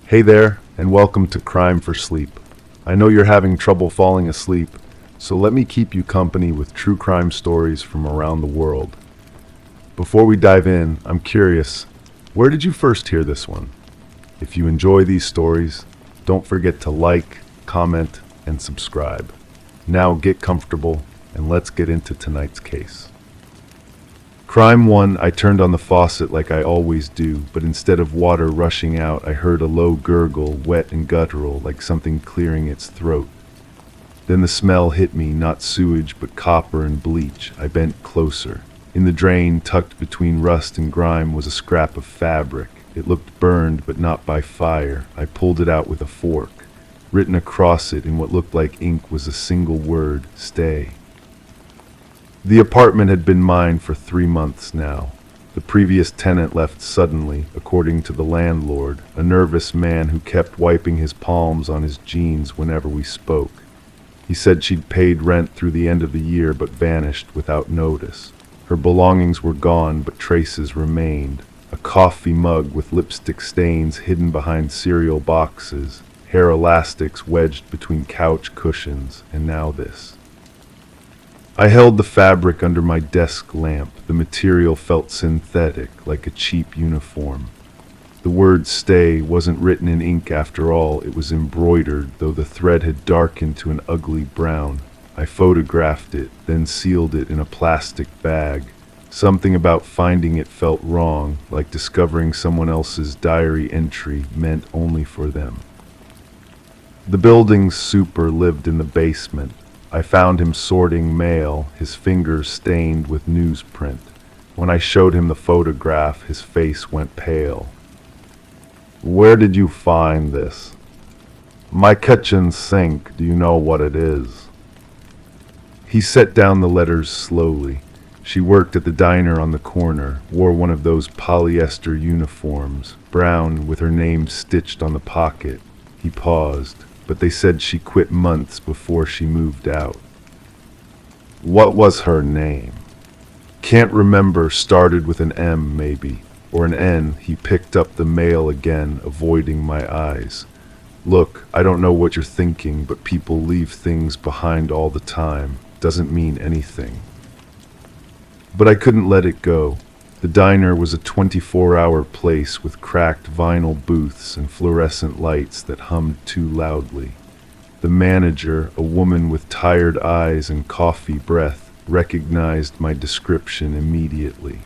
Hey there, and welcome to Crime for Sleep. I know you're having trouble falling asleep, so let me keep you company with true crime stories from around the world. Before we dive in, I'm curious, where did you first hear this one? If you enjoy these stories, don't forget to like, comment, and subscribe. Now get comfortable, and let's get into tonight's case. Crime 1, I turned on the faucet like I always do, but instead of water rushing out, I heard a low gurgle, wet and guttural, like something clearing its throat. Then the smell hit me, not sewage, but copper and bleach. I bent closer. In the drain, tucked between rust and grime, was a scrap of fabric. It looked burned, but not by fire. I pulled it out with a fork. Written across it in what looked like ink was a single word, stay. The apartment had been mine for 3 months now. The previous tenant left suddenly, according to the landlord, a nervous man who kept wiping his palms on his jeans whenever we spoke. He said she'd paid rent through the end of the year but vanished without notice. Her belongings were gone, but traces remained. A coffee mug with lipstick stains hidden behind cereal boxes, hair elastics wedged between couch cushions, and now this. I held the fabric under my desk lamp. The material felt synthetic, like a cheap uniform. The word stay wasn't written in ink after all. It was embroidered, though the thread had darkened to an ugly brown. I photographed it, then sealed it in a plastic bag. Something about finding it felt wrong, like discovering someone else's diary entry meant only for them. The building's super lived in the basement. I found him sorting mail, his fingers stained with newsprint. When I showed him the photograph, his face went pale. "Where did you find this?" "My kitchen sink. Do you know what it is?" He set down the letters slowly. She worked at the diner on the corner, wore one of those polyester uniforms, brown with her name stitched on the pocket. He paused. But they said she quit months before she moved out. "What was her name?" "Can't remember, started with an M maybe, or an N." He picked up the mail again, avoiding my eyes. "Look, I don't know what you're thinking, but people leave things behind all the time. Doesn't mean anything." But I couldn't let it go. The diner was a 24-hour place with cracked vinyl booths and fluorescent lights that hummed too loudly. The manager, a woman with tired eyes and coffee breath, recognized my description immediately.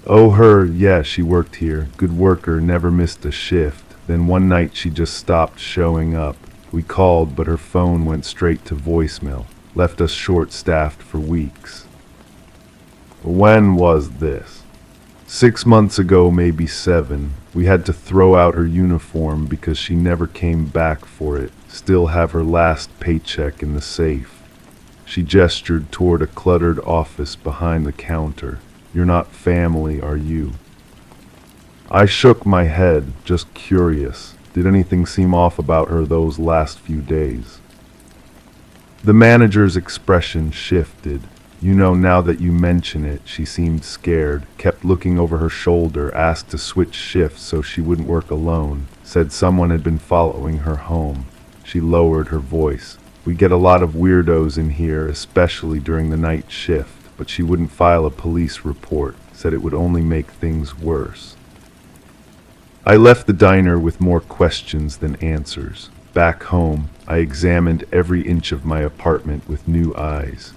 "Oh, her, yeah, she worked here. Good worker, never missed a shift. Then one night she just stopped showing up. We called, but her phone went straight to voicemail. Left us short-staffed for weeks." "When was this?" 6 months ago, maybe 7. We had to throw out her uniform because she never came back for it. Still have her last paycheck in the safe. She gestured toward a cluttered office behind the counter. "You're not family, are you?" I shook my head, just curious. Did anything seem off about her those last few days? The manager's expression shifted. "You know, now that you mention it," she seemed scared, kept looking over her shoulder, asked to switch shifts so she wouldn't work alone, said someone had been following her home. She lowered her voice. "We get a lot of weirdos in here, especially during the night shift," but she wouldn't file a police report, said it would only make things worse. I left the diner with more questions than answers. Back home, I examined every inch of my apartment with new eyes.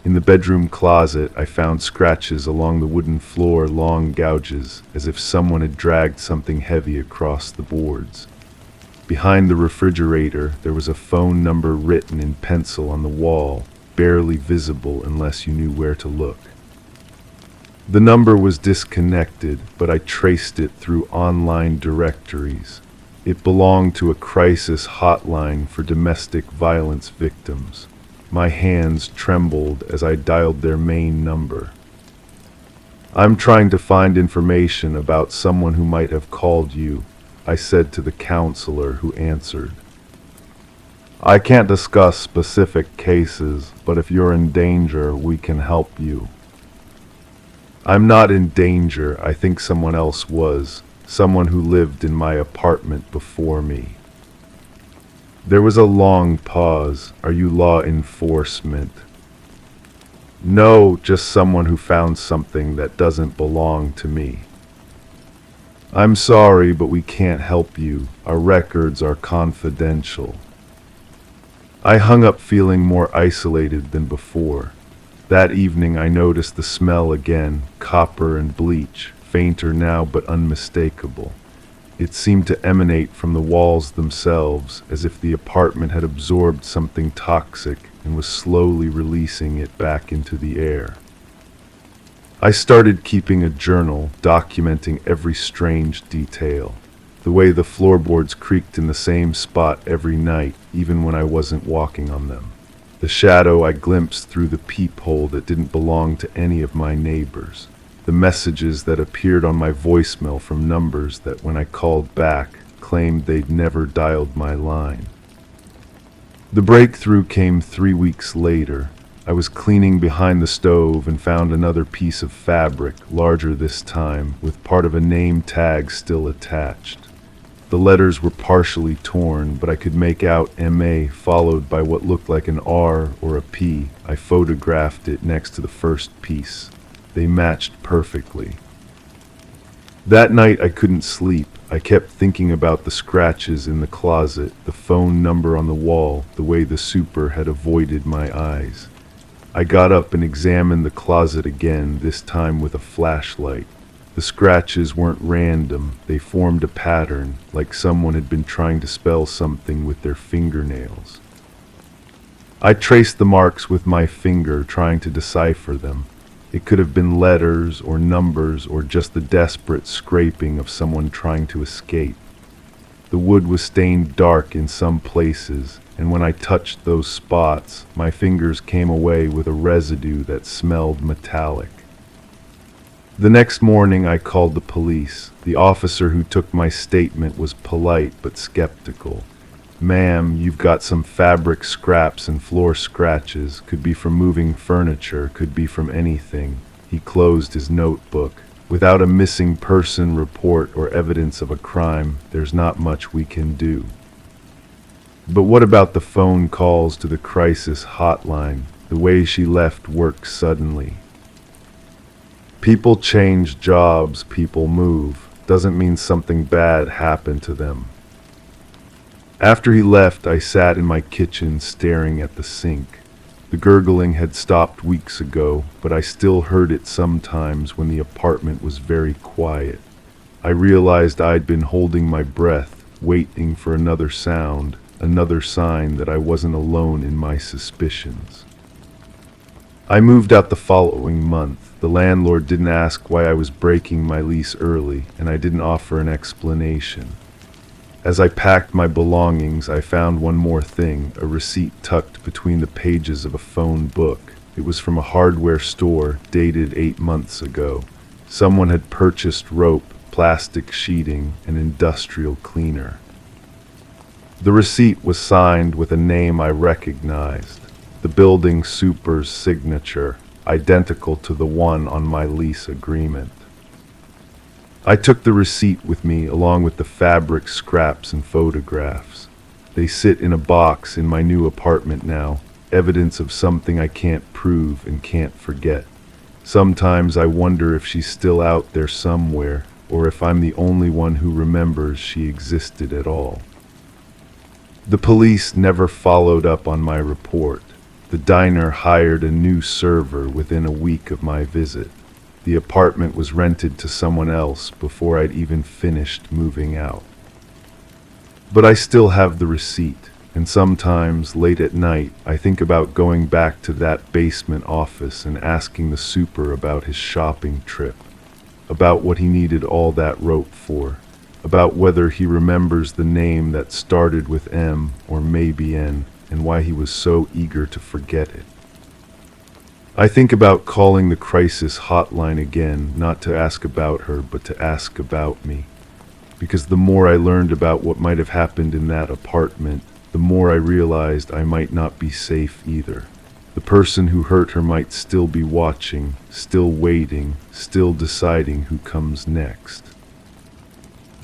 In the bedroom closet, I found scratches along the wooden floor, long gouges, as if someone had dragged something heavy across the boards. Behind the refrigerator, there was a phone number written in pencil on the wall, barely visible unless you knew where to look. The number was disconnected, but I traced it through online directories. It belonged to a crisis hotline for domestic violence victims. My hands trembled as I dialed their main number. "I'm trying to find information about someone who might have called you," I said to the counselor who answered. "I can't discuss specific cases, but if you're in danger, we can help you." "I'm not in danger. I think someone else was. someone who lived in my apartment before me. There was a long pause. Are you law enforcement? No, just someone who found something that doesn't belong to me. I'm sorry, but we can't help you. Our records are confidential. I hung up feeling more isolated than before. That evening I noticed the smell again, copper and bleach, fainter now but unmistakable. It seemed to emanate from the walls themselves, as if the apartment had absorbed something toxic and was slowly releasing it back into the air. I started keeping a journal, documenting every strange detail. The way the floorboards creaked in the same spot every night, even when I wasn't walking on them. The shadow I glimpsed through the peephole that didn't belong to any of my neighbors. The messages that appeared on my voicemail from numbers that, when I called back, claimed they'd never dialed my line. The breakthrough came 3 weeks later. I was cleaning behind the stove and found another piece of fabric, larger this time, with part of a name tag still attached. The letters were partially torn, but I could make out MA followed by what looked like an R or a P. I photographed it next to the first piece. They matched perfectly. That night I couldn't sleep. I kept thinking about the scratches in the closet, the phone number on the wall, the way the super had avoided my eyes. I got up and examined the closet again, this time with a flashlight. The scratches weren't random. They formed a pattern, like someone had been trying to spell something with their fingernails. I traced the marks with my finger, trying to decipher them. It could have been letters or numbers or just the desperate scraping of someone trying to escape. The wood was stained dark in some places, and when I touched those spots, my fingers came away with a residue that smelled metallic. The next morning I called the police. The officer who took my statement was polite but skeptical. Ma'am, you've got some fabric scraps and floor scratches. Could be from moving furniture, could be from anything. He closed his notebook. Without a missing person report or evidence of a crime, there's not much we can do. But what about the phone calls to the crisis hotline? The way she left work suddenly. People change jobs, people move. Doesn't mean something bad happened to them. After he left, I sat in my kitchen staring at the sink. The gurgling had stopped weeks ago, but I still heard it sometimes when the apartment was very quiet. I realized I'd been holding my breath, waiting for another sound, another sign that I wasn't alone in my suspicions. I moved out the following month. The landlord didn't ask why I was breaking my lease early, and I didn't offer an explanation. As I packed my belongings, I found one more thing, a receipt tucked between the pages of a phone book. It was from a hardware store, dated 8 months ago. Someone had purchased rope, plastic sheeting, and industrial cleaner. The receipt was signed with a name I recognized, the building super's signature, identical to the one on my lease agreement. I took the receipt with me along with the fabric scraps and photographs. They sit in a box in my new apartment now, evidence of something I can't prove and can't forget. Sometimes I wonder if she's still out there somewhere, or if I'm the only one who remembers she existed at all. The police never followed up on my report. The diner hired a new server within a week of my visit. The apartment was rented to someone else before I'd even finished moving out. But I still have the receipt, and sometimes, late at night, I think about going back to that basement office and asking the super about his shopping trip, about what he needed all that rope for, about whether he remembers the name that started with M or maybe N, and why he was so eager to forget it. I think about calling the crisis hotline again, not to ask about her, but to ask about me. Because the more I learned about what might have happened in that apartment, the more I realized I might not be safe either. The person who hurt her might still be watching, still waiting, still deciding who comes next.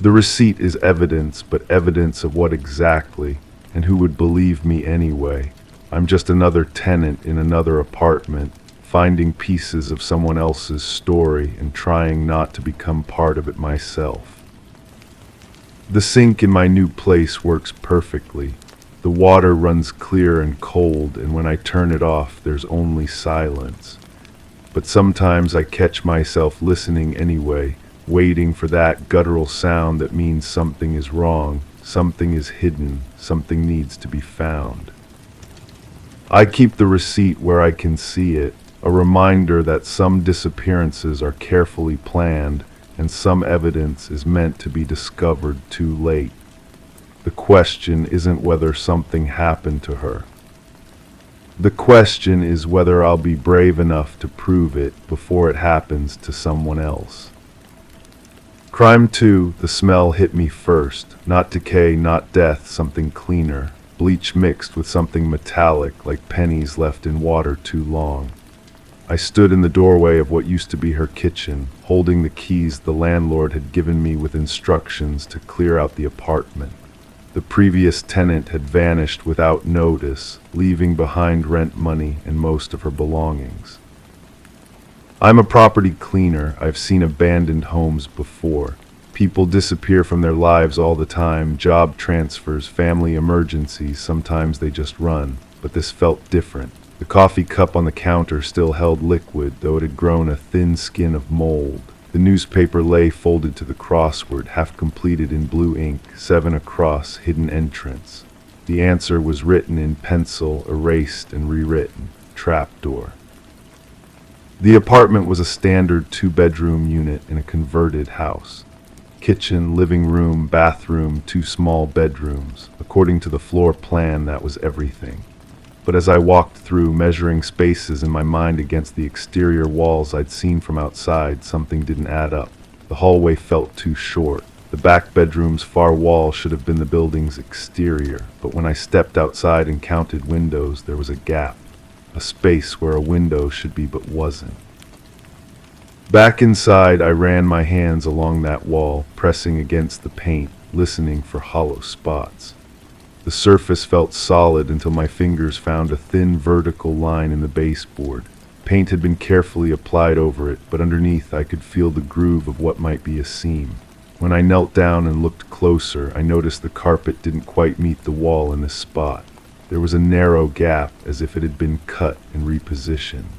The receipt is evidence, but evidence of what exactly? And who would believe me anyway? I'm just another tenant in another apartment, finding pieces of someone else's story and trying not to become part of it myself. The sink in my new place works perfectly. The water runs clear and cold, and when I turn it off, there's only silence. But sometimes I catch myself listening anyway, waiting for that guttural sound that means something is wrong, something is hidden, something needs to be found. I keep the receipt where I can see it, a reminder that some disappearances are carefully planned and some evidence is meant to be discovered too late. The question isn't whether something happened to her. The question is whether I'll be brave enough to prove it before it happens to someone else. Crime 2, the smell hit me first. Not decay, not death, something cleaner. Bleach mixed with something metallic, like pennies left in water too long. I stood in the doorway of what used to be her kitchen, holding the keys the landlord had given me with instructions to clear out the apartment. The previous tenant had vanished without notice, leaving behind rent money and most of her belongings. I'm a property cleaner. I've seen abandoned homes before. People disappear from their lives all the time, job transfers, family emergencies, sometimes they just run. But this felt different. The coffee cup on the counter still held liquid, though it had grown a thin skin of mold. The newspaper lay folded to the crossword, half completed in blue ink, 7 across, hidden entrance. The answer was written in pencil, erased and rewritten, trapdoor. The apartment was a standard 2-bedroom unit in a converted house. Kitchen, living room, bathroom, 2 small bedrooms. According to the floor plan, that was everything. But as I walked through, measuring spaces in my mind against the exterior walls I'd seen from outside, something didn't add up. The hallway felt too short. The back bedroom's far wall should have been the building's exterior, but when I stepped outside and counted windows, there was a gap. A space where a window should be but wasn't. Back inside, I ran my hands along that wall, pressing against the paint, listening for hollow spots. The surface felt solid until my fingers found a thin vertical line in the baseboard. Paint had been carefully applied over it, but underneath I could feel the groove of what might be a seam. When I knelt down and looked closer, I noticed the carpet didn't quite meet the wall in this spot. There was a narrow gap, as if it had been cut and repositioned.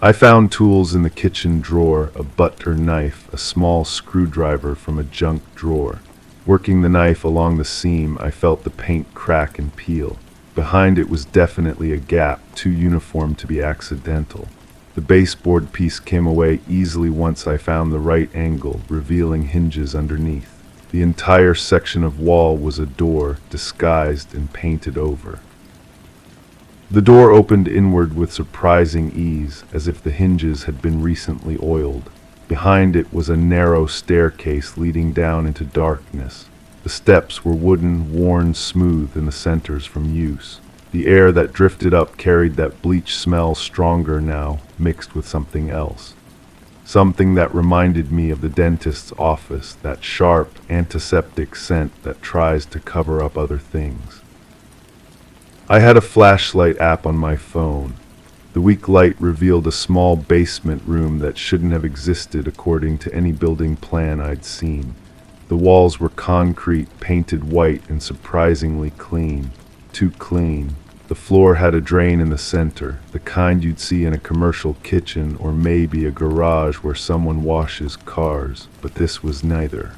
I found tools in the kitchen drawer, a butter knife, a small screwdriver from a junk drawer. Working the knife along the seam, I felt the paint crack and peel. Behind it was definitely a gap, too uniform to be accidental. The baseboard piece came away easily once I found the right angle, revealing hinges underneath. The entire section of wall was a door, disguised and painted over. The door opened inward with surprising ease, as if the hinges had been recently oiled. Behind it was a narrow staircase leading down into darkness. The steps were wooden, worn smooth in the centers from use. The air that drifted up carried that bleach smell stronger now, mixed with something else. Something that reminded me of the dentist's office, that sharp, antiseptic scent that tries to cover up other things. I had a flashlight app on my phone. The weak light revealed a small basement room that shouldn't have existed according to any building plan I'd seen. The walls were concrete, painted white, and surprisingly clean. Too clean. The floor had a drain in the center, the kind you'd see in a commercial kitchen or maybe a garage where someone washes cars, but this was neither.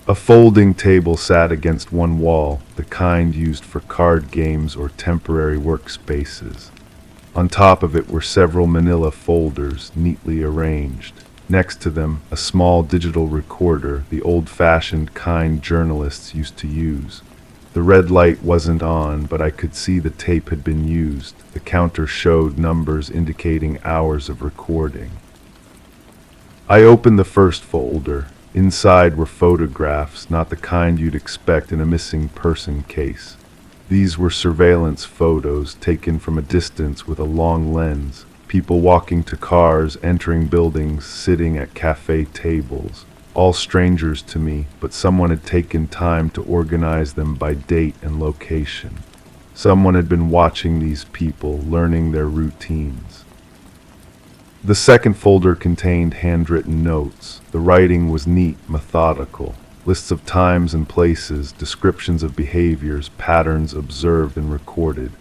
A folding table sat against one wall, the kind used for card games or temporary workspaces. On top of it were several manila folders, neatly arranged. Next to them, a small digital recorder, the old-fashioned kind journalists used to use. The red light wasn't on, but I could see the tape had been used. The counter showed numbers indicating hours of recording. I opened the first folder. Inside were photographs, not the kind you'd expect in a missing person case. These were surveillance photos taken from a distance with a long lens. People walking to cars, entering buildings, sitting at cafe tables. all strangers to me, but someone had taken time to organize them by date and location. Someone had been watching these people, learning their routines. The second folder contained handwritten notes. The writing was neat, methodical. Lists of times and places, descriptions of behaviors, patterns observed and recorded.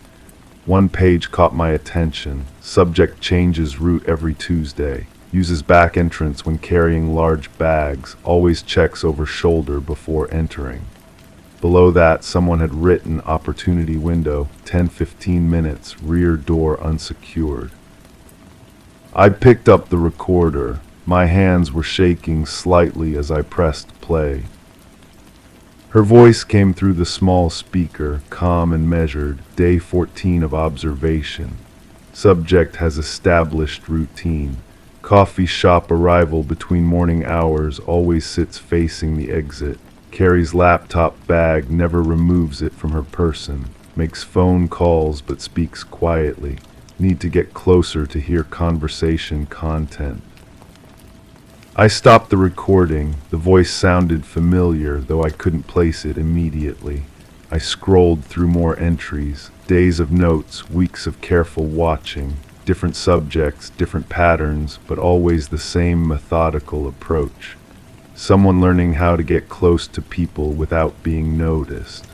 One page caught my attention. Subject changes route every Tuesday. Uses back entrance when carrying large bags. Always checks over shoulder before entering. Below that, someone had written opportunity window, 10-15 minutes, rear door unsecured. I picked up the recorder. My hands were shaking slightly as I pressed play. Her voice came through the small speaker, calm and measured. Day 14 of observation. Subject has established routine. Coffee shop arrival between morning hours, always sits facing the exit. Carries laptop bag, never removes it from her person. Makes phone calls but speaks quietly. Need to get closer to hear conversation content. I stopped the recording. The voice sounded familiar, though I couldn't place it immediately. I scrolled through more entries. Days of notes, weeks of careful watching. Different subjects, different patterns, but always the same methodical approach. Someone learning how to get close to people without being noticed.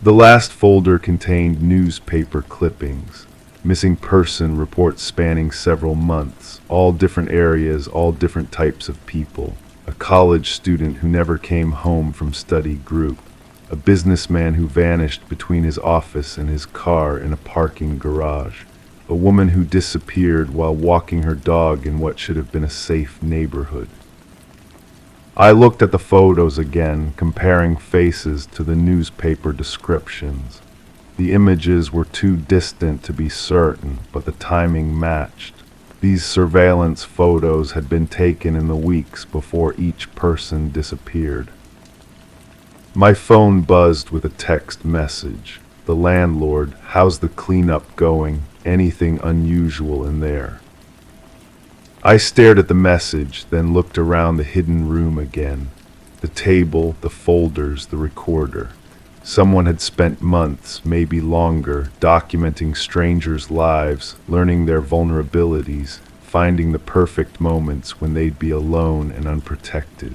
The last folder contained newspaper clippings. Missing person reports spanning several months. All different areas, all different types of people. A college student who never came home from study group. A businessman who vanished between his office and his car in a parking garage. A woman who disappeared while walking her dog in what should have been a safe neighborhood. I looked at the photos again, comparing faces to the newspaper descriptions. The images were too distant to be certain, but the timing matched. These surveillance photos had been taken in the weeks before each person disappeared. My phone buzzed with a text message. The landlord, how's the cleanup going? Anything unusual in there? I stared at the message, then looked around the hidden room again. The table, the folders, the recorder. Someone had spent months, maybe longer, documenting strangers' lives, learning their vulnerabilities, finding the perfect moments when they'd be alone and unprotected.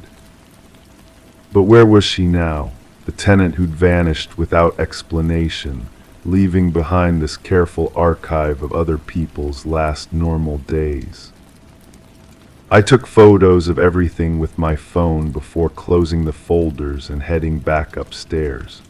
But where was she now? The tenant who'd vanished without explanation, leaving behind this careful archive of other people's last normal days. I took photos of everything with my phone before closing the folders and heading back upstairs.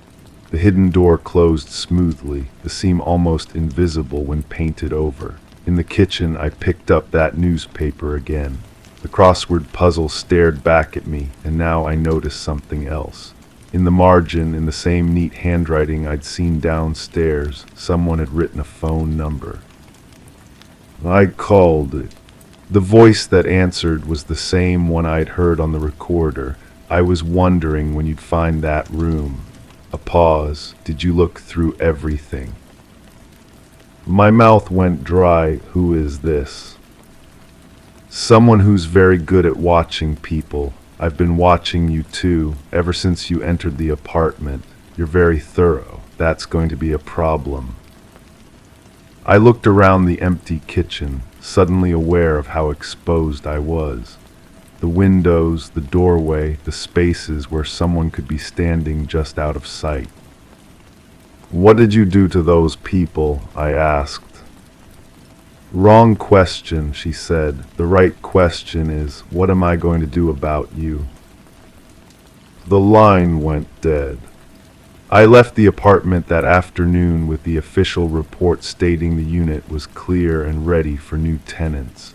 The hidden door closed smoothly, the seam almost invisible when painted over. In the kitchen, I picked up that newspaper again. The crossword puzzle stared back at me, and now I noticed something else. In the margin, in the same neat handwriting I'd seen downstairs, someone had written a phone number. I called it. The voice that answered was the same one I'd heard on the recorder. I was wondering when you'd find that room. A pause. Did you look through everything? My mouth went dry. Who is this? Someone who's very good at watching people. I've been watching you too, ever since you entered the apartment. You're very thorough. That's going to be a problem. I looked around the empty kitchen, suddenly aware of how exposed I was. The windows, the doorway, the spaces where someone could be standing just out of sight. What did you do to those people? I asked. Wrong question, she said. The right question is, what am I going to do about you? The line went dead. I left the apartment that afternoon with the official report stating the unit was clear and ready for new tenants.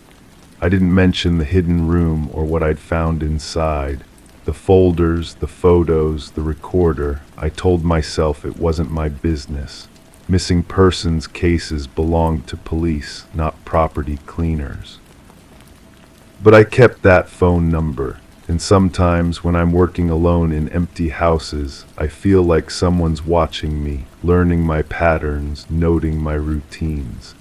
I didn't mention the hidden room or what I'd found inside. The folders, the photos, the recorder. I told myself it wasn't my business. Missing persons cases belonged to police, not property cleaners. But I kept that phone number, and sometimes when I'm working alone in empty houses, I feel like someone's watching me, learning my patterns, noting my routines.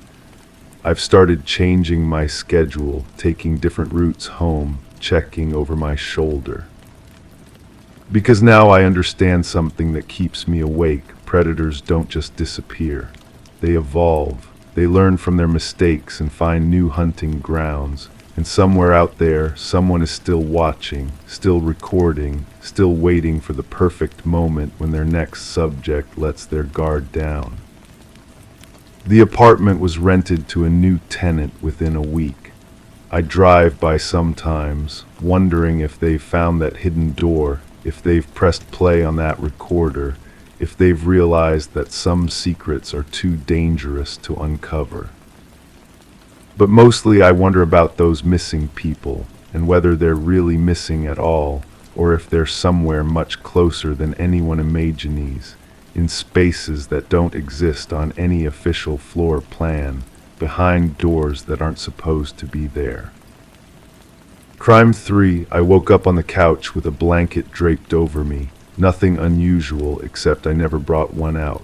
I've started changing my schedule, taking different routes home, checking over my shoulder. Because now I understand something that keeps me awake. Predators don't just disappear. They evolve. They learn from their mistakes and find new hunting grounds. And somewhere out there, someone is still watching, still recording, still waiting for the perfect moment when their next subject lets their guard down. The apartment was rented to a new tenant within a week. I drive by sometimes, wondering if they've found that hidden door, if they've pressed play on that recorder, if they've realized that some secrets are too dangerous to uncover. But mostly I wonder about those missing people, and whether they're really missing at all, or if they're somewhere much closer than anyone imagines, in spaces that don't exist on any official floor plan, behind doors that aren't supposed to be there. Crime 3, I woke up on the couch with a blanket draped over me. Nothing unusual, except I never brought one out.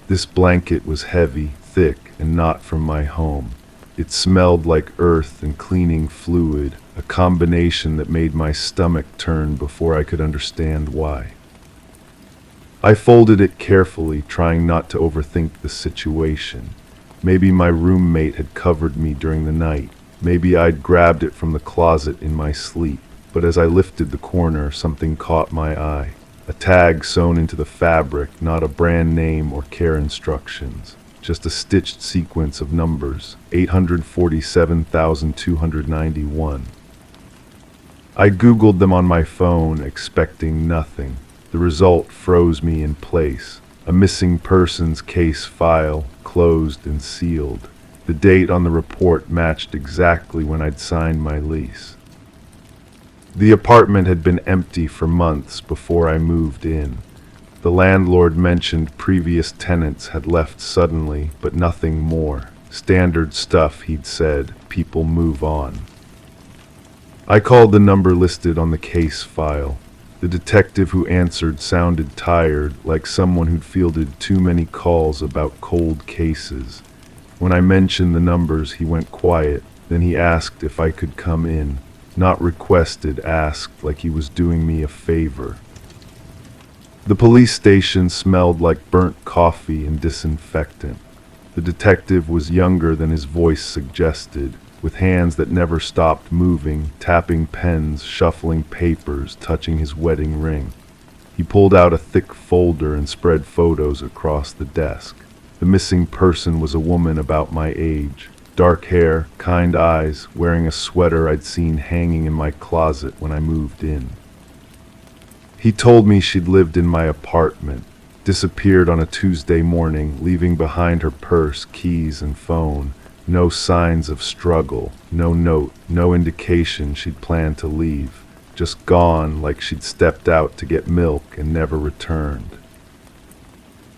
This blanket was heavy, thick, and not from my home. It smelled like earth and cleaning fluid, a combination that made my stomach turn before I could understand why. I folded it carefully, trying not to overthink the situation. Maybe my roommate had covered me during the night. Maybe I'd grabbed it from the closet in my sleep. But as I lifted the corner, something caught my eye. A tag sewn into the fabric, not a brand name or care instructions. Just a stitched sequence of numbers, 847,291. I Googled them on my phone, expecting nothing. The result froze me in place. A missing persons case file, closed and sealed. The date on the report matched exactly when I'd signed my lease. The apartment had been empty for months before I moved in. The landlord mentioned previous tenants had left suddenly, but nothing more. Standard stuff, he'd said. People move on. I called the number listed on the case file. The detective who answered sounded tired, like someone who'd fielded too many calls about cold cases. When I mentioned the numbers, he went quiet. Then he asked if I could come in. Not requested, asked, like he was doing me a favor. The police station smelled like burnt coffee and disinfectant. The detective was younger than his voice suggested, with hands that never stopped moving, tapping pens, shuffling papers, touching his wedding ring. He pulled out a thick folder and spread photos across the desk. The missing person was a woman about my age. Dark hair, kind eyes, wearing a sweater I'd seen hanging in my closet when I moved in. He told me she'd lived in my apartment, disappeared on a Tuesday morning, leaving behind her purse, keys, and phone. No signs of struggle, no note, no indication she'd planned to leave. Just gone, like she'd stepped out to get milk and never returned.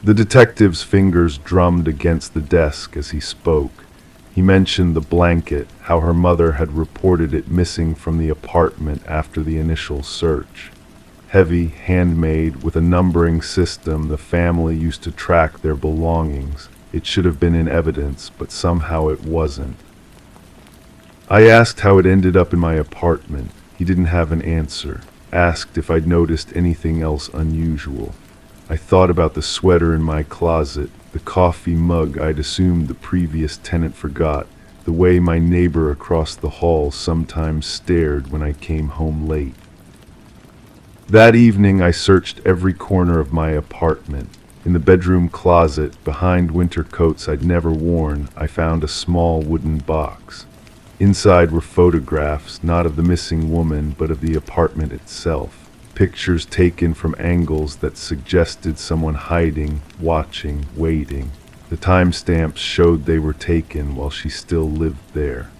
The detective's fingers drummed against the desk as he spoke. He mentioned the blanket, how her mother had reported it missing from the apartment after the initial search. Heavy, handmade, with a numbering system the family used to track their belongings. It should have been in evidence, but somehow it wasn't. I asked how it ended up in my apartment. He didn't have an answer. Asked if I'd noticed anything else unusual. I thought about the sweater in my closet, the coffee mug I'd assumed the previous tenant forgot, the way my neighbor across the hall sometimes stared when I came home late. That evening I searched every corner of my apartment. In the bedroom closet, behind winter coats I'd never worn, I found a small wooden box. Inside were photographs, not of the missing woman, but of the apartment itself. Pictures taken from angles that suggested someone hiding, watching, waiting. The timestamps showed they were taken while she still lived there.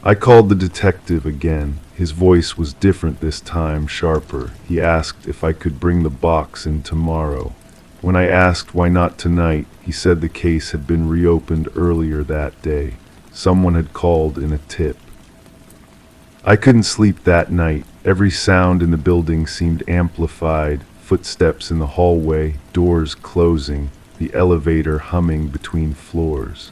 I called the detective again. His voice was different this time, sharper. He asked if I could bring the box in tomorrow. When I asked why not tonight, he said the case had been reopened earlier that day. Someone had called in a tip. I couldn't sleep that night. Every sound in the building seemed amplified. Footsteps in the hallway, doors closing, the elevator humming between floors.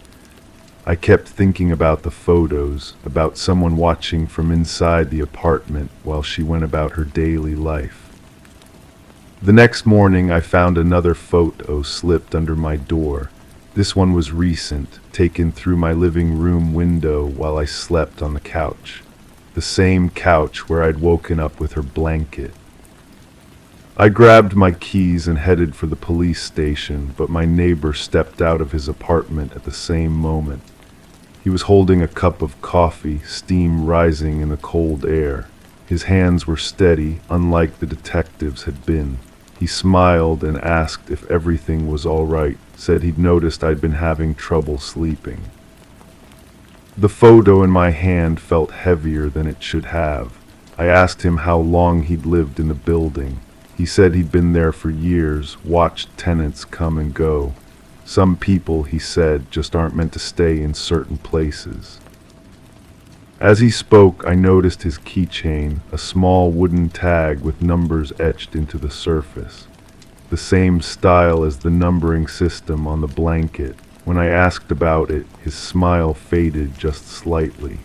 I kept thinking about the photos, about someone watching from inside the apartment while she went about her daily life. The next morning, I found another photo slipped under my door. This one was recent, taken through my living room window while I slept on the couch. The same couch where I'd woken up with her blanket. I grabbed my keys and headed for the police station, but my neighbor stepped out of his apartment at the same moment. He was holding a cup of coffee, steam rising in the cold air. His hands were steady, unlike the detectives had been. He smiled and asked if everything was all right, said he'd noticed I'd been having trouble sleeping. The photo in my hand felt heavier than it should have. I asked him how long he'd lived in the building. He said he'd been there for years, watched tenants come and go. Some people, he said, just aren't meant to stay in certain places. As he spoke, I noticed his keychain, a small wooden tag with numbers etched into the surface. The same style as the numbering system on the blanket. When I asked about it, his smile faded just slightly.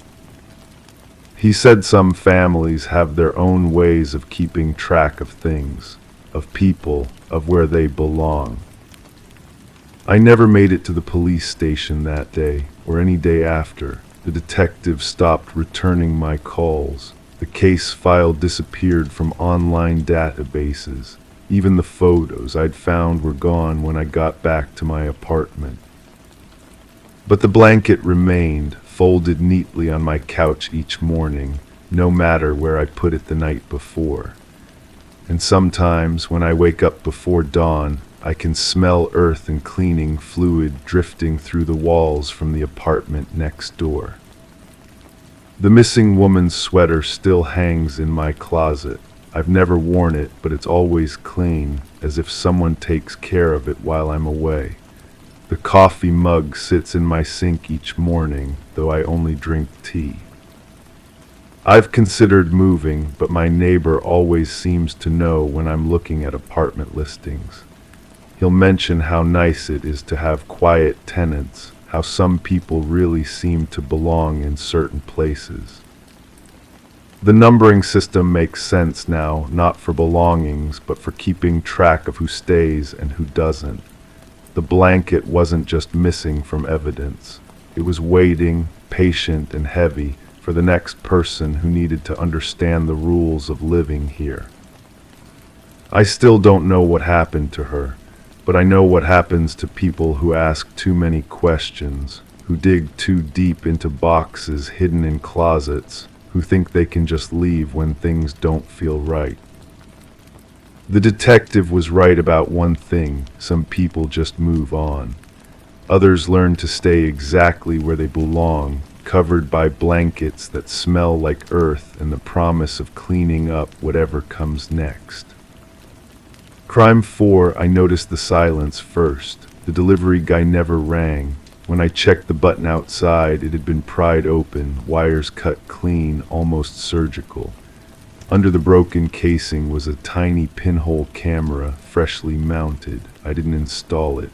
He said some families have their own ways of keeping track of things, of people, of where they belong. I never made it to the police station that day, or any day after. The detective stopped returning my calls. The case file disappeared from online databases. Even the photos I'd found were gone when I got back to my apartment. But the blanket remained, folded neatly on my couch each morning, no matter where I put it the night before. And sometimes, when I wake up before dawn, I can smell earth and cleaning fluid drifting through the walls from the apartment next door. The missing woman's sweater still hangs in my closet. I've never worn it, but it's always clean, as if someone takes care of it while I'm away. The coffee mug sits in my sink each morning, though I only drink tea. I've considered moving, but my neighbor always seems to know when I'm looking at apartment listings. He'll mention how nice it is to have quiet tenants, how some people really seem to belong in certain places. The numbering system makes sense now, not for belongings, but for keeping track of who stays and who doesn't. The blanket wasn't just missing from evidence. It was waiting, patient and heavy, for the next person who needed to understand the rules of living here. I still don't know what happened to her. But I know what happens to people who ask too many questions, who dig too deep into boxes hidden in closets, who think they can just leave when things don't feel right. The detective was right about one thing: some people just move on. Others learn to stay exactly where they belong, covered by blankets that smell like earth and the promise of cleaning up whatever comes next. Crime 4, I noticed the silence first. The delivery guy never rang. When I checked the button outside, it had been pried open, wires cut clean, almost surgical. Under the broken casing was a tiny pinhole camera, freshly mounted. I didn't install it.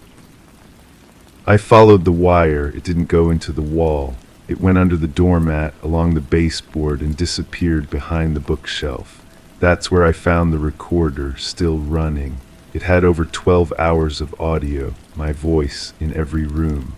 I followed the wire. It didn't go into the wall. It went under the doormat, along the baseboard, and disappeared behind the bookshelf. That's where I found the recorder, still running. It had over 12 hours of audio, my voice in every room.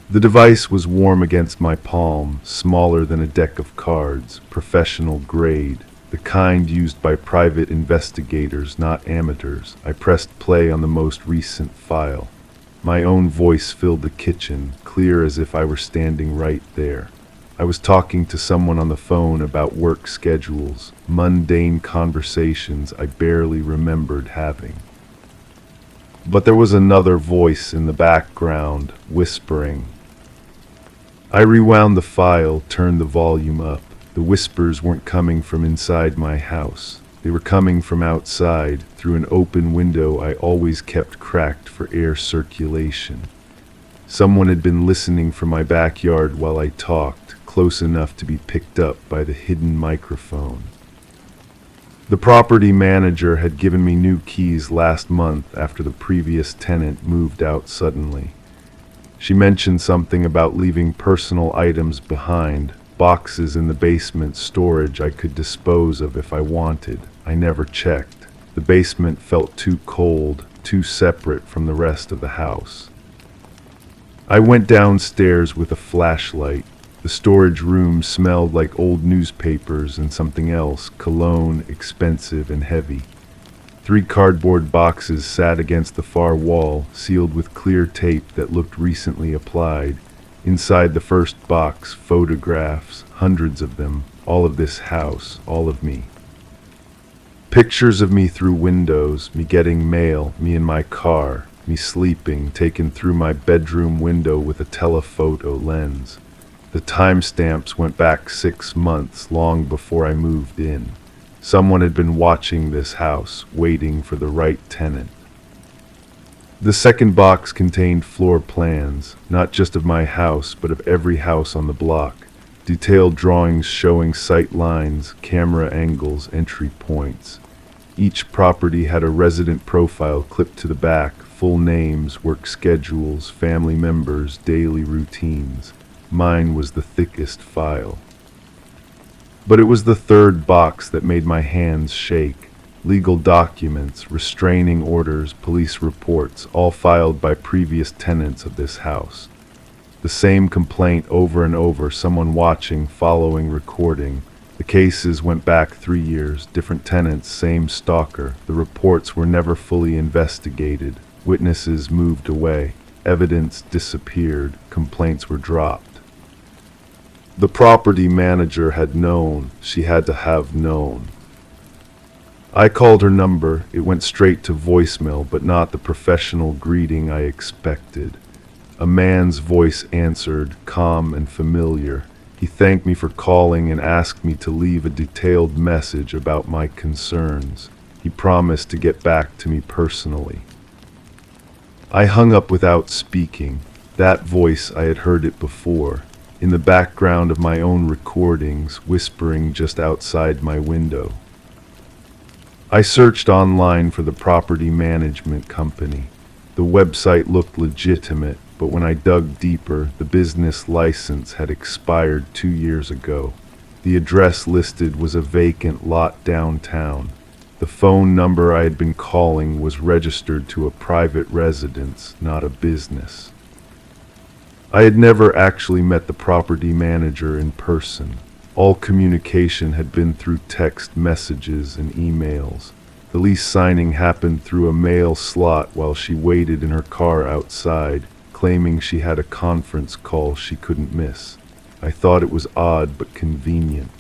The device was warm against my palm, smaller than a deck of cards, professional grade, the kind used by private investigators, not amateurs. I pressed play on the most recent file. My own voice filled the kitchen, clear as if I were standing right there. I was talking to someone on the phone about work schedules, mundane conversations I barely remembered having. But there was another voice in the background, whispering. I rewound the file, turned the volume up. The whispers weren't coming from inside my house. They were coming from outside, through an open window I always kept cracked for air circulation. Someone had been listening from my backyard while I talked, close enough to be picked up by the hidden microphone. The property manager had given me new keys last month after the previous tenant moved out suddenly. She mentioned something about leaving personal items behind, boxes in the basement storage I could dispose of if I wanted. I never checked. The basement felt too cold, too separate from the rest of the house. I went downstairs with a flashlight. The storage room smelled like old newspapers and something else, cologne, expensive and heavy. 3 cardboard boxes sat against the far wall, sealed with clear tape that looked recently applied. Inside the first box, photographs, hundreds of them, all of this house, all of me. Pictures of me through windows, me getting mail, me in my car, me sleeping, taken through my bedroom window with a telephoto lens. The timestamps went back 6 months, long before I moved in. Someone had been watching this house, waiting for the right tenant. The second box contained floor plans, not just of my house, but of every house on the block. Detailed drawings showing sight lines, camera angles, entry points. Each property had a resident profile clipped to the back, full names, work schedules, family members, daily routines. Mine was the thickest file. But it was the third box that made my hands shake. Legal documents, restraining orders, police reports, all filed by previous tenants of this house. The same complaint over and over, someone watching, following, recording. The cases went back 3 years, different tenants, same stalker. The reports were never fully investigated. Witnesses moved away. Evidence disappeared. Complaints were dropped. The property manager had known. She had to have known. I called her number. It went straight to voicemail, but not the professional greeting I expected. A man's voice answered, calm and familiar. He thanked me for calling and asked me to leave a detailed message about my concerns. He promised to get back to me personally. I hung up without speaking. That voice, I had heard it before, in the background of my own recordings, whispering just outside my window. I searched online for the property management company. The website looked legitimate, but when I dug deeper, the business license had expired 2 years ago. The address listed was a vacant lot downtown. The phone number I had been calling was registered to a private residence, not a business. I had never actually met the property manager in person. All communication had been through text messages and emails. The lease signing happened through a mail slot while she waited in her car outside, claiming she had a conference call she couldn't miss. I thought it was odd but convenient.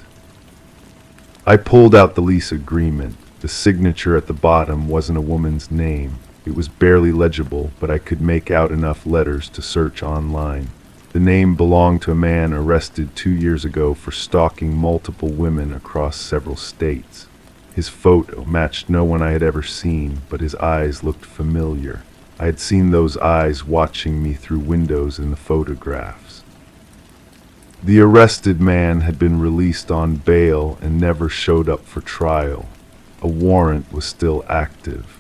I pulled out the lease agreement. The signature at the bottom wasn't a woman's name. It was barely legible, but I could make out enough letters to search online. The name belonged to a man arrested 2 years ago for stalking multiple women across several states. His photo matched no one I had ever seen, but his eyes looked familiar. I had seen those eyes watching me through windows in the photographs. The arrested man had been released on bail and never showed up for trial. A warrant was still active.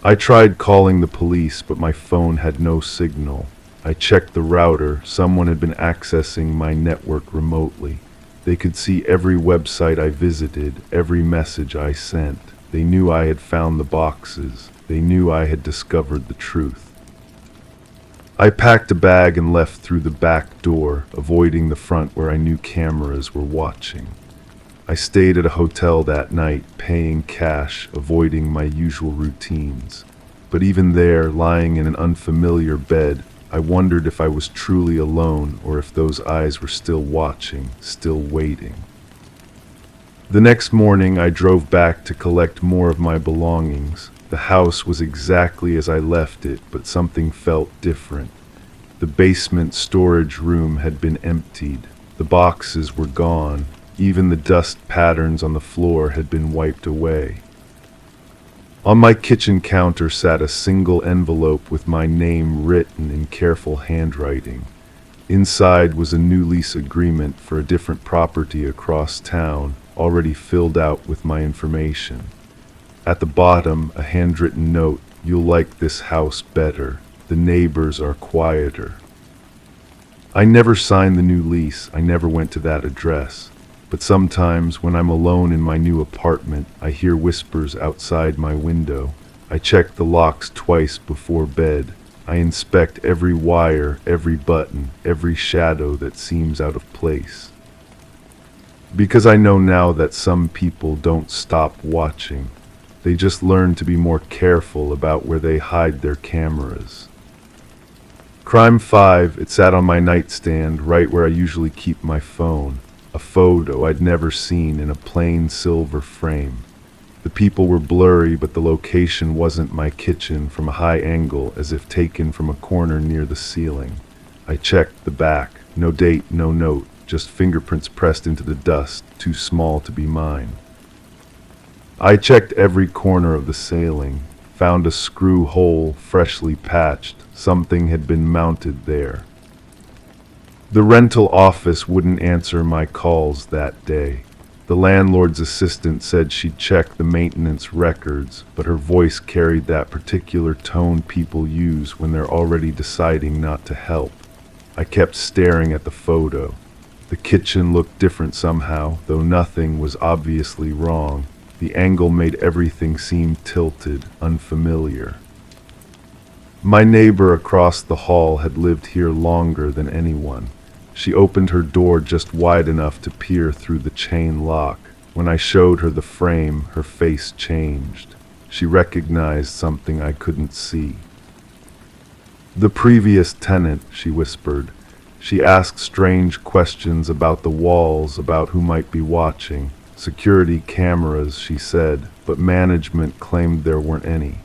I tried calling the police, but my phone had no signal. I checked the router. Someone had been accessing my network remotely. They could see every website I visited, every message I sent. They knew I had found the boxes. They knew I had discovered the truth. I packed a bag and left through the back door, avoiding the front where I knew cameras were watching. I stayed at a hotel that night, paying cash, avoiding my usual routines. But even there, lying in an unfamiliar bed, I wondered if I was truly alone or if those eyes were still watching, still waiting. The next morning, I drove back to collect more of my belongings. The house was exactly as I left it, but something felt different. The basement storage room had been emptied. The boxes were gone. Even the dust patterns on the floor had been wiped away. On my kitchen counter sat a single envelope with my name written in careful handwriting. Inside was a new lease agreement for a different property across town, already filled out with my information. At the bottom, a handwritten note, "You'll like this house better." The neighbors are quieter. I never signed the new lease. I never went to that address. But sometimes when I'm alone in my new apartment, I hear whispers outside my window. I check the locks twice before bed. I inspect every wire, every button, every shadow that seems out of place. Because I know now that some people don't stop watching. They just learn to be more careful about where they hide their cameras. Crime 5, it sat on my nightstand right where I usually keep my phone. A photo I'd never seen in a plain silver frame. The people were blurry, but the location wasn't my kitchen from a high angle, as if taken from a corner near the ceiling. I checked the back. No date, no note, just fingerprints pressed into the dust, too small to be mine. I checked every corner of the ceiling, found a screw hole freshly patched. Something had been mounted there. The rental office wouldn't answer my calls that day. The landlord's assistant said she'd check the maintenance records, but her voice carried that particular tone people use when they're already deciding not to help. I kept staring at the photo. The kitchen looked different somehow, though nothing was obviously wrong. The angle made everything seem tilted, unfamiliar. My neighbor across the hall had lived here longer than anyone. She opened her door just wide enough to peer through the chain lock. When I showed her the frame, her face changed. She recognized something I couldn't see. "The previous tenant," she whispered. She asked strange questions about the walls, about who might be watching. Security cameras, she said, but management claimed there weren't any.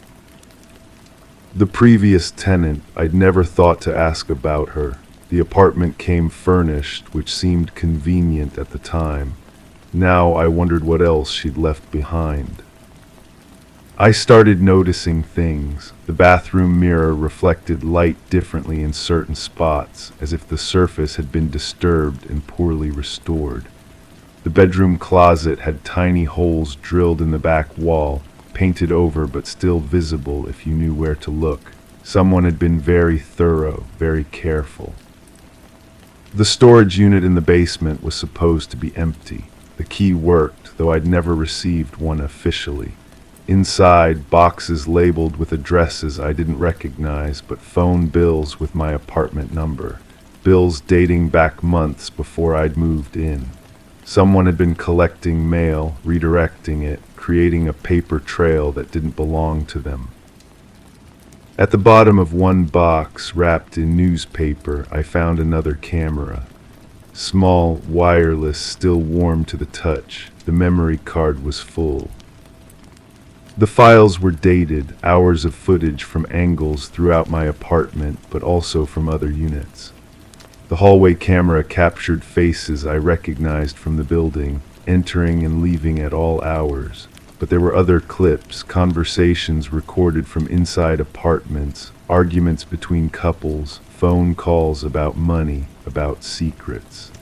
The previous tenant, I'd never thought to ask about her. The apartment came furnished, which seemed convenient at the time. Now I wondered what else she'd left behind. I started noticing things. The bathroom mirror reflected light differently in certain spots, as if the surface had been disturbed and poorly restored. The bedroom closet had tiny holes drilled in the back wall, painted over but still visible if you knew where to look. Someone had been very thorough, very careful. The storage unit in the basement was supposed to be empty. The key worked, though I'd never received one officially. Inside, boxes labeled with addresses I didn't recognize, but phone bills with my apartment number. Bills dating back months before I'd moved in. Someone had been collecting mail, redirecting it, creating a paper trail that didn't belong to them. At the bottom of one box, wrapped in newspaper, I found another camera. Small, wireless, still warm to the touch. The memory card was full. The files were dated, hours of footage from angles throughout my apartment, but also from other units. The hallway camera captured faces I recognized from the building, entering and leaving at all hours. But there were other clips, conversations recorded from inside apartments, arguments between couples, phone calls about money, about secrets.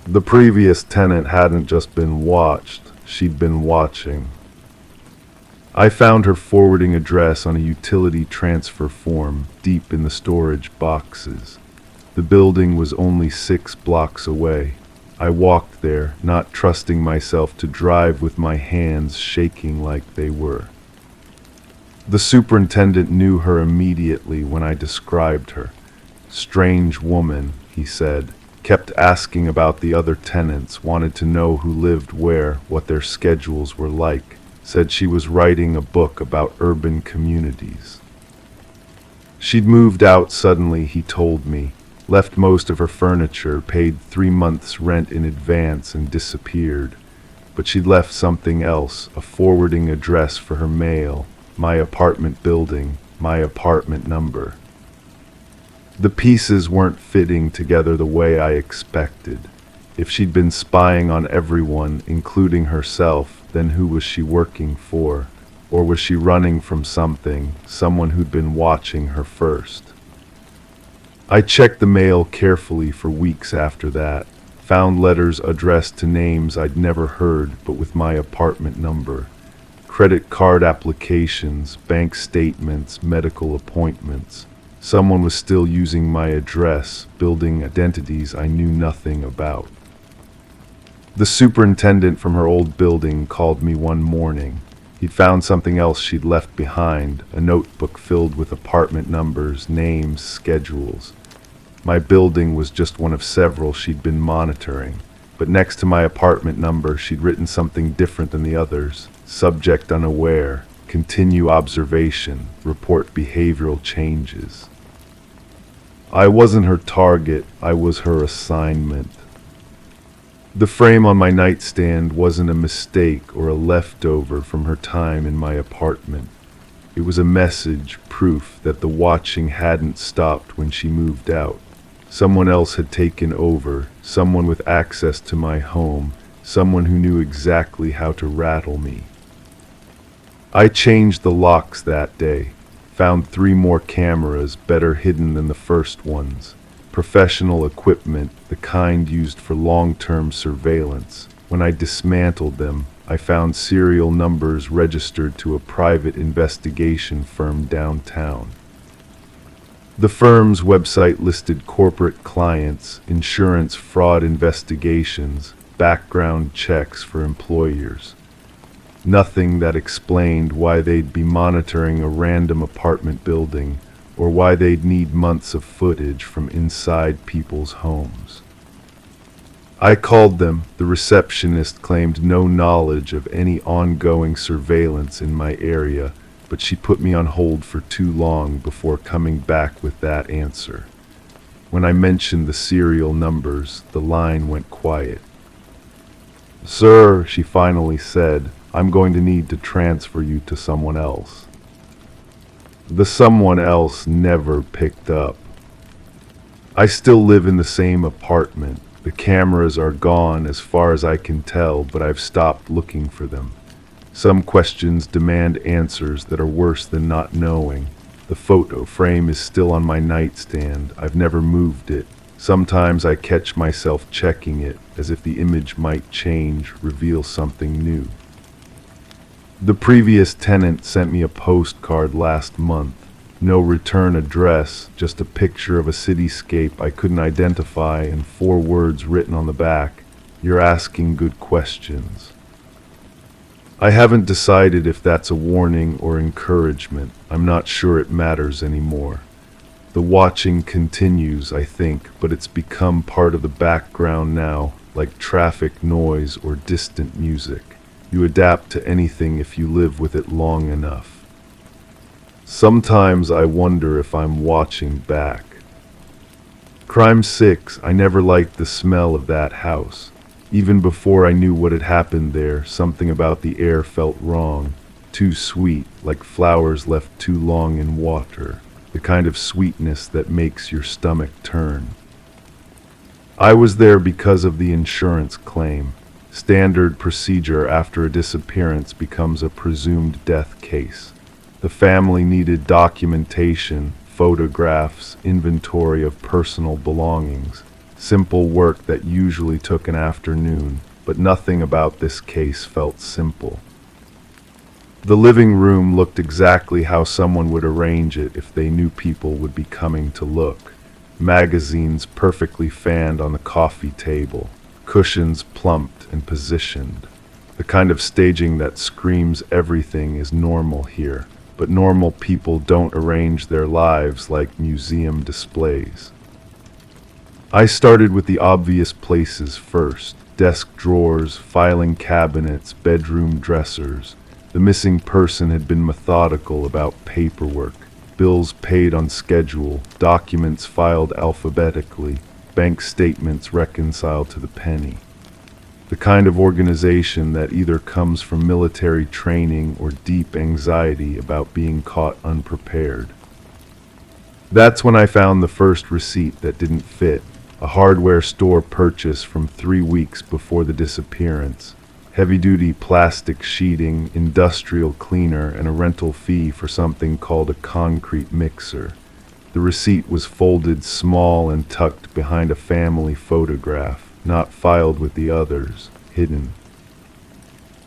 The previous tenant hadn't just been watched, she'd been watching. I found her forwarding address on a utility transfer form, deep in the storage boxes. The building was only 6 blocks away. I walked there, not trusting myself to drive with my hands shaking like they were. The superintendent knew her immediately when I described her. "Strange woman," he said. Kept asking about the other tenants, wanted to know who lived where, what their schedules were like. Said she was writing a book about urban communities. She'd moved out suddenly, he told me. Left most of her furniture, paid 3 months' rent in advance, and disappeared. But she'd left something else, a forwarding address for her mail, my apartment building, my apartment number. The pieces weren't fitting together the way I expected. If she'd been spying on everyone, including herself, then who was she working for? Or was she running from something, someone who'd been watching her first? I checked the mail carefully for weeks after that, found letters addressed to names I'd never heard but with my apartment number. credit card applications, bank statements, medical appointments. Someone was still using my address, building identities I knew nothing about. The superintendent from her old building called me one morning. He'd found something else she'd left behind, a notebook filled with apartment numbers, names, schedules. My building was just one of several she'd been monitoring, but next to my apartment number she'd written something different than the others. Subject unaware, continue observation, report behavioral changes. I wasn't her target, I was her assignment. The frame on my nightstand wasn't a mistake or a leftover from her time in my apartment. It was a message, proof that the watching hadn't stopped when she moved out. Someone else had taken over, someone with access to my home, someone who knew exactly how to rattle me. I changed the locks that day, found 3 more cameras better hidden than the first ones. Professional equipment, the kind used for long-term surveillance. When I dismantled them, I found serial numbers registered to a private investigation firm downtown. The firm's website listed corporate clients, insurance fraud investigations, background checks for employers. Nothing that explained why they'd be monitoring a random apartment building or why they'd need months of footage from inside people's homes. I called them. The receptionist claimed no knowledge of any ongoing surveillance in my area, but she put me on hold for too long before coming back with that answer. When I mentioned the serial numbers, the line went quiet. "Sir," she finally said, "I'm going to need to transfer you to someone else." The someone else never picked up. I still live in the same apartment. The cameras are gone as far as I can tell, but I've stopped looking for them. Some questions demand answers that are worse than not knowing. The photo frame is still on my nightstand. I've never moved it. Sometimes I catch myself checking it, as if the image might change, reveal something new. The previous tenant sent me a postcard last month. No return address, just a picture of a cityscape I couldn't identify and 4 words written on the back: "You're asking good questions." I haven't decided if that's a warning or encouragement. I'm not sure it matters anymore. The watching continues, I think, but it's become part of the background now, like traffic noise or distant music. You adapt to anything if you live with it long enough. Sometimes I wonder if I'm watching back. Crime 6, I never liked the smell of that house. Even before I knew what had happened there, something about the air felt wrong. Too sweet, like flowers left too long in water. The kind of sweetness that makes your stomach turn. I was there because of the insurance claim. Standard procedure after a disappearance becomes a presumed death case. The family needed documentation, photographs, inventory of personal belongings. Simple work that usually took an afternoon, but nothing about this case felt simple. The living room looked exactly how someone would arrange it if they knew people would be coming to look. Magazines perfectly fanned on the coffee table. Cushions plumped and positioned. The kind of staging that screams everything is normal here, but normal people don't arrange their lives like museum displays. I started with the obvious places first: desk drawers, filing cabinets, bedroom dressers. The missing person had been methodical about paperwork, bills paid on schedule, documents filed alphabetically, bank statements reconciled to the penny. The kind of organization that either comes from military training or deep anxiety about being caught unprepared. That's when I found the first receipt that didn't fit, a hardware store purchase from 3 weeks before the disappearance. Heavy-duty plastic sheeting, industrial cleaner, and a rental fee for something called a concrete mixer. The receipt was folded small and tucked behind a family photograph, not filed with the others, hidden.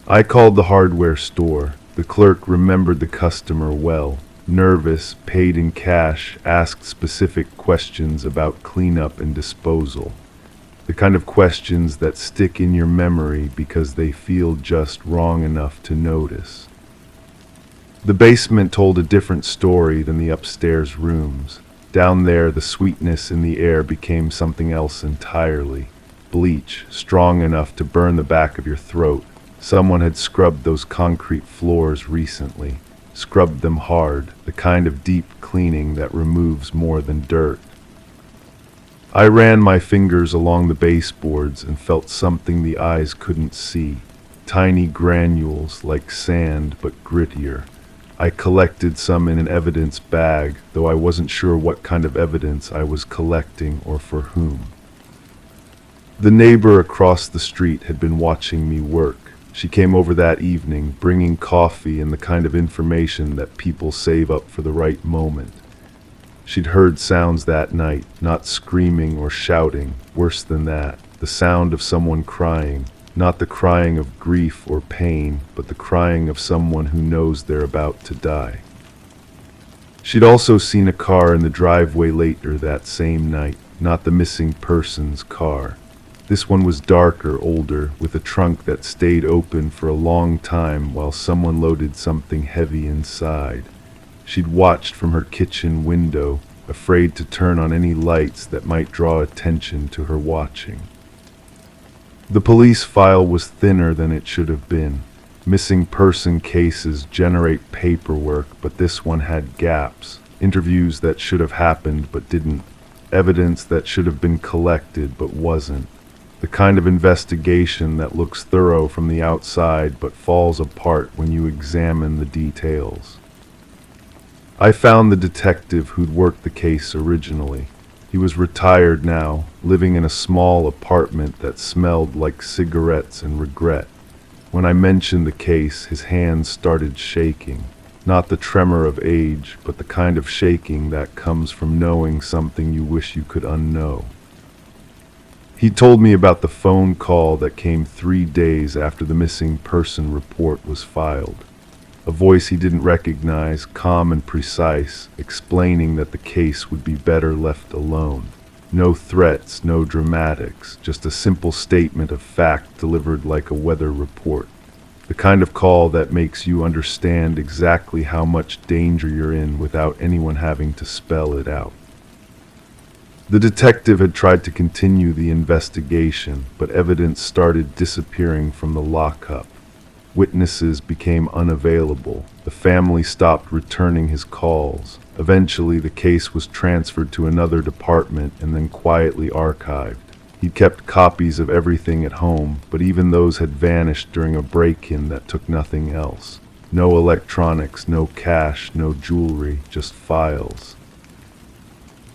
I called the hardware store. The clerk remembered the customer well. Nervous, paid in cash, asked specific questions about cleanup and disposal. The kind of questions that stick in your memory because they feel just wrong enough to notice. The basement told a different story than the upstairs rooms. Down there, the sweetness in the air became something else entirely. Bleach, strong enough to burn the back of your throat. Someone had scrubbed those concrete floors recently. Scrubbed them hard, the kind of deep cleaning that removes more than dirt. I ran my fingers along the baseboards and felt something the eyes couldn't see. Tiny granules like sand, but grittier. I collected some in an evidence bag, though I wasn't sure what kind of evidence I was collecting or for whom. The neighbor across the street had been watching me work. She came over that evening, bringing coffee and the kind of information that people save up for the right moment. She'd heard sounds that night, not screaming or shouting, worse than that, the sound of someone crying. Not the crying of grief or pain, but the crying of someone who knows they're about to die. She'd also seen a car in the driveway later that same night, not the missing person's car. This one was darker, older, with a trunk that stayed open for a long time while someone loaded something heavy inside. She'd watched from her kitchen window, afraid to turn on any lights that might draw attention to her watching. The police file was thinner than it should have been. Missing person cases generate paperwork, but this one had gaps. Interviews that should have happened but didn't. Evidence that should have been collected but wasn't. The kind of investigation that looks thorough from the outside but falls apart when you examine the details. I found the detective who'd worked the case originally. He was retired now, living in a small apartment that smelled like cigarettes and regret. When I mentioned the case, his hands started shaking. Not the tremor of age, but the kind of shaking that comes from knowing something you wish you could unknow. He told me about the phone call that came 3 days after the missing person report was filed. A voice he didn't recognize, calm and precise, explaining that the case would be better left alone. No threats, no dramatics, just a simple statement of fact delivered like a weather report. The kind of call that makes you understand exactly how much danger you're in without anyone having to spell it out. The detective had tried to continue the investigation, but evidence started disappearing from the lockup. Witnesses became unavailable. The family stopped returning his calls. Eventually, the case was transferred to another department and then quietly archived. He'd kept copies of everything at home, but even those had vanished during a break-in that took nothing else. No electronics, no cash, no jewelry, just files.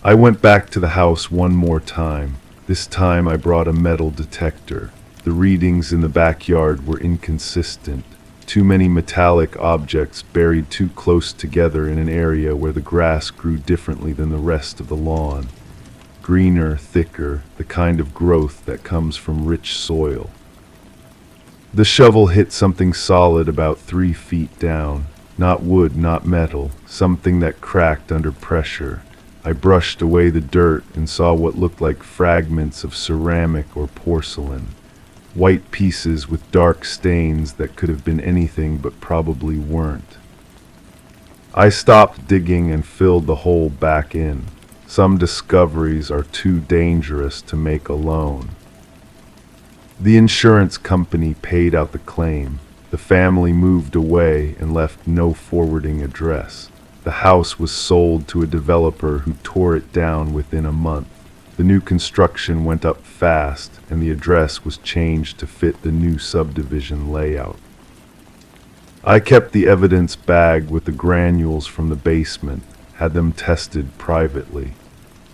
I went back to the house one more time. This time I brought a metal detector. The readings in the backyard were inconsistent. Too many metallic objects buried too close together in an area where the grass grew differently than the rest of the lawn. Greener, thicker, the kind of growth that comes from rich soil. The shovel hit something solid about 3 feet down. Not wood, not metal, something that cracked under pressure. I brushed away the dirt and saw what looked like fragments of ceramic or porcelain. White pieces with dark stains that could have been anything but probably weren't. I stopped digging and filled the hole back in. Some discoveries are too dangerous to make alone. The insurance company paid out the claim. The family moved away and left no forwarding address. The house was sold to a developer who tore it down within a month. The new construction went up fast, and the address was changed to fit the new subdivision layout. I kept the evidence bag with the granules from the basement, had them tested privately.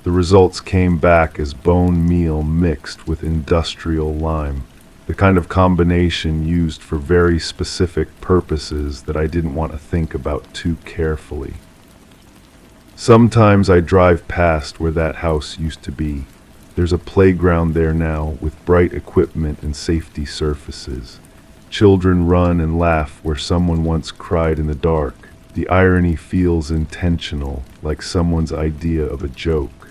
The results came back as bone meal mixed with industrial lime, the kind of combination used for very specific purposes that I didn't want to think about too carefully. Sometimes I drive past where that house used to be. There's a playground there now with bright equipment and safety surfaces. Children run and laugh where someone once cried in the dark. The irony feels intentional, like someone's idea of a joke.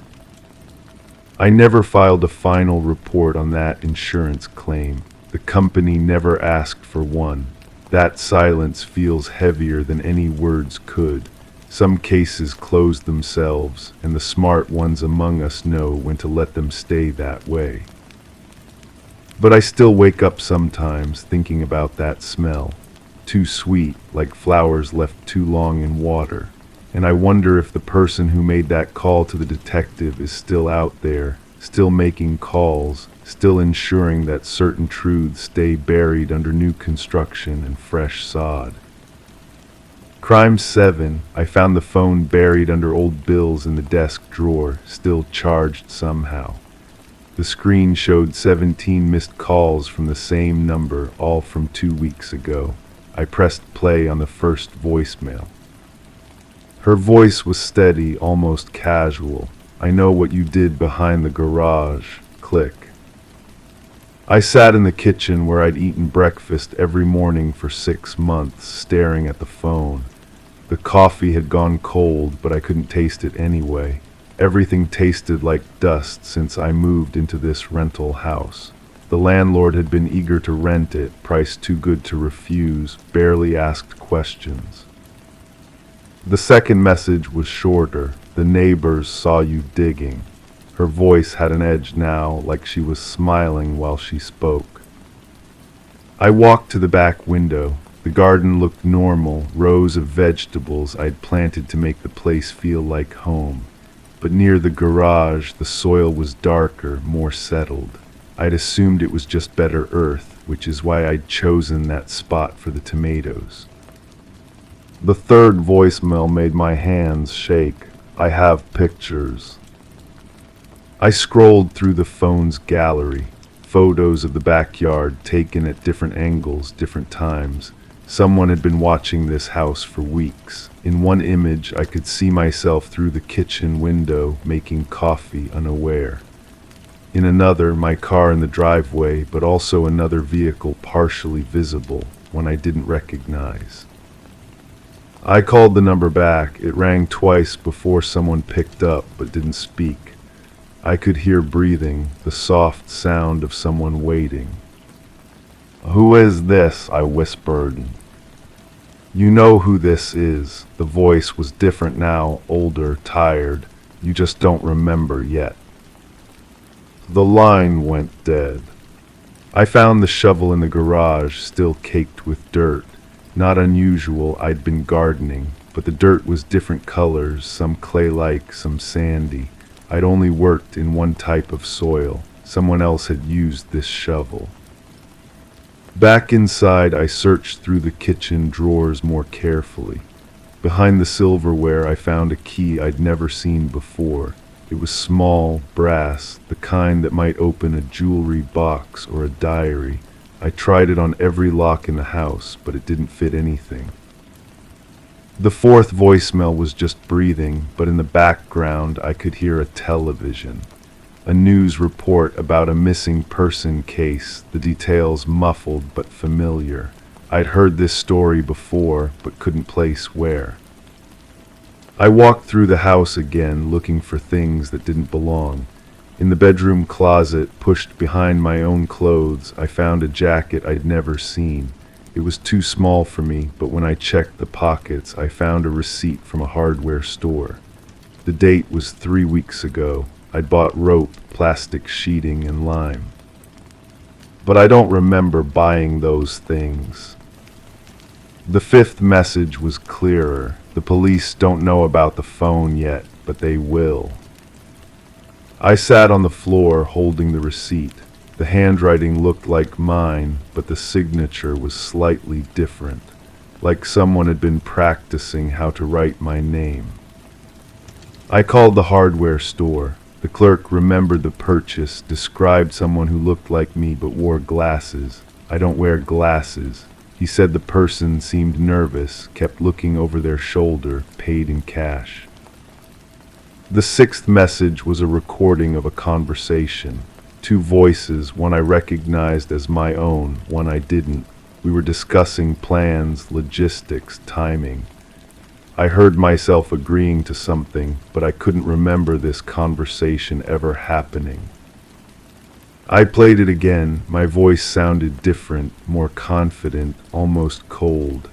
I never filed a final report on that insurance claim. The company never asked for one. That silence feels heavier than any words could. Some cases close themselves, and the smart ones among us know when to let them stay that way. But I still wake up sometimes thinking about that smell. Too sweet, like flowers left too long in water. And I wonder if the person who made that call to the detective is still out there, still making calls, still ensuring that certain truths stay buried under new construction and fresh sod. Crime 7, I found the phone buried under old bills in the desk drawer, still charged somehow. The screen showed 17 missed calls from the same number, all from 2 weeks ago. I pressed play on the first voicemail. Her voice was steady, almost casual. I know what you did behind the garage. Click. I sat in the kitchen where I'd eaten breakfast every morning for 6 months, staring at the phone. The coffee had gone cold, but I couldn't taste it anyway. Everything tasted like dust since I moved into this rental house. The landlord had been eager to rent it, price too good to refuse, barely asked questions. The second message was shorter. The neighbors saw you digging. Her voice had an edge now, like she was smiling while she spoke. I walked to the back window. The garden looked normal, rows of vegetables I'd planted to make the place feel like home. But near the garage, the soil was darker, more settled. I'd assumed it was just better earth, which is why I'd chosen that spot for the tomatoes. The third voicemail made my hands shake. I have pictures. I scrolled through the phone's gallery, photos of the backyard taken at different angles, different times. Someone had been watching this house for weeks. In one image, I could see myself through the kitchen window making coffee unaware. In another, my car in the driveway, but also another vehicle partially visible, one I didn't recognize. I called the number back. It rang twice before someone picked up, but didn't speak. I could hear breathing, the soft sound of someone waiting. "Who is this?" I whispered. "You know who this is." The voice was different now, older, tired. "You just don't remember yet." The line went dead. I found the shovel in the garage, still caked with dirt. Not unusual, I'd been gardening, but the dirt was different colors, some clay-like, some sandy. I'd only worked in one type of soil. Someone else had used this shovel. Back inside, I searched through the kitchen drawers more carefully. Behind the silverware, I found a key I'd never seen before. It was small, brass, the kind that might open a jewelry box or a diary. I tried it on every lock in the house, but it didn't fit anything. The fourth voicemail was just breathing, but in the background I could hear a television. A news report about a missing person case, the details muffled but familiar. I'd heard this story before, but couldn't place where. I walked through the house again, looking for things that didn't belong. In the bedroom closet, pushed behind my own clothes, I found a jacket I'd never seen. It was too small for me, but when I checked the pockets, I found a receipt from a hardware store. The date was 3 weeks ago. I'd bought rope, plastic sheeting, and lime. But I don't remember buying those things. The fifth message was clearer. The police don't know about the phone yet, but they will. I sat on the floor holding the receipt. The handwriting looked like mine, but the signature was slightly different, like someone had been practicing how to write my name. I called the hardware store. The clerk remembered the purchase, described someone who looked like me but wore glasses. I don't wear glasses. He said the person seemed nervous, kept looking over their shoulder, paid in cash. The sixth message was a recording of a conversation. 2 voices, one I recognized as my own, one I didn't. We were discussing plans, logistics, timing. I heard myself agreeing to something, but I couldn't remember this conversation ever happening. I played it again. My voice sounded different, more confident, almost cold.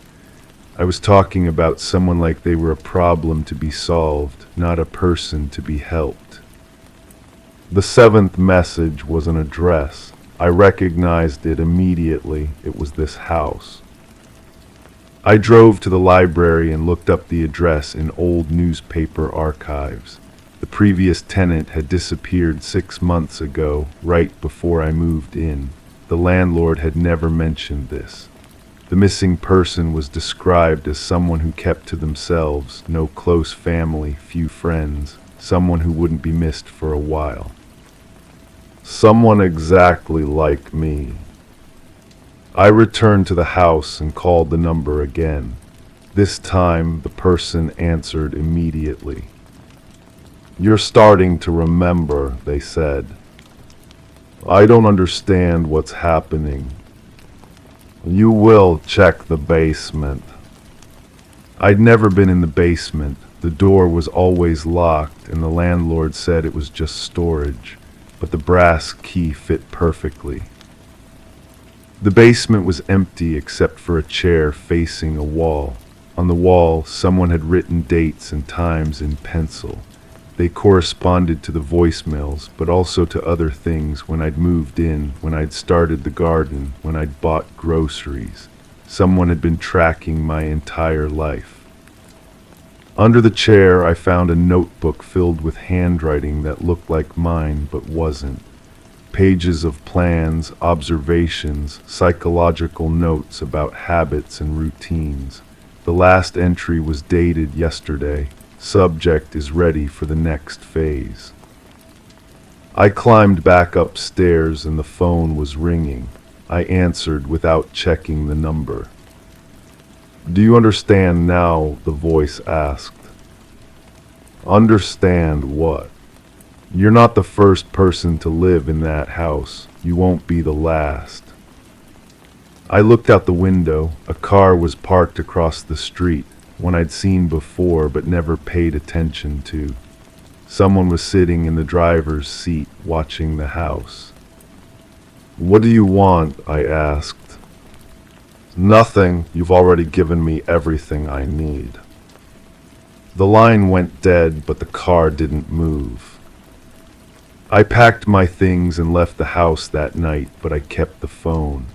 I was talking about someone like they were a problem to be solved, not a person to be helped. The seventh message was an address. I recognized it immediately. It was this house. I drove to the library and looked up the address in old newspaper archives. The previous tenant had disappeared 6 months ago, right before I moved in. The landlord had never mentioned this. The missing person was described as someone who kept to themselves, no close family, few friends, someone who wouldn't be missed for a while. Someone exactly like me. I returned to the house and called the number again. This time, the person answered immediately. "You're starting to remember," they said. "I don't understand what's happening." "You will check the basement." I'd never been in the basement. The door was always locked, and the landlord said it was just storage, but the brass key fit perfectly. The basement was empty except for a chair facing a wall. On the wall, someone had written dates and times in pencil. They corresponded to the voicemails, but also to other things: when I'd moved in, when I'd started the garden, when I'd bought groceries. Someone had been tracking my entire life. Under the chair, I found a notebook filled with handwriting that looked like mine but wasn't. Pages of plans, observations, psychological notes about habits and routines. The last entry was dated yesterday. Subject is ready for the next phase. I climbed back upstairs and the phone was ringing. I answered without checking the number. "Do you understand now?" the voice asked. "Understand what?" "You're not the first person to live in that house. You won't be the last." I looked out the window. A car was parked across the street, one I'd seen before but never paid attention to. Someone was sitting in the driver's seat watching the house. "What do you want?" I asked. "Nothing. You've already given me everything I need." The line went dead, but the car didn't move. I packed my things and left the house that night, but I kept the phone.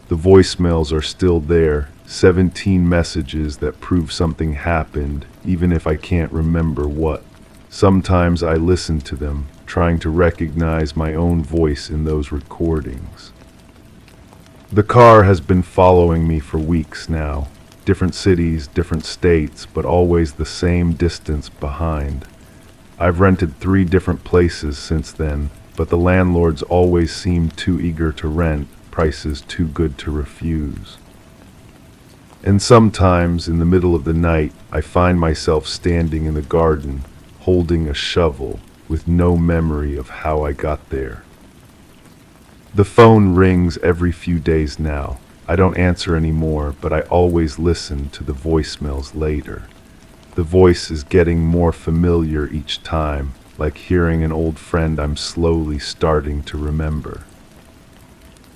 The voicemails are still there, 17 messages that prove something happened, even if I can't remember what. Sometimes I listen to them, trying to recognize my own voice in those recordings. The car has been following me for weeks now. Different cities, different states, but always the same distance behind. I've rented 3 different places since then, but the landlords always seemed too eager to rent, prices too good to refuse. And sometimes, in the middle of the night, I find myself standing in the garden, holding a shovel, with no memory of how I got there. The phone rings every few days now. I don't answer anymore, but I always listen to the voicemails later. The voice is getting more familiar each time, like hearing an old friend I'm slowly starting to remember.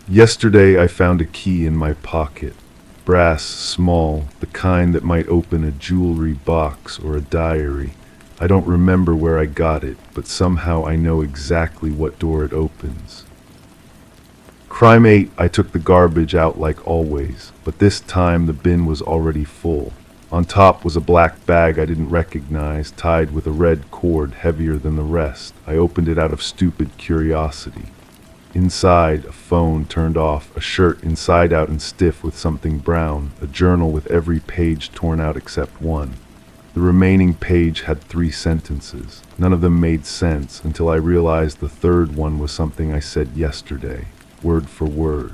Yesterday I found a key in my pocket. Brass, small, the kind that might open a jewelry box or a diary. I don't remember where I got it, but somehow I know exactly what door it opens. Crime 8, I took the garbage out like always, but this time the bin was already full. On top was a black bag I didn't recognize, tied with a red cord heavier than the rest. I opened it out of stupid curiosity. Inside, a phone turned off, a shirt inside out and stiff with something brown, a journal with every page torn out except one. The remaining page had 3 sentences. None of them made sense until I realized the third one was something I said yesterday, word for word.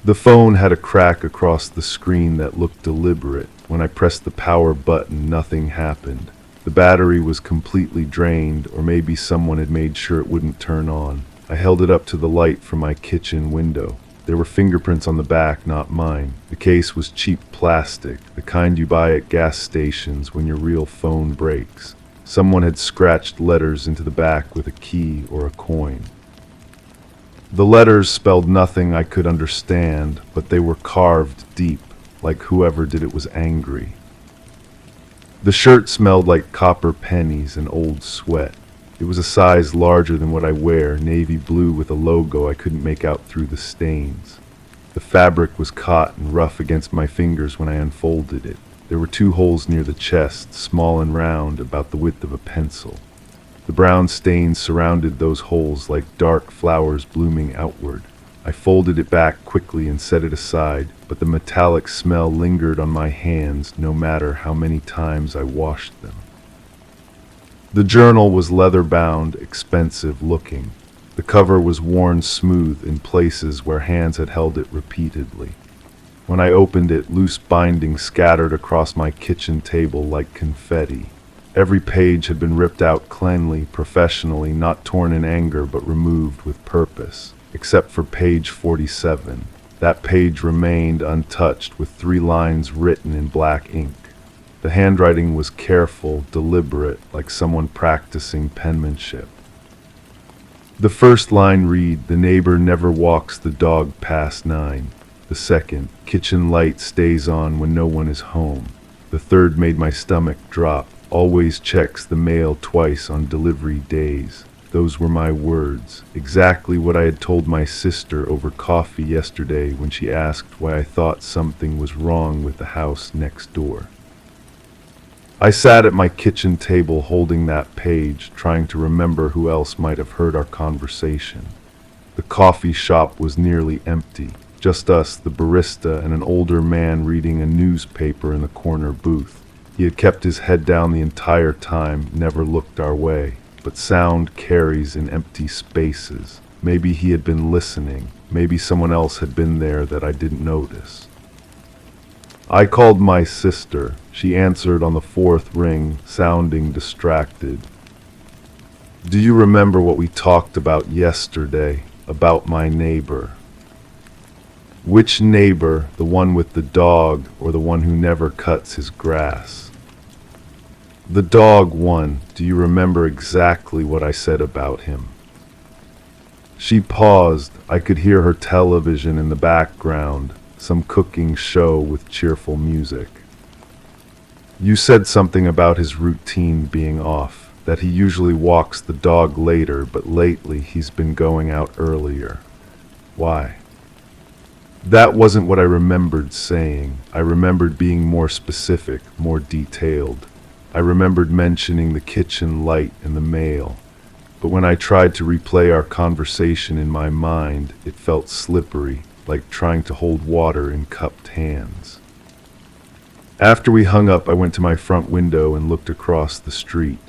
The phone had a crack across the screen that looked deliberate. When I pressed the power button, nothing happened. The battery was completely drained, or maybe someone had made sure it wouldn't turn on. I held it up to the light from my kitchen window. There were fingerprints on the back, not mine. The case was cheap plastic, the kind you buy at gas stations when your real phone breaks. Someone had scratched letters into the back with a key or a coin. The letters spelled nothing I could understand, but they were carved deep, like whoever did it was angry. The shirt smelled like copper pennies and old sweat. It was a size larger than what I wear, navy blue with a logo I couldn't make out through the stains. The fabric was caught and rough against my fingers when I unfolded it. There were 2 holes near the chest, small and round, about the width of a pencil. The brown stains surrounded those holes like dark flowers blooming outward. I folded it back quickly and set it aside, but the metallic smell lingered on my hands no matter how many times I washed them. The journal was leather-bound, expensive looking. The cover was worn smooth in places where hands had held it repeatedly. When I opened it, loose bindings scattered across my kitchen table like confetti. Every page had been ripped out cleanly, professionally, not torn in anger but removed with purpose, except for page 47. That page remained untouched with 3 lines written in black ink. The handwriting was careful, deliberate, like someone practicing penmanship. The first line read, "The neighbor never walks the dog past 9. The second, "Kitchen light stays on when no one is home." The third made my stomach drop, "Always checks the mail twice on delivery days." Those were my words, exactly what I had told my sister over coffee yesterday when she asked why I thought something was wrong with the house next door. I sat at my kitchen table holding that page, trying to remember who else might have heard our conversation. The coffee shop was nearly empty, just us, the barista, and an older man reading a newspaper in the corner booth. He had kept his head down the entire time, never looked our way. But sound carries in empty spaces. Maybe he had been listening. Maybe someone else had been there that I didn't notice. I called my sister. She answered on the 4th ring, sounding distracted. "Do you remember what we talked about yesterday, about my neighbor?" "Which neighbor, the one with the dog or the one who never cuts his grass?" "The dog one. Do you remember exactly what I said about him?" She paused. I could hear her television in the background, some cooking show with cheerful music. "You said something about his routine being off, that he usually walks the dog later, but lately he's been going out earlier. Why?" "That wasn't what I remembered saying. I remembered being more specific, more detailed. I remembered mentioning the kitchen light and the mail. But when I tried to replay our conversation in my mind, it felt slippery, like trying to hold water in cupped hands. After we hung up, I went to my front window and looked across the street.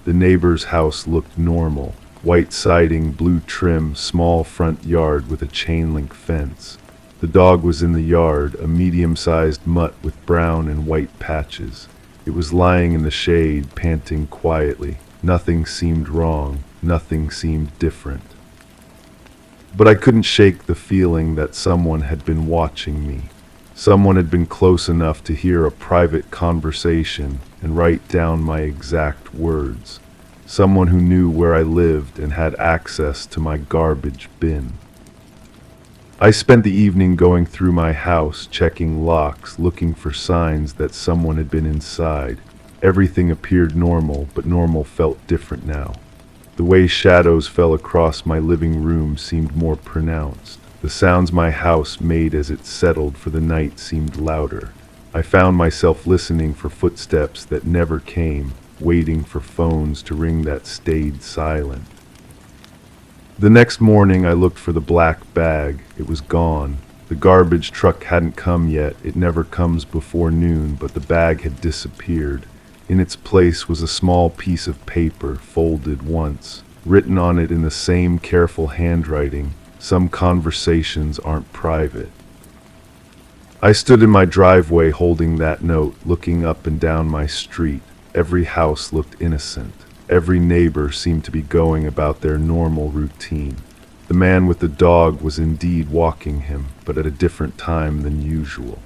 The neighbor's house looked normal. White siding, blue trim, small front yard with a chain-link fence. The dog was in the yard, a medium-sized mutt with brown and white patches. It was lying in the shade, panting quietly. Nothing seemed wrong. Nothing seemed different. But I couldn't shake the feeling that someone had been watching me. Someone had been close enough to hear a private conversation and write down my exact words. Someone who knew where I lived and had access to my garbage bin. I spent the evening going through my house, checking locks, looking for signs that someone had been inside. Everything appeared normal, but normal felt different now. The way shadows fell across my living room seemed more pronounced. The sounds my house made as it settled for the night seemed louder. I found myself listening for footsteps that never came, waiting for phones to ring that stayed silent. The next morning I looked for the black bag. It was gone. The garbage truck hadn't come yet. It never comes before noon, but the bag had disappeared. In its place was a small piece of paper, folded once, written on it in the same careful handwriting, "Some conversations aren't private." I stood in my driveway holding that note, looking up and down my street. Every house looked innocent. Every neighbor seemed to be going about their normal routine. The man with the dog was indeed walking him, but at a different time than usual.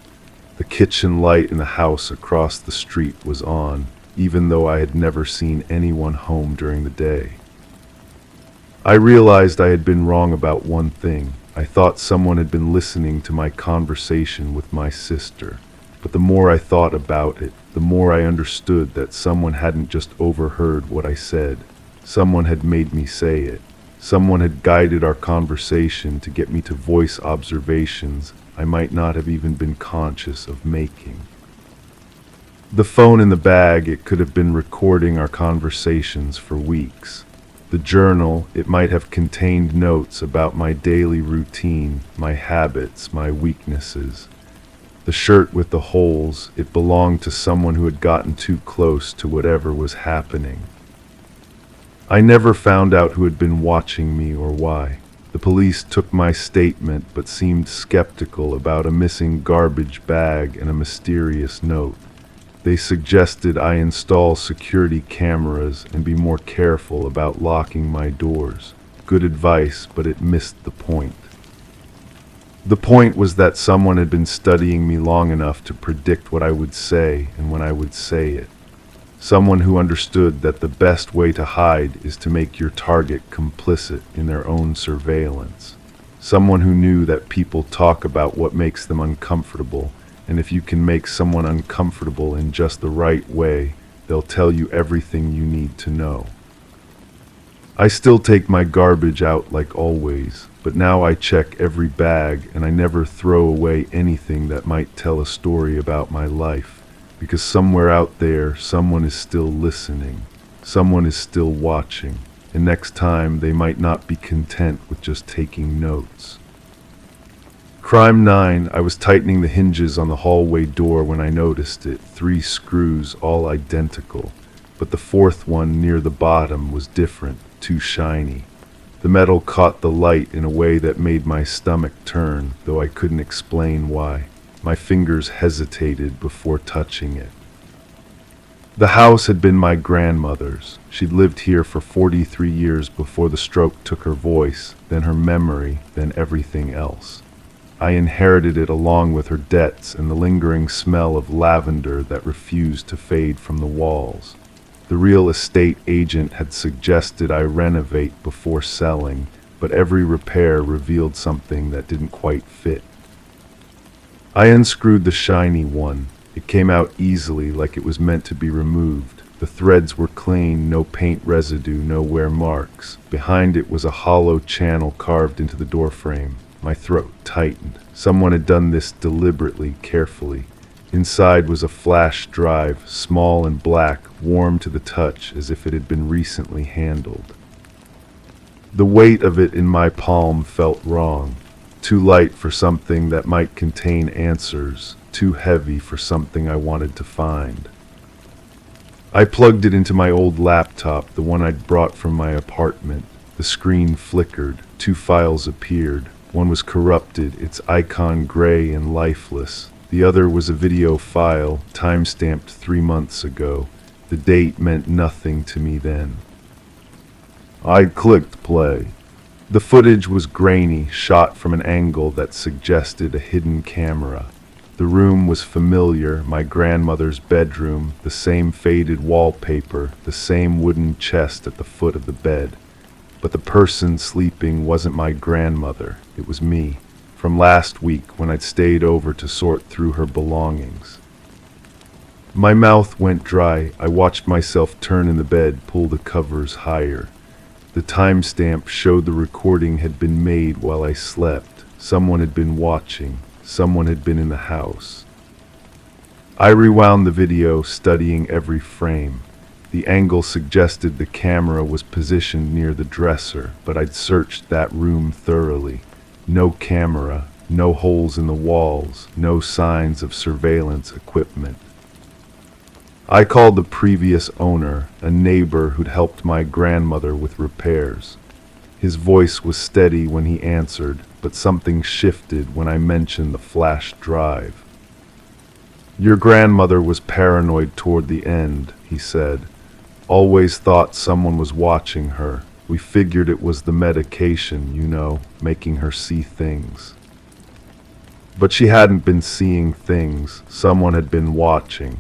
The kitchen light in the house across the street was on, even though I had never seen anyone home during the day. I realized I had been wrong about one thing. I thought someone had been listening to my conversation with my sister. But the more I thought about it, the more I understood that someone hadn't just overheard what I said. Someone had made me say it. Someone had guided our conversation to get me to voice observations I might not have even been conscious of making. The phone in the bag, it could have been recording our conversations for weeks. The journal, it might have contained notes about my daily routine, my habits, my weaknesses. The shirt with the holes, it belonged to someone who had gotten too close to whatever was happening. I never found out who had been watching me or why. The police took my statement but seemed skeptical about a missing garbage bag and a mysterious note. They suggested I install security cameras and be more careful about locking my doors. Good advice, but it missed the point. The point was that someone had been studying me long enough to predict what I would say and when I would say it. Someone who understood that the best way to hide is to make your target complicit in their own surveillance. Someone who knew that people talk about what makes them uncomfortable, and if you can make someone uncomfortable in just the right way, they'll tell you everything you need to know. I still take my garbage out like always, but now I check every bag and I never throw away anything that might tell a story about my life, because somewhere out there, someone is still listening, someone is still watching, and next time they might not be content with just taking notes. Crime 9, I was tightening the hinges on the hallway door when I noticed it, 3 screws all identical, but the 4th one near the bottom was different, too shiny. The metal caught the light in a way that made my stomach turn, though I couldn't explain why. My fingers hesitated before touching it. The house had been my grandmother's. She'd lived here for 43 years before the stroke took her voice, then her memory, then everything else. I inherited it along with her debts and the lingering smell of lavender that refused to fade from the walls. The real estate agent had suggested I renovate before selling, but every repair revealed something that didn't quite fit. I unscrewed the shiny one. It came out easily, like it was meant to be removed. The threads were clean, no paint residue, no wear marks. Behind it was a hollow channel carved into the doorframe. My throat tightened. Someone had done this deliberately, carefully. Inside was a flash drive, small and black, warm to the touch as if it had been recently handled. The weight of it in my palm felt wrong. Too light for something that might contain answers, too heavy for something I wanted to find. I plugged it into my old laptop, the one I'd brought from my apartment. The screen flickered. 2 files appeared. One was corrupted, its icon gray and lifeless. The other was a video file, time-stamped 3 months ago. The date meant nothing to me then. I clicked play. The footage was grainy, shot from an angle that suggested a hidden camera. The room was familiar, my grandmother's bedroom, the same faded wallpaper, the same wooden chest at the foot of the bed. But the person sleeping wasn't my grandmother, it was me, from last week when I'd stayed over to sort through her belongings. My mouth went dry. I watched myself turn in the bed, pull the covers higher. The timestamp showed the recording had been made while I slept. Someone had been watching. Someone had been in the house. I rewound the video, studying every frame. The angle suggested the camera was positioned near the dresser, but I'd searched that room thoroughly. No camera, no holes in the walls, no signs of surveillance equipment. I called the previous owner, a neighbor who'd helped my grandmother with repairs. His voice was steady when he answered, but something shifted when I mentioned the flash drive. Your grandmother was paranoid toward the end, he said. Always thought someone was watching her. We figured it was the medication, making her see things. But she hadn't been seeing things. Someone had been watching.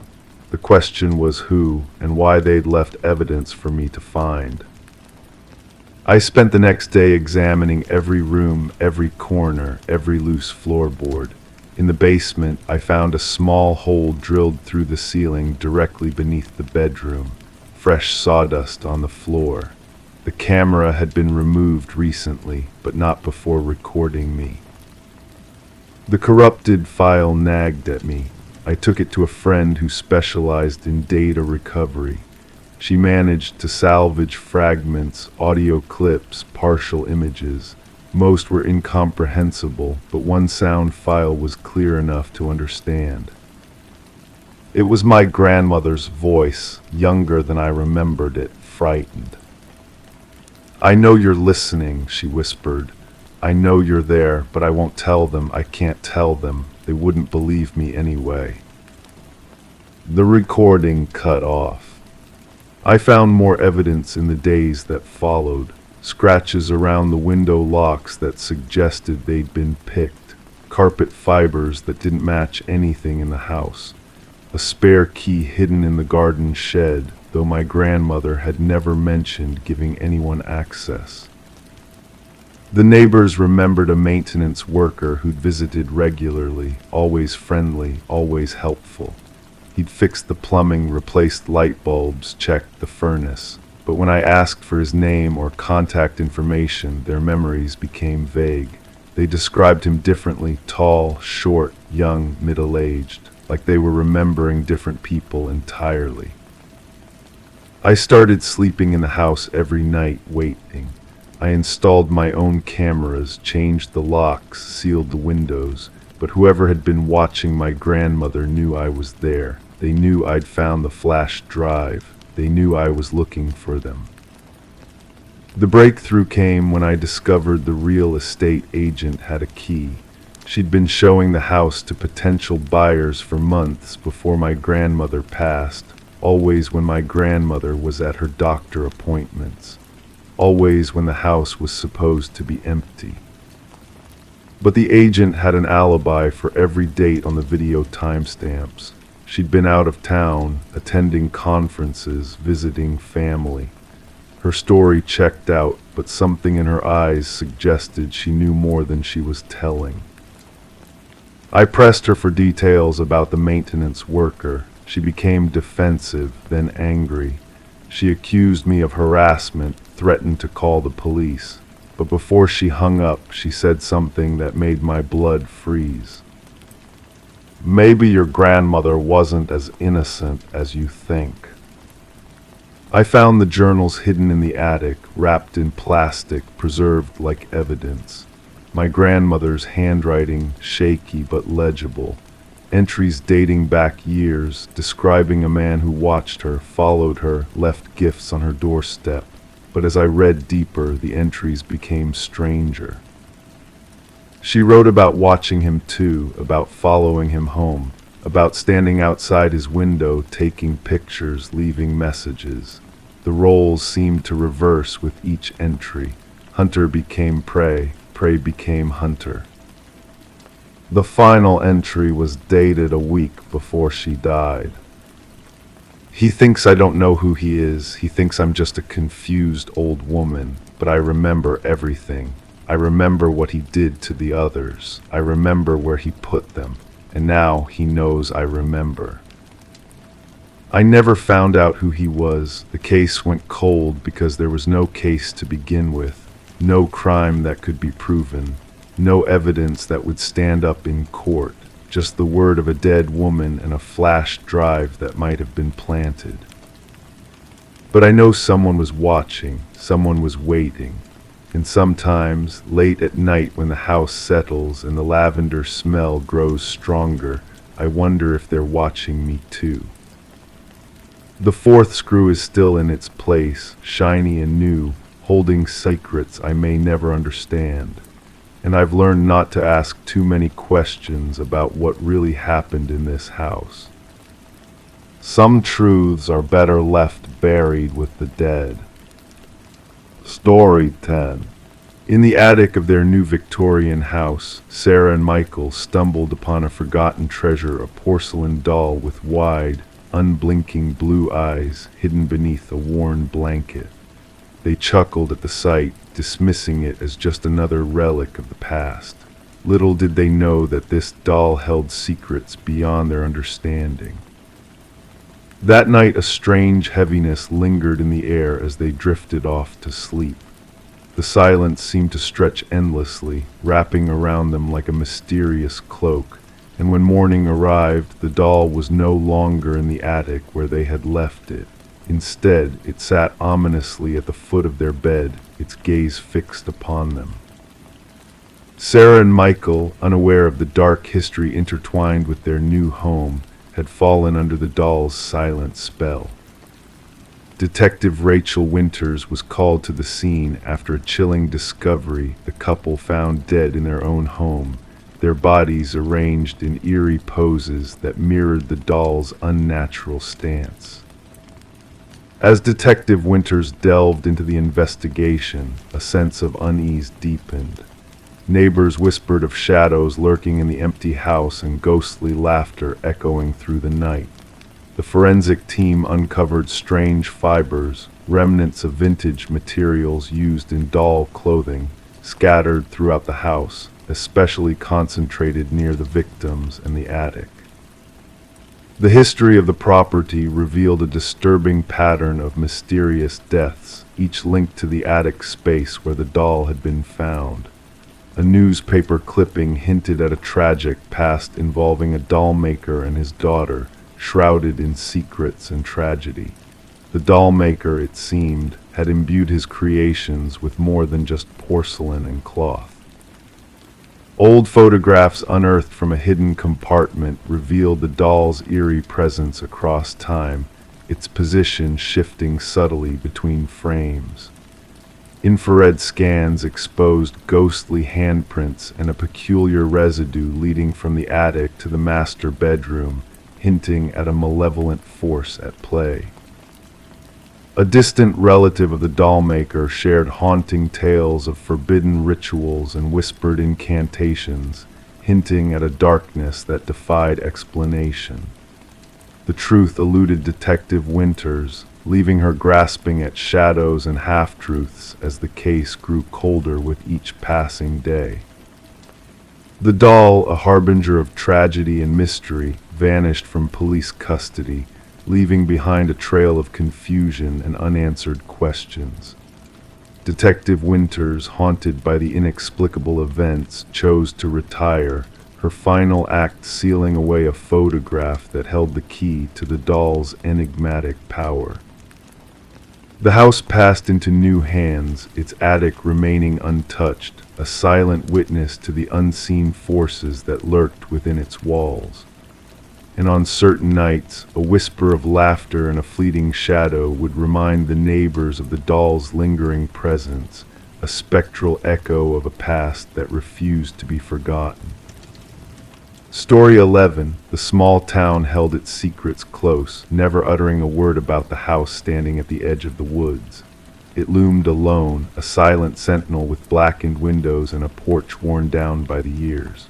The question was who and why they'd left evidence for me to find. I spent the next day examining every room, every corner, every loose floorboard. In the basement, I found a small hole drilled through the ceiling directly beneath the bedroom, fresh sawdust on the floor. The camera had been removed recently, but not before recording me. The corrupted file nagged at me. I took it to a friend who specialized in data recovery. She managed to salvage fragments, audio clips, partial images. Most were incomprehensible, but one sound file was clear enough to understand. It was my grandmother's voice, younger than I remembered it, frightened. "I know you're listening," she whispered. "I know you're there, but I won't tell them. I can't tell them. They wouldn't believe me anyway." The recording cut off. I found more evidence in the days that followed. Scratches around the window locks that suggested they'd been picked. Carpet fibers that didn't match anything in the house. A spare key hidden in the garden shed, though my grandmother had never mentioned giving anyone access. The neighbors remembered a maintenance worker who'd visited regularly, always friendly, always helpful. He'd fixed the plumbing, replaced light bulbs, checked the furnace. But when I asked for his name or contact information, their memories became vague. They described him differently: tall, short, young, middle-aged, like they were remembering different people entirely. I started sleeping in the house every night, waiting. I installed my own cameras, changed the locks, sealed the windows, but whoever had been watching my grandmother knew I was there. They knew I'd found the flash drive. They knew I was looking for them. The breakthrough came when I discovered the real estate agent had a key. She'd been showing the house to potential buyers for months before my grandmother passed, always when my grandmother was at her doctor appointments, always when the house was supposed to be empty. But the agent had an alibi for every date on the video timestamps. She'd been out of town, attending conferences, visiting family. Her story checked out, but something in her eyes suggested she knew more than she was telling. I pressed her for details about the maintenance worker. She became defensive, then angry. She accused me of harassment, threatened to call the police. But before she hung up, she said something that made my blood freeze. "Maybe your grandmother wasn't as innocent as you think." I found the journals hidden in the attic, wrapped in plastic, preserved like evidence. My grandmother's handwriting, shaky but legible. Entries dating back years, describing a man who watched her, followed her, left gifts on her doorstep. But as I read deeper, the entries became stranger. She wrote about watching him too, about following him home, about standing outside his window, taking pictures, leaving messages. The roles seemed to reverse with each entry. Hunter became prey, prey became hunter. The final entry was dated a week before she died. "He thinks I don't know who he is. He thinks I'm just a confused old woman, but I remember everything. I remember what he did to the others. I remember where he put them. And now he knows I remember." I never found out who he was. The case went cold because there was no case to begin with, no crime that could be proven, no evidence that would stand up in court, just the word of a dead woman and a flash drive that might have been planted. But I know someone was watching, someone was waiting. And sometimes, late at night when the house settles and the lavender smell grows stronger, I wonder if they're watching me too. The fourth screw is still in its place, shiny and new, holding secrets I may never understand. And I've learned not to ask too many questions about what really happened in this house. Some truths are better left buried with the dead. Story 10. In the attic of their new Victorian house, Sarah and Michael stumbled upon a forgotten treasure, a porcelain doll with wide, unblinking blue eyes hidden beneath a worn blanket. They chuckled at the sight, dismissing it as just another relic of the past. Little did they know that this doll held secrets beyond their understanding. That night, a strange heaviness lingered in the air as they drifted off to sleep. The silence seemed to stretch endlessly, wrapping around them like a mysterious cloak, and when morning arrived, the doll was no longer in the attic where they had left it. Instead, it sat ominously at the foot of their bed, its gaze fixed upon them. Sarah and Michael, unaware of the dark history intertwined with their new home, had fallen under the doll's silent spell. Detective Rachel Winters was called to the scene after a chilling discovery: the couple found dead in their own home, their bodies arranged in eerie poses that mirrored the doll's unnatural stance. As Detective Winters delved into the investigation, a sense of unease deepened. Neighbors whispered of shadows lurking in the empty house and ghostly laughter echoing through the night. The forensic team uncovered strange fibers, remnants of vintage materials used in doll clothing, scattered throughout the house, especially concentrated near the victims and the attic. The history of the property revealed a disturbing pattern of mysterious deaths, each linked to the attic space where the doll had been found. A newspaper clipping hinted at a tragic past involving a doll maker and his daughter, shrouded in secrets and tragedy. The doll maker, it seemed, had imbued his creations with more than just porcelain and cloth. Old photographs unearthed from a hidden compartment revealed the doll's eerie presence across time, its position shifting subtly between frames. Infrared scans exposed ghostly handprints and a peculiar residue leading from the attic to the master bedroom, hinting at a malevolent force at play. A distant relative of the doll maker shared haunting tales of forbidden rituals and whispered incantations, hinting at a darkness that defied explanation. The truth eluded Detective Winters, leaving her grasping at shadows and half-truths as the case grew colder with each passing day. The doll, a harbinger of tragedy and mystery, vanished from police custody, leaving behind a trail of confusion and unanswered questions. Detective Winters, haunted by the inexplicable events, chose to retire, her final act sealing away a photograph that held the key to the doll's enigmatic power. The house passed into new hands, its attic remaining untouched, a silent witness to the unseen forces that lurked within its walls. And on certain nights, a whisper of laughter and a fleeting shadow would remind the neighbors of the doll's lingering presence, a spectral echo of a past that refused to be forgotten. Story 11. The small town held its secrets close, never uttering a word about the house standing at the edge of the woods. It loomed alone, a silent sentinel with blackened windows and a porch worn down by the years.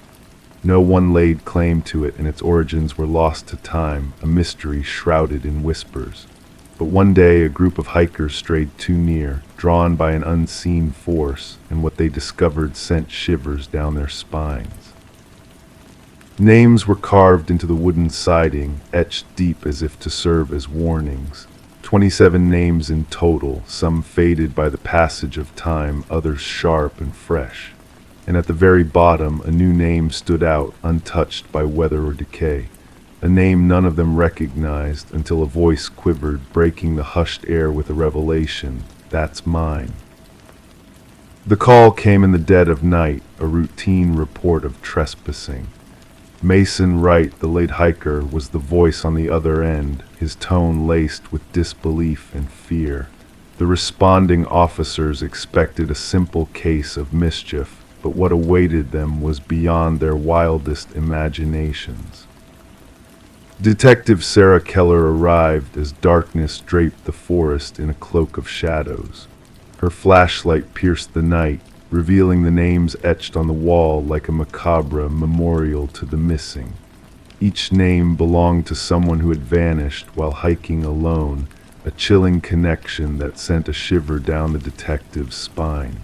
No one laid claim to it, and its origins were lost to time, a mystery shrouded in whispers. But one day a group of hikers strayed too near, drawn by an unseen force, and what they discovered sent shivers down their spines. Names were carved into the wooden siding, etched deep as if to serve as warnings. 27 names in total, some faded by the passage of time, others sharp and fresh. And at the very bottom, a new name stood out, untouched by weather or decay. A name none of them recognized until a voice quivered, breaking the hushed air with a revelation. That's mine. The call came in the dead of night, a routine report of trespassing. Mason Wright, the late hiker, was the voice on the other end, his tone laced with disbelief and fear. The responding officers expected a simple case of mischief, but what awaited them was beyond their wildest imaginations. Detective Sarah Keller arrived as darkness draped the forest in a cloak of shadows. Her flashlight pierced the night, revealing the names etched on the wall like a macabre memorial to the missing. Each name belonged to someone who had vanished while hiking alone, a chilling connection that sent a shiver down the detective's spine.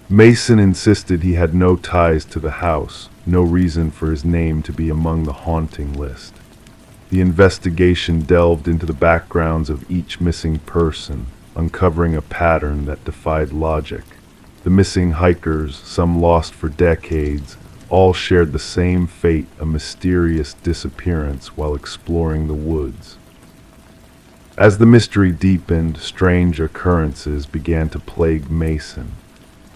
Mason insisted he had no ties to the house, no reason for his name to be among the haunting list. The investigation delved into the backgrounds of each missing person, uncovering a pattern that defied logic. The missing hikers, some lost for decades, all shared the same fate, a mysterious disappearance while exploring the woods. As the mystery deepened, strange occurrences began to plague Mason.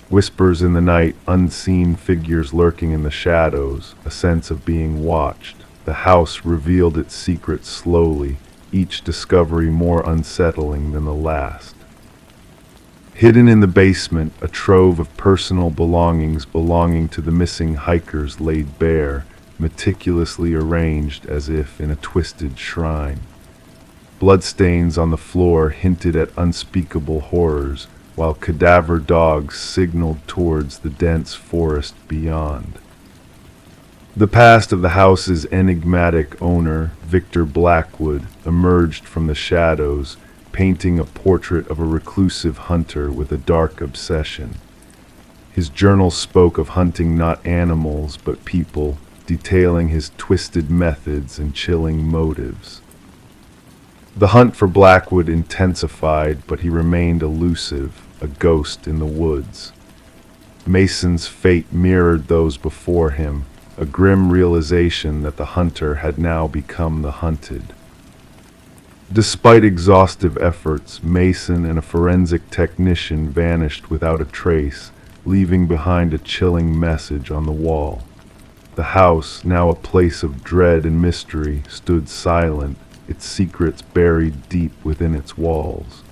Whispers in the night, unseen figures lurking in the shadows, a sense of being watched. The house revealed its secrets slowly, each discovery more unsettling than the last. Hidden in the basement, a trove of personal belongings belonging to the missing hikers laid bare, meticulously arranged as if in a twisted shrine. Bloodstains on the floor hinted at unspeakable horrors, while cadaver dogs signaled towards the dense forest beyond. The past of the house's enigmatic owner, Victor Blackwood, emerged from the shadows, painting a portrait of a reclusive hunter with a dark obsession. His journal spoke of hunting not animals but people, detailing his twisted methods and chilling motives. The hunt for Blackwood intensified, but he remained elusive, a ghost in the woods. Mason's fate mirrored those before him, a grim realization that the hunter had now become the hunted. Despite exhaustive efforts, Mason and a forensic technician vanished without a trace, leaving behind a chilling message on the wall. The house, now a place of dread and mystery, stood silent, its secrets buried deep within its walls.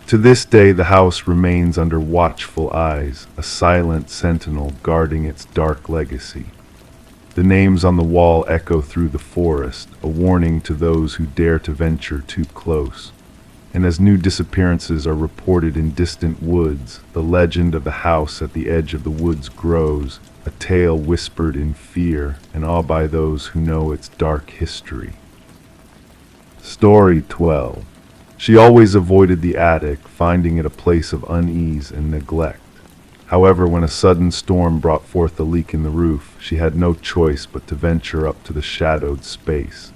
To this day, the house remains under watchful eyes, a silent sentinel guarding its dark legacy. The names on the wall echo through the forest, a warning to those who dare to venture too close. And as new disappearances are reported in distant woods, the legend of the house at the edge of the woods grows, a tale whispered in fear and awe by those who know its dark history. Story 12. She always avoided the attic, finding it a place of unease and neglect. However, when a sudden storm brought forth a leak in the roof, she had no choice but to venture up to the shadowed space.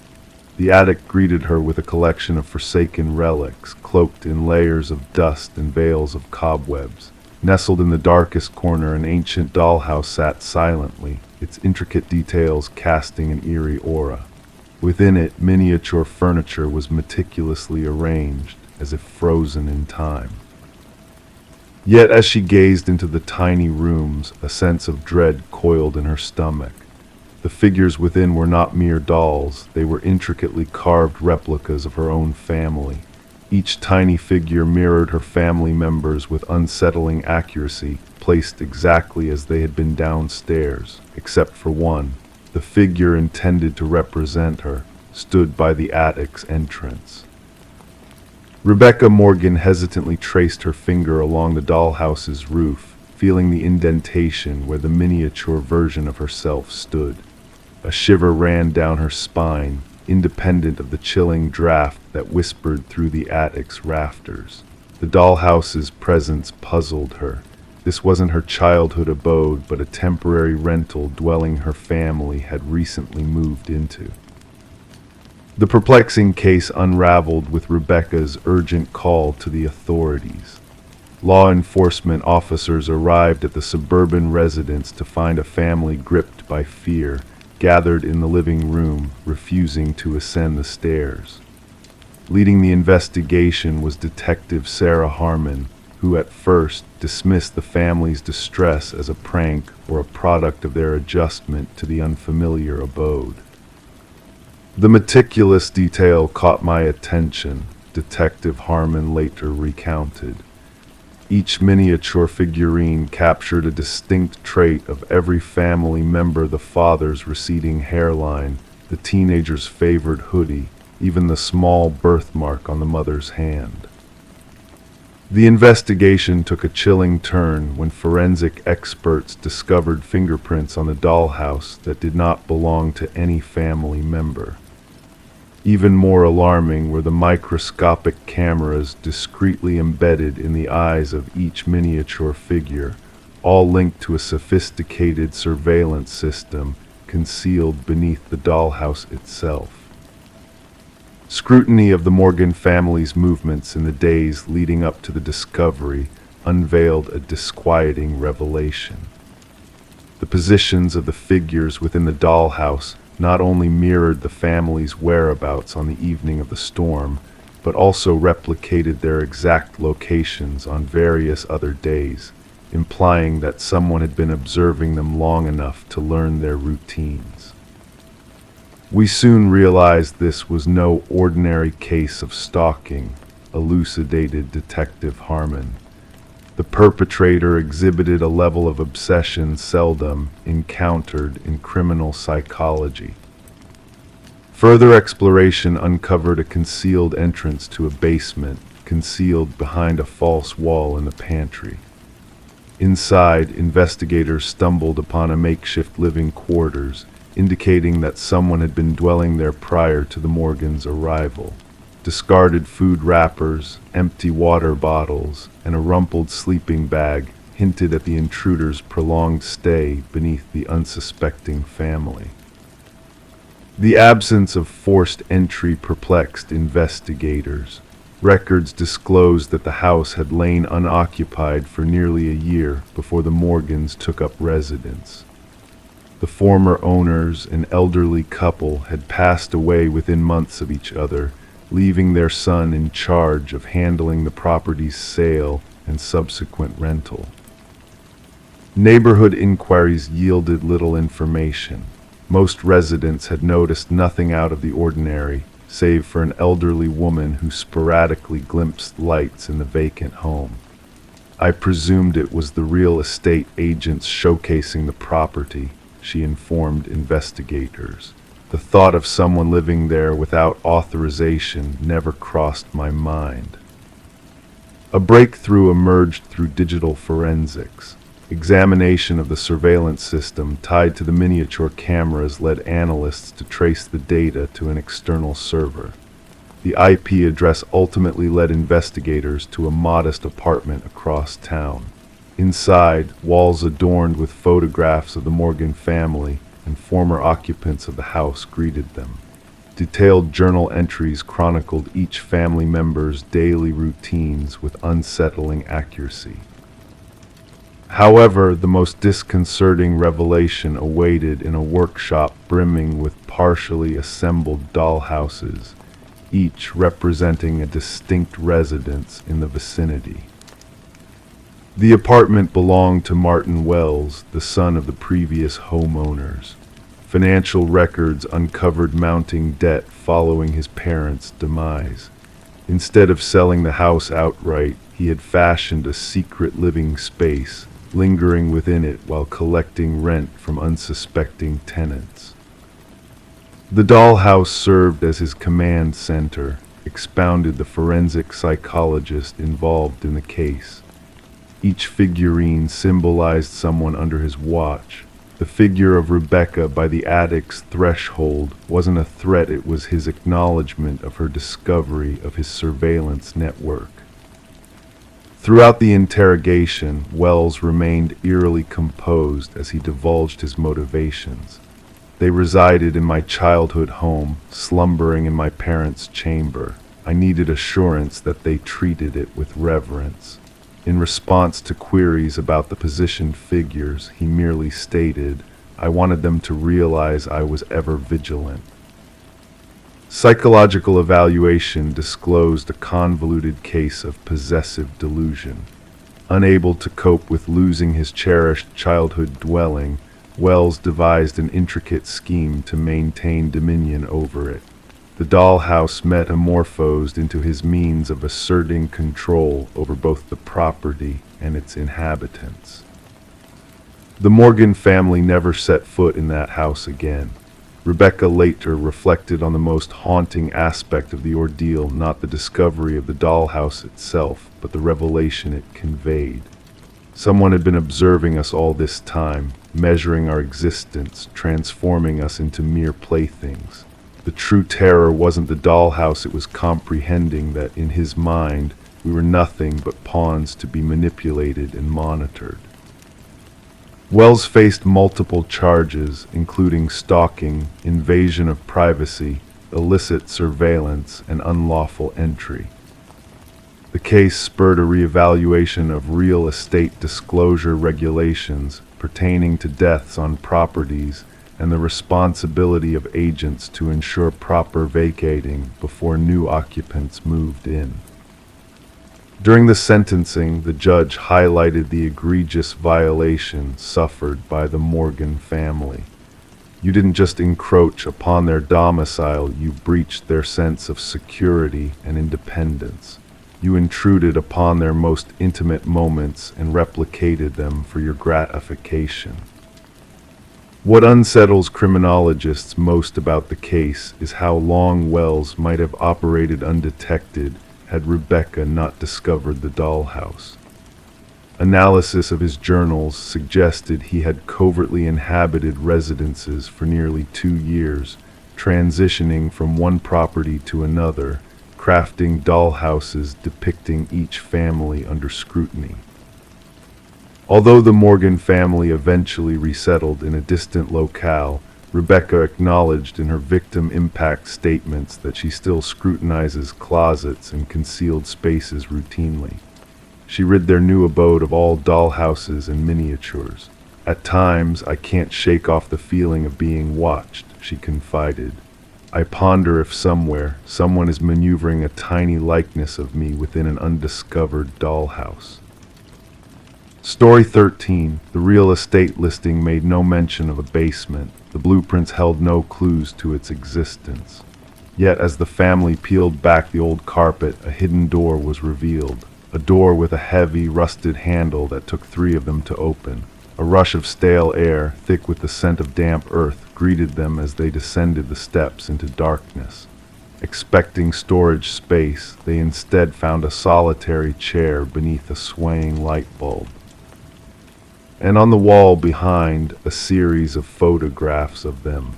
The attic greeted her with a collection of forsaken relics, cloaked in layers of dust and veils of cobwebs. Nestled in the darkest corner, an ancient dollhouse sat silently, its intricate details casting an eerie aura. Within it, miniature furniture was meticulously arranged, as if frozen in time. Yet as she gazed into the tiny rooms, a sense of dread coiled in her stomach. The figures within were not mere dolls, they were intricately carved replicas of her own family. Each tiny figure mirrored her family members with unsettling accuracy, placed exactly as they had been downstairs, except for one. The figure intended to represent her stood by the attic's entrance. Rebecca Morgan hesitantly traced her finger along the dollhouse's roof, feeling the indentation where the miniature version of herself stood. A shiver ran down her spine, independent of the chilling draft that whispered through the attic's rafters. The dollhouse's presence puzzled her. This wasn't her childhood abode, but a temporary rental dwelling her family had recently moved into. The perplexing case unraveled with Rebecca's urgent call to the authorities. Law enforcement officers arrived at the suburban residence to find a family gripped by fear, gathered in the living room, refusing to ascend the stairs. Leading the investigation was Detective Sarah Harmon, who at first dismissed the family's distress as a prank or a product of their adjustment to the unfamiliar abode. The meticulous detail caught my attention, Detective Harmon later recounted. Each miniature figurine captured a distinct trait of every family member: the father's receding hairline, the teenager's favored hoodie, even the small birthmark on the mother's hand. The investigation took a chilling turn when forensic experts discovered fingerprints on the dollhouse that did not belong to any family member. Even more alarming were the microscopic cameras discreetly embedded in the eyes of each miniature figure, all linked to a sophisticated surveillance system concealed beneath the dollhouse itself. Scrutiny of the Morgan family's movements in the days leading up to the discovery unveiled a disquieting revelation. The positions of the figures within the dollhouse not only mirrored the family's whereabouts on the evening of the storm, but also replicated their exact locations on various other days, implying that someone had been observing them long enough to learn their routines. We soon realized this was no ordinary case of stalking, elucidated Detective Harmon. The perpetrator exhibited a level of obsession seldom encountered in criminal psychology. Further exploration uncovered a concealed entrance to a basement, concealed behind a false wall in the pantry. Inside, investigators stumbled upon a makeshift living quarters, indicating that someone had been dwelling there prior to the Morgans' arrival. Discarded food wrappers, empty water bottles, and a rumpled sleeping bag hinted at the intruder's prolonged stay beneath the unsuspecting family. The absence of forced entry perplexed investigators. Records disclosed that the house had lain unoccupied for nearly a year before the Morgans took up residence. The former owners, an elderly couple, had passed away within months of each other, leaving their son in charge of handling the property's sale and subsequent rental. Neighborhood inquiries yielded little information. Most residents had noticed nothing out of the ordinary, save for an elderly woman who sporadically glimpsed lights in the vacant home. I presumed it was the real estate agents showcasing the property, she informed investigators. The thought of someone living there without authorization never crossed my mind. A breakthrough emerged through digital forensics. Examination of the surveillance system tied to the miniature cameras led analysts to trace the data to an external server. The IP address ultimately led investigators to a modest apartment across town. Inside, walls adorned with photographs of the Morgan family and former occupants of the house greeted them. Detailed journal entries chronicled each family member's daily routines with unsettling accuracy. However, the most disconcerting revelation awaited in a workshop brimming with partially assembled dollhouses, each representing a distinct residence in the vicinity. The apartment belonged to Martin Wells, the son of the previous homeowners. Financial records uncovered mounting debt following his parents' demise. Instead of selling the house outright, he had fashioned a secret living space, lingering within it while collecting rent from unsuspecting tenants. The dollhouse served as his command center, expounded the forensic psychologist involved in the case. Each figurine symbolized someone under his watch. The figure of Rebecca by the attic's threshold wasn't a threat, it was his acknowledgement of her discovery of his surveillance network. Throughout the interrogation, Wells remained eerily composed as he divulged his motivations. They resided in my childhood home, slumbering in my parents' chamber. I needed assurance that they treated it with reverence. In response to queries about the positioned figures, he merely stated, I wanted them to realize I was ever vigilant. Psychological evaluation disclosed a convoluted case of possessive delusion. Unable to cope with losing his cherished childhood dwelling, Wells devised an intricate scheme to maintain dominion over it. The dollhouse metamorphosed into his means of asserting control over both the property and its inhabitants. The Morgan family never set foot in that house again. Rebecca later reflected on the most haunting aspect of the ordeal, not the discovery of the dollhouse itself, but the revelation it conveyed. Someone had been observing us all this time, measuring our existence, transforming us into mere playthings. The true terror wasn't the dollhouse, it was comprehending that, in his mind, we were nothing but pawns to be manipulated and monitored. Wells faced multiple charges, including stalking, invasion of privacy, illicit surveillance, and unlawful entry. The case spurred a reevaluation of real estate disclosure regulations pertaining to deaths on properties and the responsibility of agents to ensure proper vacating before new occupants moved in. During the sentencing, the judge highlighted the egregious violation suffered by the Morgan family. You didn't just encroach upon their domicile, you breached their sense of security and independence. You intruded upon their most intimate moments and replicated them for your gratification. What unsettles criminologists most about the case is how long Wells might have operated undetected had Rebecca not discovered the dollhouse. Analysis of his journals suggested he had covertly inhabited residences for nearly 2 years, transitioning from one property to another, crafting dollhouses depicting each family under scrutiny. Although the Morgan family eventually resettled in a distant locale, Rebecca acknowledged in her victim impact statements that she still scrutinizes closets and concealed spaces routinely. She rid their new abode of all dollhouses and miniatures. At times, I can't shake off the feeling of being watched, she confided. I ponder if somewhere, someone is maneuvering a tiny likeness of me within an undiscovered dollhouse. Story 13. The real estate listing made no mention of a basement. The blueprints held no clues to its existence. Yet as the family peeled back the old carpet, a hidden door was revealed. A door with a heavy, rusted handle that took 3 of them to open. A rush of stale air, thick with the scent of damp earth, greeted them as they descended the steps into darkness. Expecting storage space, they instead found a solitary chair beneath a swaying light bulb. And on the wall behind, a series of photographs of them.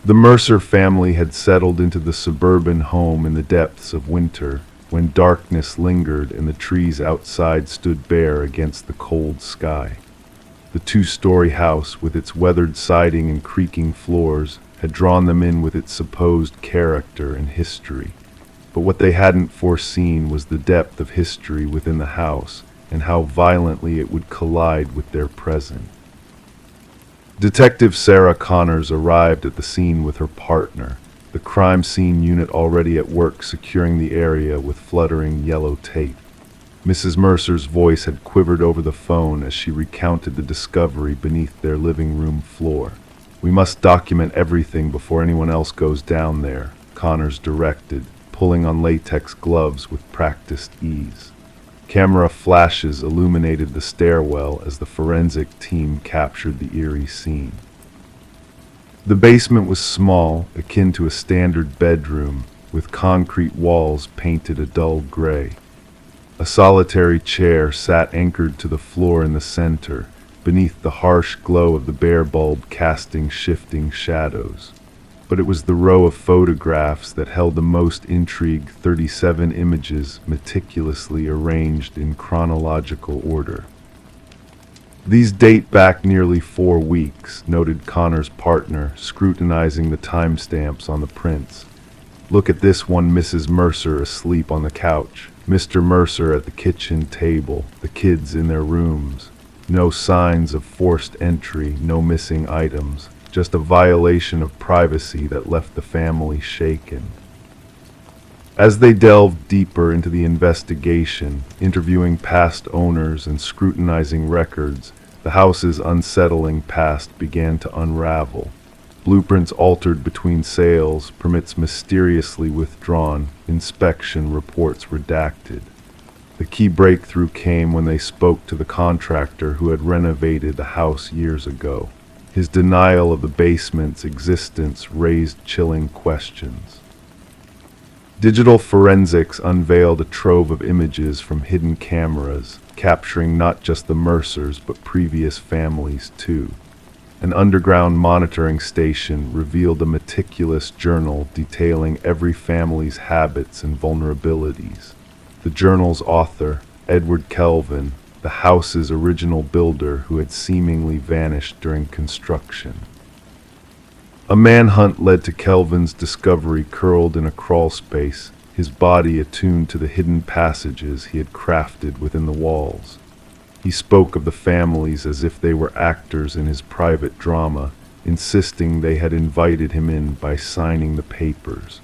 The Mercer family had settled into the suburban home in the depths of winter, when darkness lingered and the trees outside stood bare against the cold sky. The 2-story house, with its weathered siding and creaking floors, had drawn them in with its supposed character and history. But what they hadn't foreseen was the depth of history within the house, and how violently it would collide with their present. Detective Sarah Connors arrived at the scene with her partner, the crime scene unit already at work securing the area with fluttering yellow tape. Mrs. Mercer's voice had quivered over the phone as she recounted the discovery beneath their living room floor. "We must document everything before anyone else goes down there," Connors directed, pulling on latex gloves with practiced ease. Camera flashes illuminated the stairwell as the forensic team captured the eerie scene. The basement was small, akin to a standard bedroom, with concrete walls painted a dull gray. A solitary chair sat anchored to the floor in the center, beneath the harsh glow of the bare bulb casting shifting shadows. But it was the row of photographs that held the most intrigue, 37 images meticulously arranged in chronological order. "These date back nearly 4 weeks," noted Connor's partner, scrutinizing the timestamps on the prints. "Look at this one, Mrs. Mercer asleep on the couch, Mr. Mercer at the kitchen table, the kids in their rooms. No signs of forced entry, no missing items. Just a violation of privacy that left the family shaken." As they delved deeper into the investigation, interviewing past owners and scrutinizing records, the house's unsettling past began to unravel. Blueprints altered between sales, permits mysteriously withdrawn, inspection reports redacted. The key breakthrough came when they spoke to the contractor who had renovated the house years ago. His denial of the basement's existence raised chilling questions. Digital forensics unveiled a trove of images from hidden cameras, capturing not just the Mercers but previous families too. An underground monitoring station revealed a meticulous journal detailing every family's habits and vulnerabilities. The journal's author, Edward Kelvin, the house's original builder who had seemingly vanished during construction. A manhunt led to Kelvin's discovery curled in a crawl space, his body attuned to the hidden passages he had crafted within the walls. He spoke of the families as if they were actors in his private drama, insisting they had invited him in by signing the papers.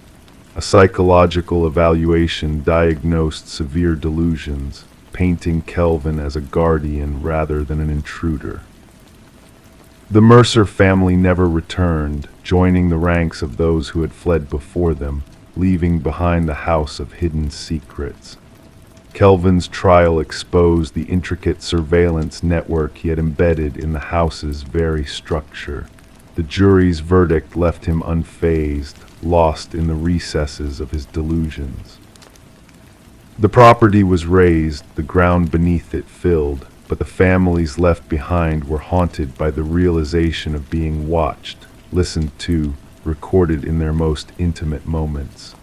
A psychological evaluation diagnosed severe delusions, painting Kelvin as a guardian rather than an intruder. The Mercer family never returned, joining the ranks of those who had fled before them, leaving behind the house of hidden secrets. Kelvin's trial exposed the intricate surveillance network he had embedded in the house's very structure. The jury's verdict left him unfazed, lost in the recesses of his delusions. The property was razed, the ground beneath it filled, but the families left behind were haunted by the realization of being watched, listened to, recorded in their most intimate moments.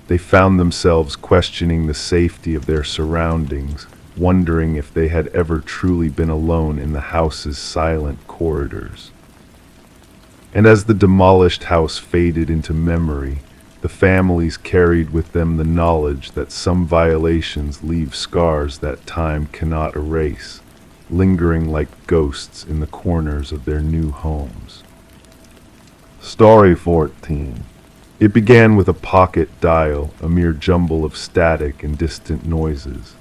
They found themselves questioning the safety of their surroundings, wondering if they had ever truly been alone in the house's silent corridors. And as the demolished house faded into memory, the families carried with them the knowledge that some violations leave scars that time cannot erase, lingering like ghosts in the corners of their new homes. Story 14. It began with a pocket dial, a mere jumble of static and distant noises.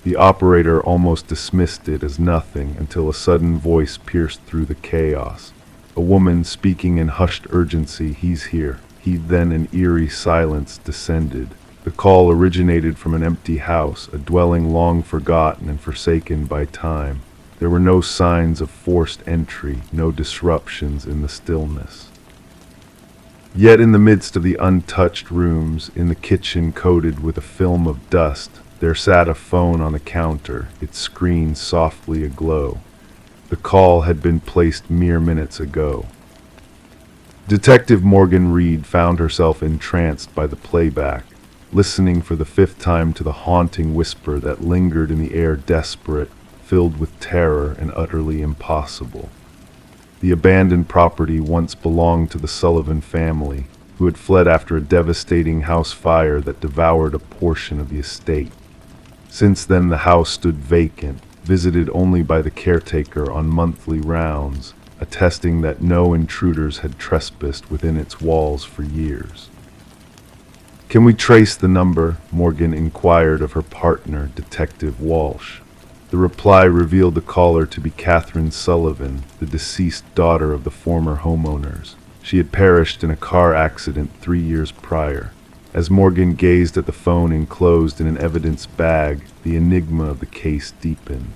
The operator almost dismissed it as nothing until a sudden voice pierced through the chaos. A woman speaking in hushed urgency, "He's here." Then an eerie silence descended. The call originated from an empty house, a dwelling long forgotten and forsaken by time. There were no signs of forced entry, no disruptions in the stillness. Yet in the midst of the untouched rooms, in the kitchen coated with a film of dust, there sat a phone on the counter, its screen softly aglow. The call had been placed mere minutes ago. Detective Morgan Reed found herself entranced by the playback, listening for the fifth time to the haunting whisper that lingered in the air, desperate, filled with terror and utterly impossible. The abandoned property once belonged to the Sullivan family, who had fled after a devastating house fire that devoured a portion of the estate. Since then, the house stood vacant, visited only by the caretaker on monthly rounds, attesting that no intruders had trespassed within its walls for years. "Can we trace the number?" Morgan inquired of her partner, Detective Walsh. The reply revealed the caller to be Catherine Sullivan, the deceased daughter of the former homeowners. She had perished in a car accident 3 years prior. As Morgan gazed at the phone enclosed in an evidence bag, the enigma of the case deepened.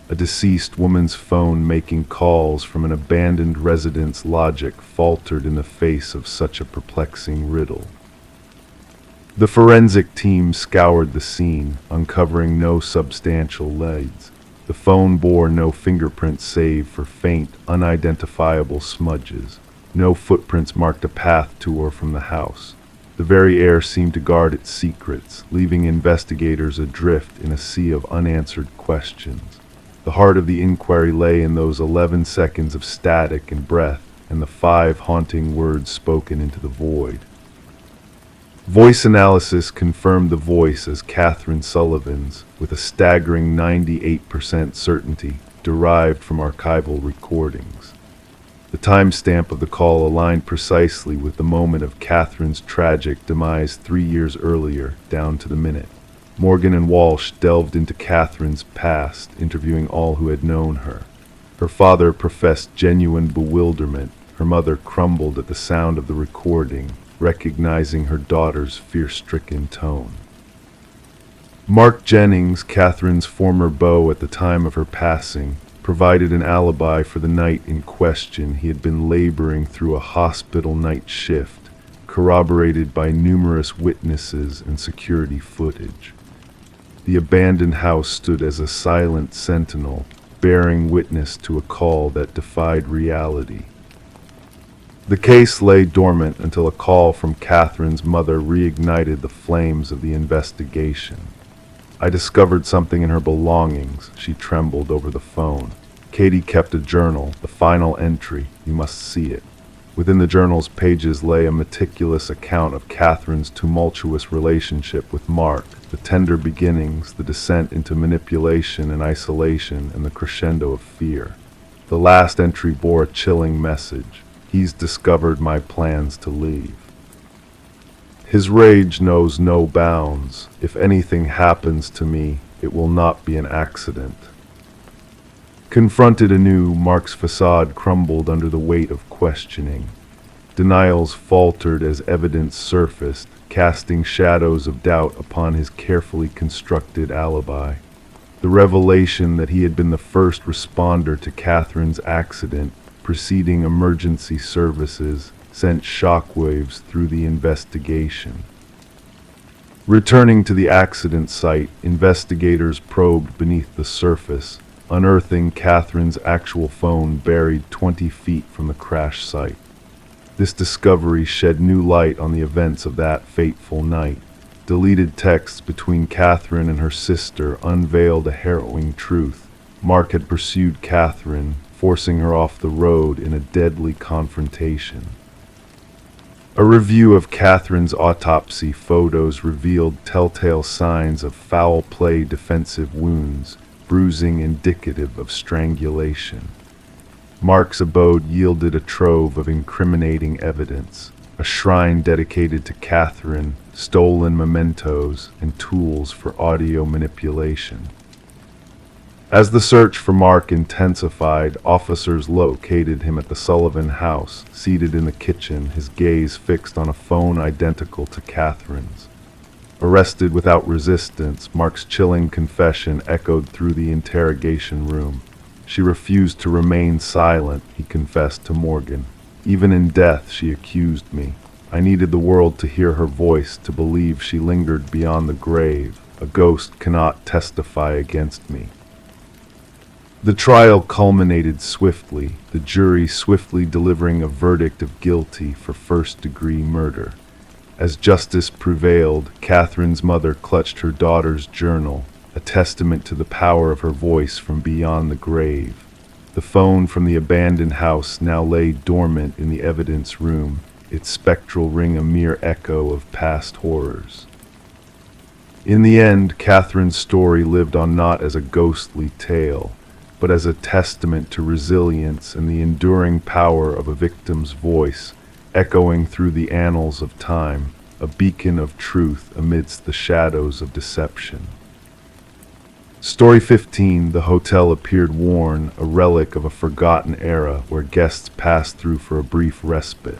A deceased woman's phone making calls from an abandoned resident's logic faltered in the face of such a perplexing riddle. The forensic team scoured the scene, uncovering no substantial leads. The phone bore no fingerprints save for faint, unidentifiable smudges. No footprints marked a path to or from the house. The very air seemed to guard its secrets, leaving investigators adrift in a sea of unanswered questions. The heart of the inquiry lay in those 11 seconds of static and breath, and the 5 haunting words spoken into the void. Voice analysis confirmed the voice as Catherine Sullivan's, with a staggering 98% certainty, derived from archival recordings. The timestamp of the call aligned precisely with the moment of Catherine's tragic demise 3 years earlier, down to the minute. Morgan and Walsh delved into Catherine's past, interviewing all who had known her. Her father professed genuine bewilderment. Her mother crumbled at the sound of the recording, recognizing her daughter's fear-stricken tone. Mark Jennings, Catherine's former beau at the time of her passing, provided an alibi for the night in question. He had been laboring through a hospital night shift, corroborated by numerous witnesses and security footage. The abandoned house stood as a silent sentinel, bearing witness to a call that defied reality. The case lay dormant until a call from Catherine's mother reignited the flames of the investigation. "I discovered something in her belongings," she trembled over the phone. Katie kept a journal, the final entry. "You must see it." Within the journal's pages lay a meticulous account of Catherine's tumultuous relationship with Mark, the tender beginnings, the descent into manipulation and isolation, and the crescendo of fear. The last entry bore a chilling message: "He's discovered my plans to leave. His rage knows no bounds. If anything happens to me, it will not be an accident." Confronted anew, Mark's facade crumbled under the weight of questioning. Denials faltered as evidence surfaced, casting shadows of doubt upon his carefully constructed alibi. The revelation that he had been the first responder to Catherine's accident, preceding emergency services, sent shockwaves through the investigation. Returning to the accident site, investigators probed beneath the surface, unearthing Catherine's actual phone buried 20 feet from the crash site. This discovery shed new light on the events of that fateful night. Deleted texts between Catherine and her sister unveiled a harrowing truth. Mark had pursued Catherine, forcing her off the road in a deadly confrontation. A review of Catherine's autopsy photos revealed telltale signs of foul play, defensive wounds, bruising indicative of strangulation. Mark's abode yielded a trove of incriminating evidence, a shrine dedicated to Catherine, stolen mementos, and tools for audio manipulation. As the search for Mark intensified, officers located him at the Sullivan house, seated in the kitchen, his gaze fixed on a phone identical to Catherine's. Arrested without resistance, Mark's chilling confession echoed through the interrogation room. "She refused to remain silent," he confessed to Morgan. "Even in death, she accused me. I needed the world to hear her voice, to believe she lingered beyond the grave. A ghost cannot testify against me." The trial culminated swiftly, the jury swiftly delivering a verdict of guilty for first-degree murder. As justice prevailed, Catherine's mother clutched her daughter's journal, a testament to the power of her voice from beyond the grave. The phone from the abandoned house now lay dormant in the evidence room, its spectral ring a mere echo of past horrors. In the end, Catherine's story lived on not as a ghostly tale, but as a testament to resilience and the enduring power of a victim's voice, echoing through the annals of time, a beacon of truth amidst the shadows of deception. Story 15, the hotel appeared worn, a relic of a forgotten era where guests passed through for a brief respite.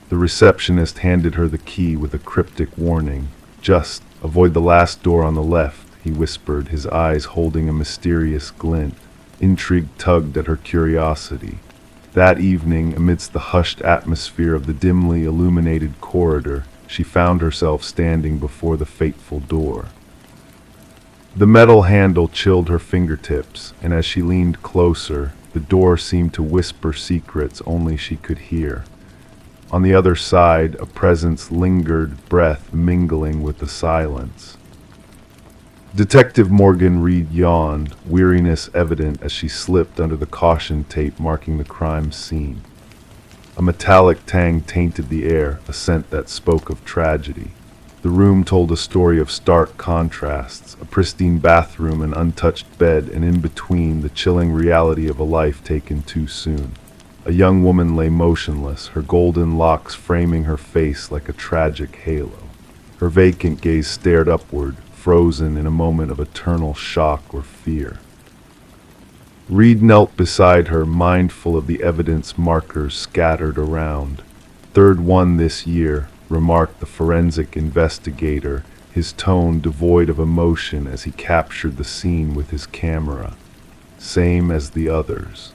The receptionist handed her the key with a cryptic warning. "Just avoid the last door on the left," he whispered, his eyes holding a mysterious glint. Intrigue tugged at her curiosity. That evening, amidst the hushed atmosphere of the dimly illuminated corridor, she found herself standing before the fateful door. The metal handle chilled her fingertips, and as she leaned closer, the door seemed to whisper secrets only she could hear. On the other side, a presence lingered, breath mingling with the silence. Detective Morgan Reed yawned, weariness evident as she slipped under the caution tape marking the crime scene. A metallic tang tainted the air, a scent that spoke of tragedy. The room told a story of stark contrasts, a pristine bathroom, an untouched bed, and in between, the chilling reality of a life taken too soon. A young woman lay motionless, her golden locks framing her face like a tragic halo. Her vacant gaze stared upward, frozen in a moment of eternal shock or fear. Reed knelt beside her, mindful of the evidence markers scattered around. "Third one this year," remarked the forensic investigator, his tone devoid of emotion as he captured the scene with his camera. same as the others.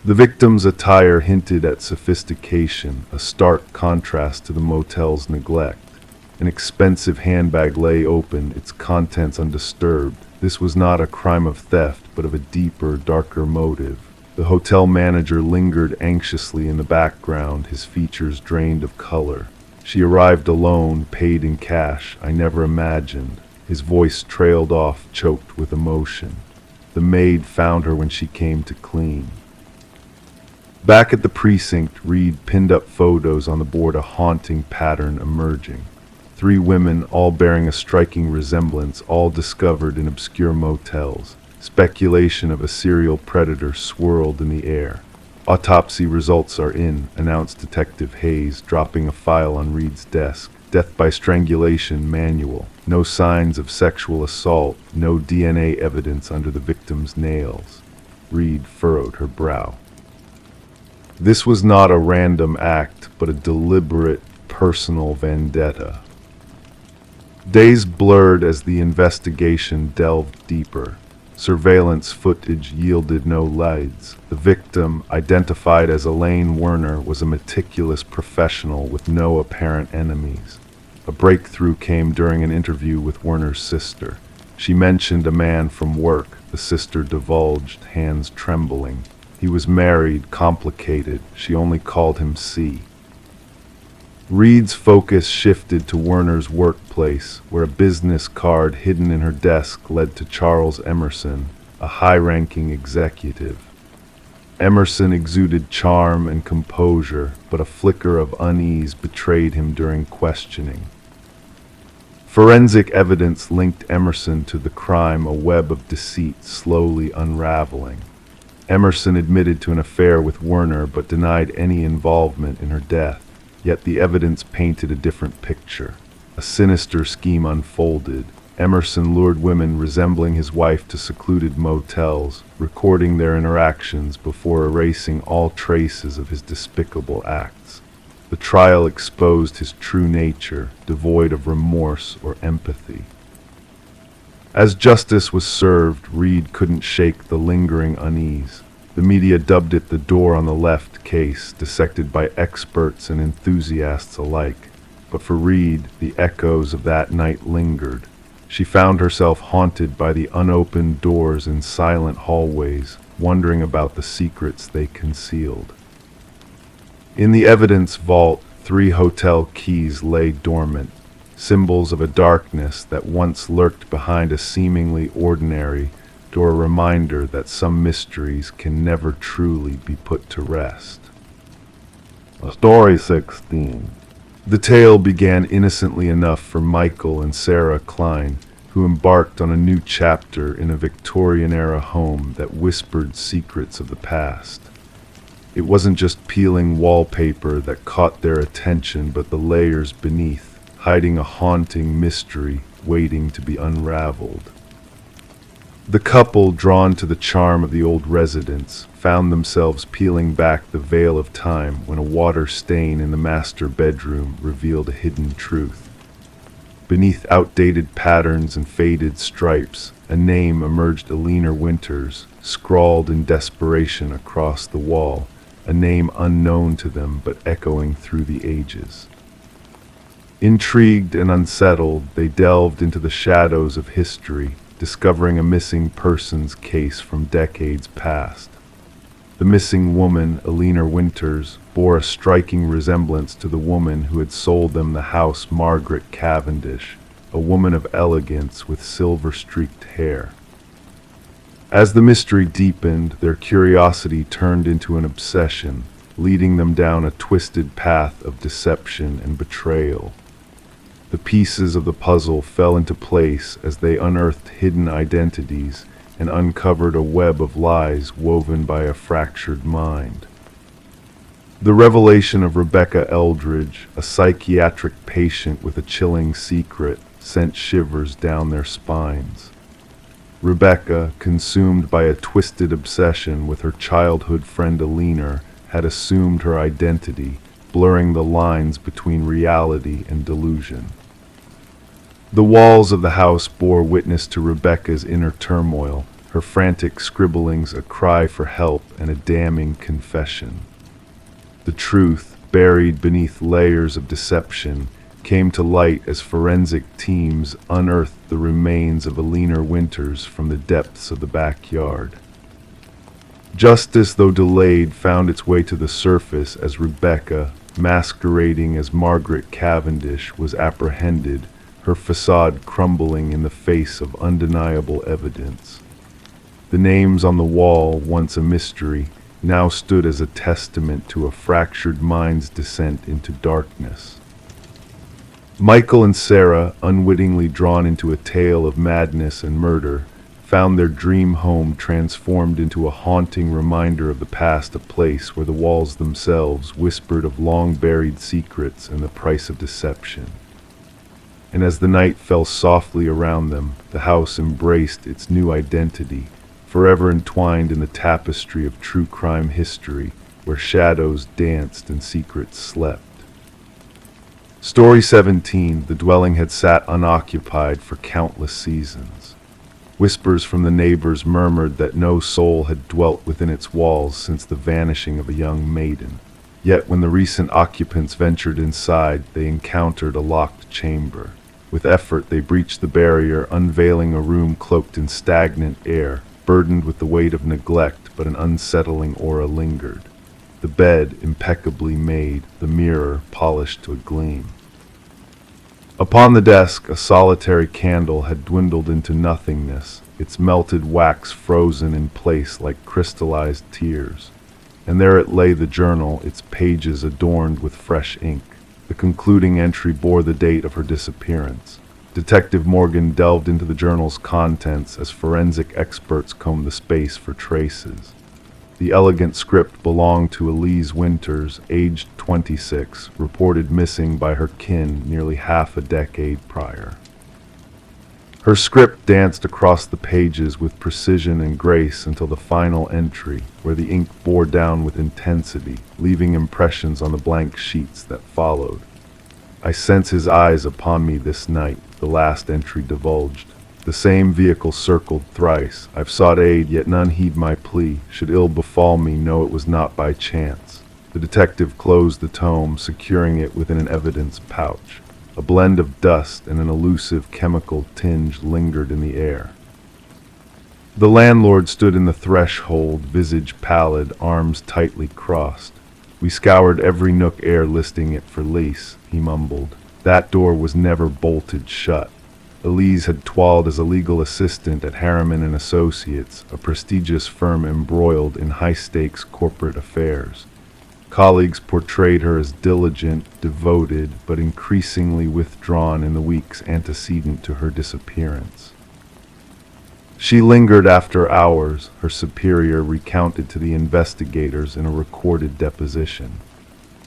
The victim's attire hinted at sophistication, a stark contrast to the motel's neglect. An expensive handbag lay open, its contents undisturbed. This was not a crime of theft, but of a deeper, darker motive. The hotel manager lingered anxiously in the background, his features drained of color. She arrived alone, paid in cash. I never imagined. His voice trailed off, choked with emotion. The maid found her when she came to clean. Back at the precinct, Reed pinned up photos on the board, a haunting pattern emerging. 3 women, all bearing a striking resemblance, all discovered in obscure motels. Speculation of a serial predator swirled in the air. Autopsy results are in, announced Detective Hayes, dropping a file on Reed's desk. Death by strangulation manual. No signs of sexual assault, no DNA evidence under the victim's nails. Reed furrowed her brow. This was not a random act, but a deliberate, personal vendetta. Days blurred as the investigation delved deeper. Surveillance footage yielded no leads. The victim, identified as Elaine Werner, was a meticulous professional with no apparent enemies. A breakthrough came during an interview with Werner's sister. She mentioned a man from work, the sister divulged, hands trembling. He was married, complicated. She only called him C. Reed's focus shifted to Werner's workplace, where a business card hidden in her desk led to Charles Emerson, a high-ranking executive. Emerson exuded charm and composure, but a flicker of unease betrayed him during questioning. Forensic evidence linked Emerson to the crime, a web of deceit slowly unraveling. Emerson admitted to an affair with Werner but denied any involvement in her death. Yet the evidence painted a different picture. A sinister scheme unfolded. Emerson lured women resembling his wife to secluded motels, recording their interactions before erasing all traces of his despicable acts. The trial exposed his true nature, devoid of remorse or empathy. As justice was served, Reed couldn't shake the lingering unease. The media dubbed it the door on the left case, dissected by experts and enthusiasts alike. But for Reed, the echoes of that night lingered. She found herself haunted by the unopened doors and silent hallways, wondering about the secrets they concealed. In the evidence vault, 3 hotel keys lay dormant, symbols of a darkness that once lurked behind a seemingly ordinary door, a reminder that some mysteries can never truly be put to rest. Story 16. The tale began innocently enough for Michael and Sarah Klein, who embarked on a new chapter in a Victorian-era home that whispered secrets of the past. It wasn't just peeling wallpaper that caught their attention, but the layers beneath, hiding a haunting mystery waiting to be unraveled. The couple, drawn to the charm of the old residence, found themselves peeling back the veil of time when a water stain in the master bedroom revealed a hidden truth. Beneath outdated patterns and faded stripes, a name emerged: Elaine Winters, scrawled in desperation across the wall, a name unknown to them but echoing through the ages. Intrigued and unsettled, they delved into the shadows of history, discovering a missing persons case from decades past. The missing woman, Elaine Winters, bore a striking resemblance to the woman who had sold them the house, Margaret Cavendish, a woman of elegance with silver-streaked hair. As the mystery deepened, their curiosity turned into an obsession, leading them down a twisted path of deception and betrayal. The pieces of the puzzle fell into place as they unearthed hidden identities and uncovered a web of lies woven by a fractured mind. The revelation of Rebecca Eldridge, a psychiatric patient with a chilling secret, sent shivers down their spines. Rebecca, consumed by a twisted obsession with her childhood friend Elaine, had assumed her identity, blurring the lines between reality and delusion. The walls of the house bore witness to Rebecca's inner turmoil, her frantic scribblings a cry for help and a damning confession. The truth, buried beneath layers of deception, came to light as forensic teams unearthed the remains of Alina Winters from the depths of the backyard. Justice, though delayed, found its way to the surface as Rebecca, masquerading as Margaret Cavendish, was apprehended, her facade crumbling in the face of undeniable evidence. The names on the wall, once a mystery, now stood as a testament to a fractured mind's descent into darkness. Michael and Sarah, unwittingly drawn into a tale of madness and murder, found their dream home transformed into a haunting reminder of the past, a place where the walls themselves whispered of long-buried secrets and the price of deception. And as the night fell softly around them, the house embraced its new identity, forever entwined in the tapestry of true crime history, where shadows danced and secrets slept. Story 17. The dwelling had sat unoccupied for countless seasons. Whispers from the neighbors murmured that no soul had dwelt within its walls since the vanishing of a young maiden. Yet when the recent occupants ventured inside, they encountered a locked chamber. With effort, they breached the barrier, unveiling a room cloaked in stagnant air, burdened with the weight of neglect, but an unsettling aura lingered. The bed, impeccably made, the mirror polished to a gleam. Upon the desk, a solitary candle had dwindled into nothingness, its melted wax frozen in place like crystallized tears. And there it lay, the journal, its pages adorned with fresh ink. The concluding entry bore the date of her disappearance. Detective Morgan delved into the journal's contents as forensic experts combed the space for traces. The elegant script belonged to Elise Winters, aged 26, reported missing by her kin nearly half a decade prior. Her script danced across the pages with precision and grace until the final entry, where the ink bore down with intensity, leaving impressions on the blank sheets that followed. "I sense his eyes upon me this night," the last entry divulged. "The same vehicle circled thrice. I've sought aid, yet none heed my plea. Should ill befall me, know it was not by chance." The detective closed the tome, securing it within an evidence pouch. A blend of dust and an elusive chemical tinge lingered in the air. The landlord stood in the threshold, visage pallid, arms tightly crossed. "We scoured every nook ere listing it for lease," he mumbled. "That door was never bolted shut." Elise had toiled as a legal assistant at Harriman and Associates, a prestigious firm embroiled in high-stakes corporate affairs. Colleagues portrayed her as diligent, devoted, but increasingly withdrawn in the weeks antecedent to her disappearance. She lingered after hours, her superior recounted to the investigators in a recorded deposition.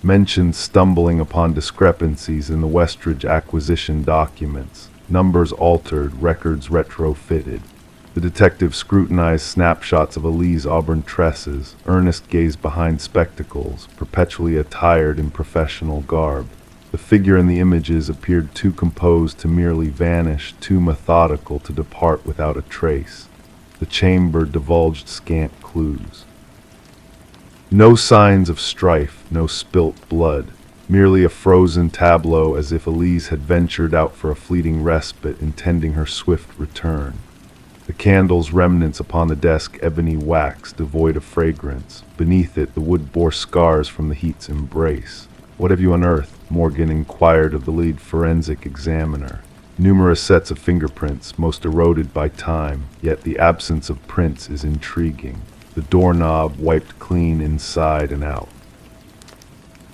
Mentioned stumbling upon discrepancies in the Westridge acquisition documents, numbers altered, records retrofitted. The detective scrutinized snapshots of Elise's auburn tresses, earnest gaze behind spectacles, perpetually attired in professional garb. The figure in the images appeared too composed to merely vanish, too methodical to depart without a trace. The chamber divulged scant clues. No signs of strife, no spilt blood, merely a frozen tableau as if Elise had ventured out for a fleeting respite, intending her swift return. The candle's remnants upon the desk, ebony wax, devoid of fragrance. Beneath it, the wood bore scars from the heat's embrace. "What have you unearthed?" Morgan inquired of the lead forensic examiner. "Numerous sets of fingerprints, most eroded by time, yet the absence of prints is intriguing. The doorknob wiped clean inside and out.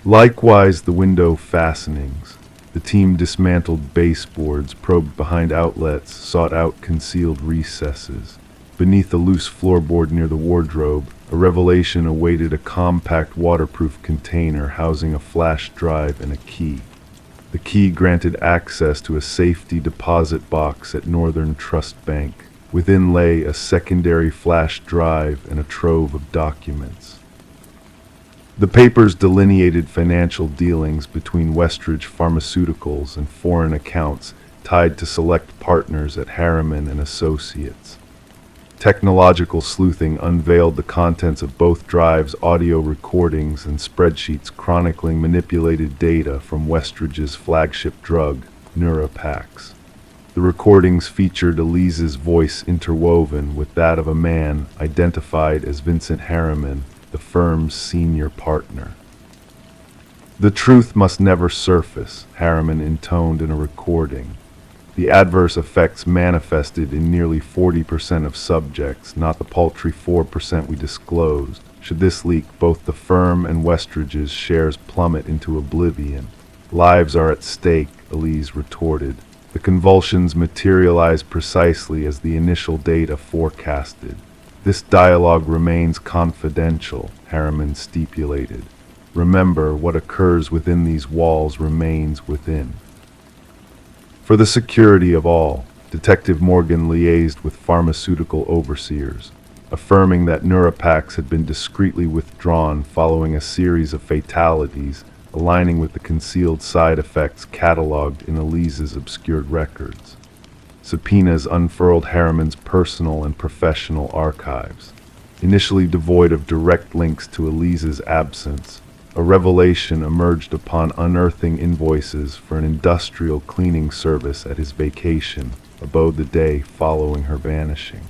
Likewise the window fastenings. The team dismantled baseboards, probed behind outlets, sought out concealed recesses. Beneath the loose floorboard near the wardrobe, a revelation awaited: a compact waterproof container housing a flash drive and a key. The key granted access to a safety deposit box at Northern Trust Bank. Within lay a secondary flash drive and a trove of documents. The papers delineated financial dealings between Westridge Pharmaceuticals and foreign accounts tied to select partners at Harriman and Associates. Technological sleuthing unveiled the contents of both drives, audio recordings, and spreadsheets chronicling manipulated data from Westridge's flagship drug, Neurapax. The recordings featured Elise's voice interwoven with that of a man identified as Vincent Harriman, the firm's senior partner. "The truth must never surface," Harriman intoned in a recording. "The adverse effects manifested in nearly 40% of subjects, not the paltry 4% we disclosed. Should this leak, both the firm and Westridge's shares plummet into oblivion. Lives are at stake," Elise retorted. "The convulsions materialize precisely as the initial data forecasted." "This dialogue remains confidential," Harriman stipulated. "Remember, what occurs within these walls remains within." For the security of all, Detective Morgan liaised with pharmaceutical overseers, affirming that Neurapax had been discreetly withdrawn following a series of fatalities, aligning with the concealed side effects cataloged in Elise's obscured records. Subpoenas unfurled Harriman's personal and professional archives. Initially devoid of direct links to Elise's absence, a revelation emerged upon unearthing invoices for an industrial cleaning service at his vacation abode the day following her vanishing.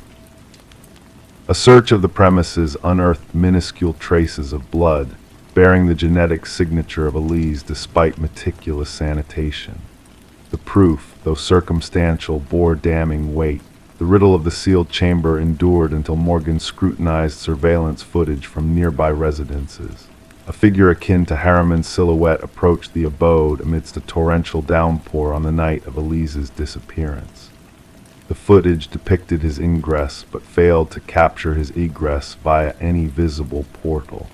A search of the premises unearthed minuscule traces of blood, bearing the genetic signature of Elise despite meticulous sanitation. The proof, though circumstantial, bore damning weight. The riddle of the sealed chamber endured until Morgan scrutinized surveillance footage from nearby residences. A figure akin to Harriman's silhouette approached the abode amidst a torrential downpour on the night of Elise's disappearance. The footage depicted his ingress, but failed to capture his egress via any visible portal.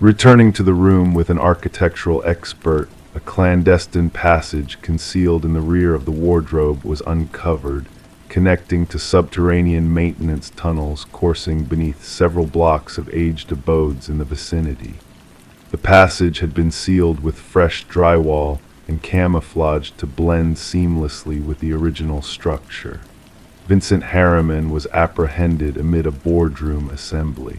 Returning to the room with an architectural expert, a clandestine passage concealed in the rear of the wardrobe was uncovered, connecting to subterranean maintenance tunnels coursing beneath several blocks of aged abodes in the vicinity. The passage had been sealed with fresh drywall and camouflaged to blend seamlessly with the original structure. Vincent Harriman was apprehended amid a boardroom assembly.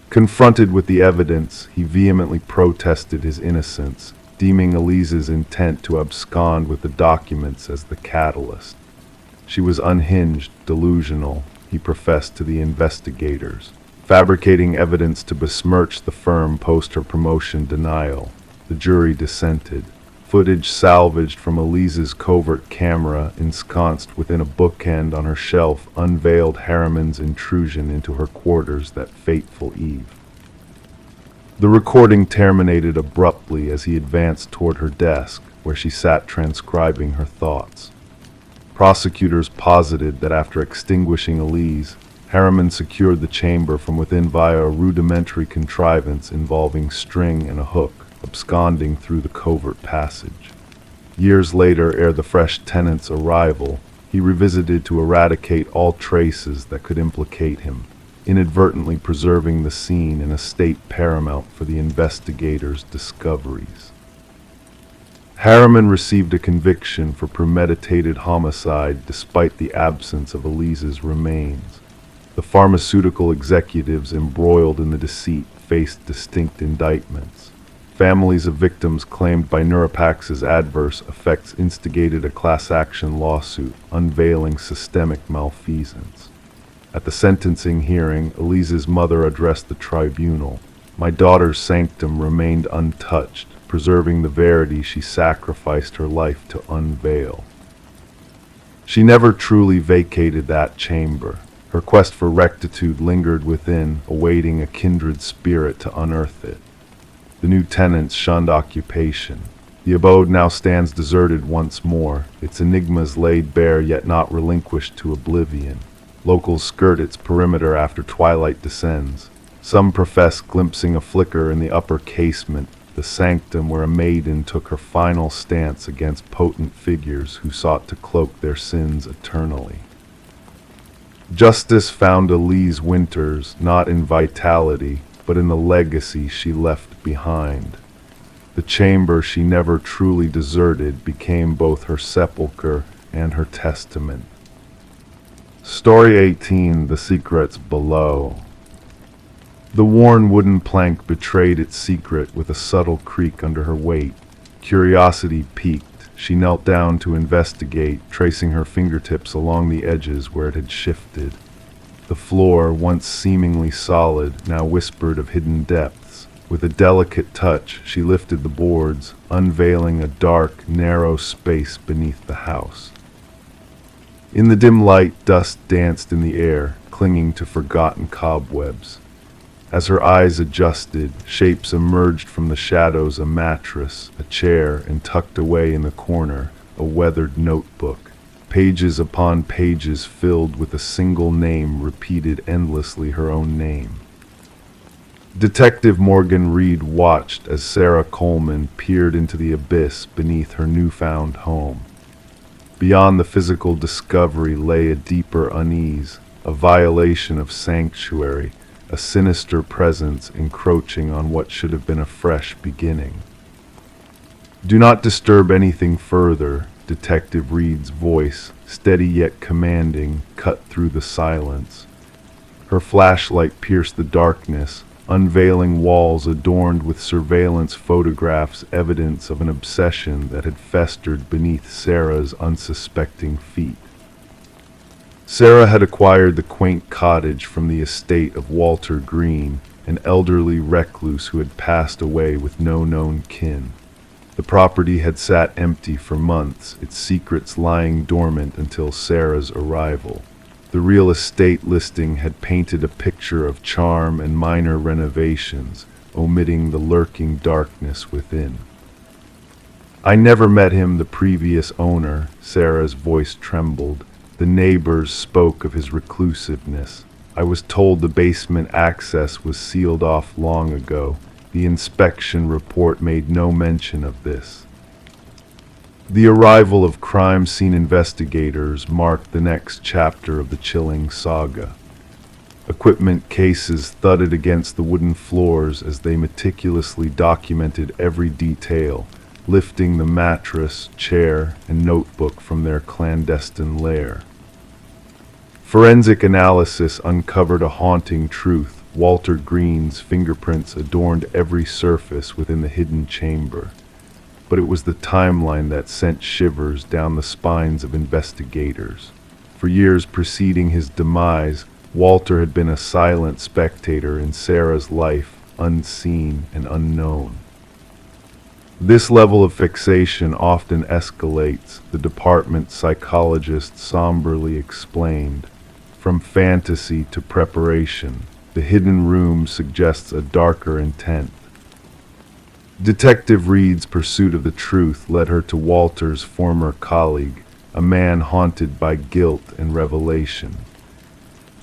Confronted with the evidence, he vehemently protested his innocence, deeming Elise's intent to abscond with the documents as the catalyst. She was unhinged, delusional, he professed to the investigators, fabricating evidence to besmirch the firm post her promotion denial. The jury dissented. Footage salvaged from Elise's covert camera ensconced within a bookend on her shelf unveiled Harriman's intrusion into her quarters that fateful eve. The recording terminated abruptly as he advanced toward her desk, where she sat transcribing her thoughts. Prosecutors posited that after extinguishing Elise, Harriman secured the chamber from within via a rudimentary contrivance involving string and a hook, absconding through the covert passage. Years later, ere the fresh tenant's arrival, he revisited to eradicate all traces that could implicate him, inadvertently preserving the scene in a state paramount for the investigators' discoveries. Harriman received a conviction for premeditated homicide despite the absence of Elise's remains. The pharmaceutical executives embroiled in the deceit faced distinct indictments. Families of victims claimed by Neurapax's adverse effects instigated a class action lawsuit unveiling systemic malfeasance. At the sentencing hearing, Elise's mother addressed the tribunal. "My daughter's sanctum remained untouched, preserving the verity she sacrificed her life to unveil." She never truly vacated that chamber. Her quest for rectitude lingered within, awaiting a kindred spirit to unearth it. The new tenants shunned occupation. The abode now stands deserted once more, its enigmas laid bare yet not relinquished to oblivion. Locals skirt its perimeter after twilight descends. Some profess glimpsing a flicker in the upper casement, the sanctum where a maiden took her final stance against potent figures who sought to cloak their sins eternally. Justice found Elise Winters not in vitality, but in the legacy she left behind. The chamber she never truly deserted became both her sepulcher and her testament. Story 18, The Secrets Below. The worn wooden plank betrayed its secret with a subtle creak under her weight. Curiosity piqued. She knelt down to investigate, tracing her fingertips along the edges where it had shifted. The floor, once seemingly solid, now whispered of hidden depths. With a delicate touch, she lifted the boards, unveiling a dark, narrow space beneath the house. In the dim light, dust danced in the air, clinging to forgotten cobwebs. As her eyes adjusted, shapes emerged from the shadows: a mattress, a chair, and tucked away in the corner, a weathered notebook. Pages upon pages filled with a single name repeated endlessly, her own name. Detective Morgan Reed watched as Sarah Coleman peered into the abyss beneath her newfound home. Beyond the physical discovery lay a deeper unease, a violation of sanctuary, a sinister presence encroaching on what should have been a fresh beginning. "Do not disturb anything further," Detective Reed's voice, steady yet commanding, cut through the silence. Her flashlight pierced the darkness, unveiling walls adorned with surveillance photographs, evidence of an obsession that had festered beneath Sarah's unsuspecting feet. Sarah had acquired the quaint cottage from the estate of Walter Green, an elderly recluse who had passed away with no known kin. The property had sat empty for months, its secrets lying dormant until Sarah's arrival. The real estate listing had painted a picture of charm and minor renovations, omitting the lurking darkness within. "I never met him, the previous owner," Sarah's voice trembled. "The neighbors spoke of his reclusiveness. I was told the basement access was sealed off long ago. The inspection report made no mention of this." The arrival of crime scene investigators marked the next chapter of the chilling saga. Equipment cases thudded against the wooden floors as they meticulously documented every detail, lifting the mattress, chair, and notebook from their clandestine lair. Forensic analysis uncovered a haunting truth. Walter Green's fingerprints adorned every surface within the hidden chamber. But it was the timeline that sent shivers down the spines of investigators. For years preceding his demise, Walter had been a silent spectator in Sarah's life, unseen and unknown. "This level of fixation often escalates," the department psychologist somberly explained. "From fantasy to preparation, the hidden room suggests a darker intent." Detective Reed's pursuit of the truth led her to Walter's former colleague, a man haunted by guilt and revelation.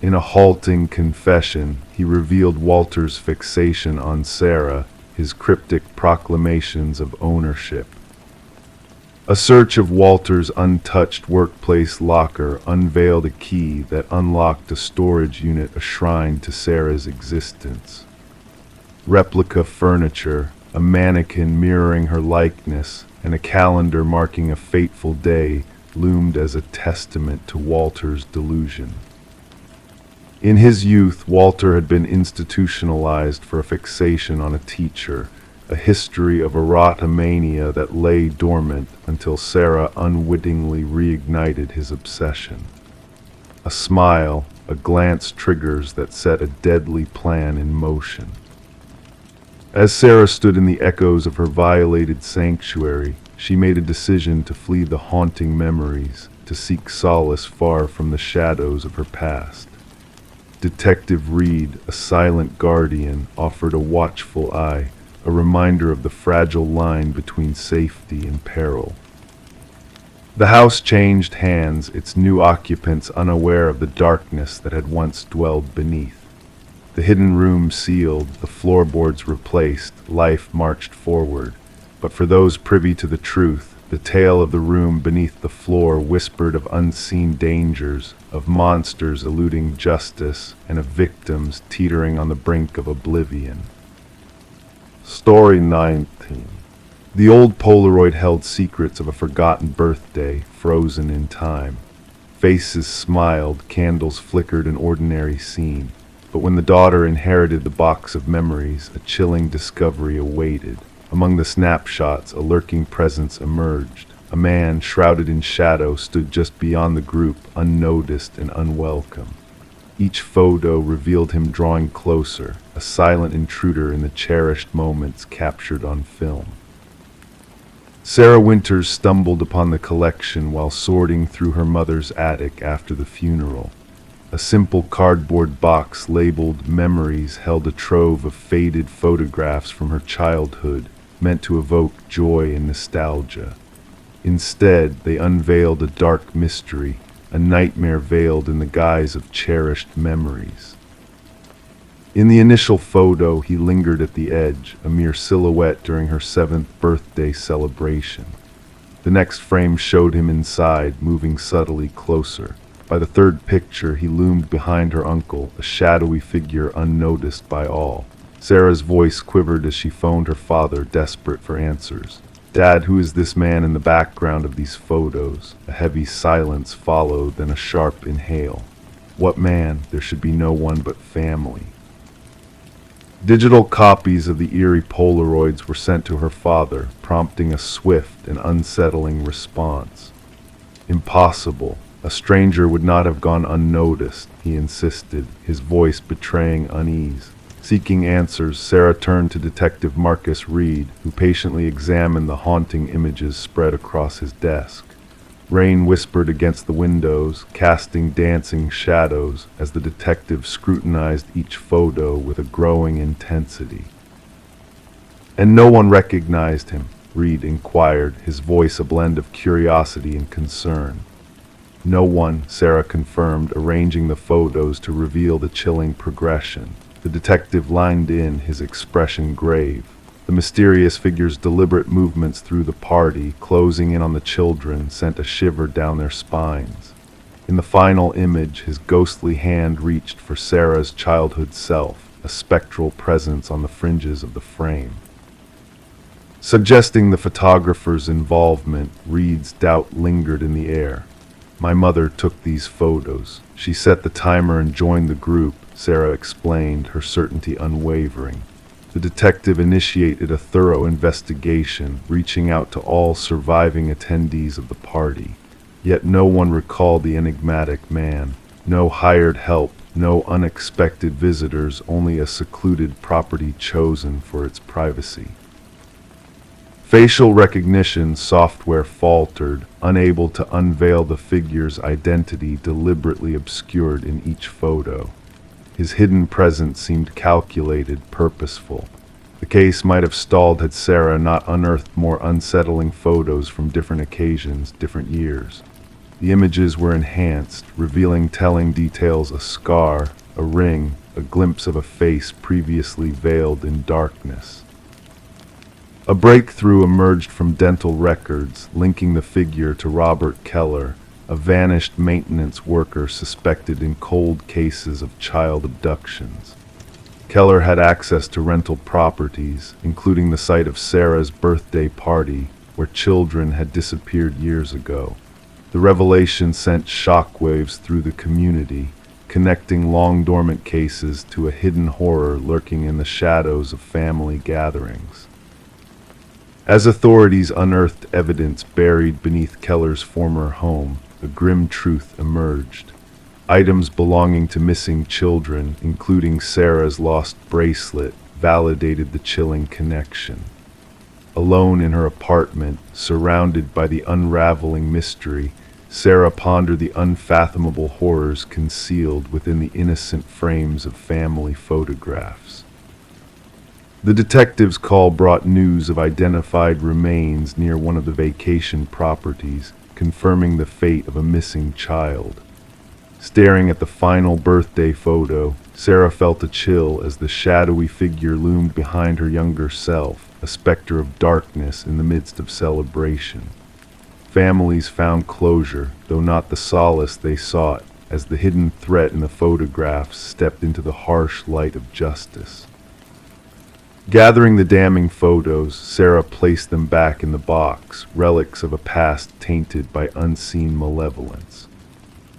In a halting confession, he revealed Walter's fixation on Sarah, his cryptic proclamations of ownership. A search of Walter's untouched workplace locker unveiled a key that unlocked a storage unit, a shrine to Sarah's existence. Replica furniture, a mannequin mirroring her likeness, and a calendar marking a fateful day loomed as a testament to Walter's delusion. In his youth, Walter had been institutionalized for a fixation on a teacher, a history of erotomania that lay dormant until Sarah unwittingly reignited his obsession. A smile, a glance triggers that set a deadly plan in motion. As Sarah stood in the echoes of her violated sanctuary, she made a decision to flee the haunting memories, to seek solace far from the shadows of her past. Detective Reed, a silent guardian, offered a watchful eye, a reminder of the fragile line between safety and peril. The house changed hands, its new occupants unaware of the darkness that had once dwelled beneath. The hidden room sealed, the floorboards replaced, life marched forward. But for those privy to the truth, the tale of the room beneath the floor whispered of unseen dangers, of monsters eluding justice, and of victims teetering on the brink of oblivion. Story 19. The old Polaroid held secrets of a forgotten birthday, frozen in time. Faces smiled, candles flickered, an ordinary scene. But when the daughter inherited the box of memories, a chilling discovery awaited. Among the snapshots, a lurking presence emerged. A man, shrouded in shadow, stood just beyond the group, unnoticed and unwelcome. Each photo revealed him drawing closer, a silent intruder in the cherished moments captured on film. Sarah Winters stumbled upon the collection while sorting through her mother's attic after the funeral. A simple cardboard box labeled Memories held a trove of faded photographs from her childhood, meant to evoke joy and nostalgia. Instead, they unveiled a dark mystery, a nightmare veiled in the guise of cherished memories. In the initial photo, he lingered at the edge, a mere silhouette during her 7th birthday celebration. The next frame showed him inside, moving subtly closer. By the third picture, he loomed behind her uncle, a shadowy figure unnoticed by all. Sarah's voice quivered as she phoned her father, desperate for answers. "Dad, who is this man in the background of these photos?" A heavy silence followed, then a sharp inhale. "What man? There should be no one but family." Digital copies of the eerie Polaroids were sent to her father, prompting a swift and unsettling response. "Impossible. A stranger would not have gone unnoticed," he insisted, his voice betraying unease. Seeking answers, Sarah turned to Detective Marcus Reed, who patiently examined the haunting images spread across his desk. Rain whispered against the windows, casting dancing shadows as the detective scrutinized each photo with a growing intensity. "And no one recognized him?" Reed inquired, his voice a blend of curiosity and concern. "No one," Sarah confirmed, arranging the photos to reveal the chilling progression. The detective lined in, his expression grave. The mysterious figure's deliberate movements through the party, closing in on the children, sent a shiver down their spines. In the final image, his ghostly hand reached for Sarah's childhood self, a spectral presence on the fringes of the frame. Suggesting the photographer's involvement, Reed's doubt lingered in the air. "My mother took these photos. She set the timer and joined the group," Sarah explained, her certainty unwavering. The detective initiated a thorough investigation, reaching out to all surviving attendees of the party. Yet no one recalled the enigmatic man. No hired help, no unexpected visitors, only a secluded property chosen for its privacy. Facial recognition software faltered, unable to unveil the figure's identity deliberately obscured in each photo. His hidden presence seemed calculated, purposeful. The case might have stalled had Sarah not unearthed more unsettling photos from different occasions, different years. The images were enhanced, revealing telling details: a scar, a ring, a glimpse of a face previously veiled in darkness. A breakthrough emerged from dental records, linking the figure to Robert Keller, a vanished maintenance worker suspected in cold cases of child abductions. Keller had access to rental properties, including the site of Sarah's birthday party, where children had disappeared years ago. The revelation sent shockwaves through the community, connecting long-dormant cases to a hidden horror lurking in the shadows of family gatherings. As authorities unearthed evidence buried beneath Keller's former home, a grim truth emerged. Items belonging to missing children, including Sarah's lost bracelet, validated the chilling connection. Alone in her apartment, surrounded by the unraveling mystery, Sarah pondered the unfathomable horrors concealed within the innocent frames of family photographs. The detective's call brought news of identified remains near one of the vacation properties, confirming the fate of a missing child. Staring at the final birthday photo, Sarah felt a chill as the shadowy figure loomed behind her younger self, a specter of darkness in the midst of celebration. Families found closure, though not the solace they sought, as the hidden threat in the photographs stepped into the harsh light of justice. Gathering the damning photos, Sarah placed them back in the box, relics of a past tainted by unseen malevolence.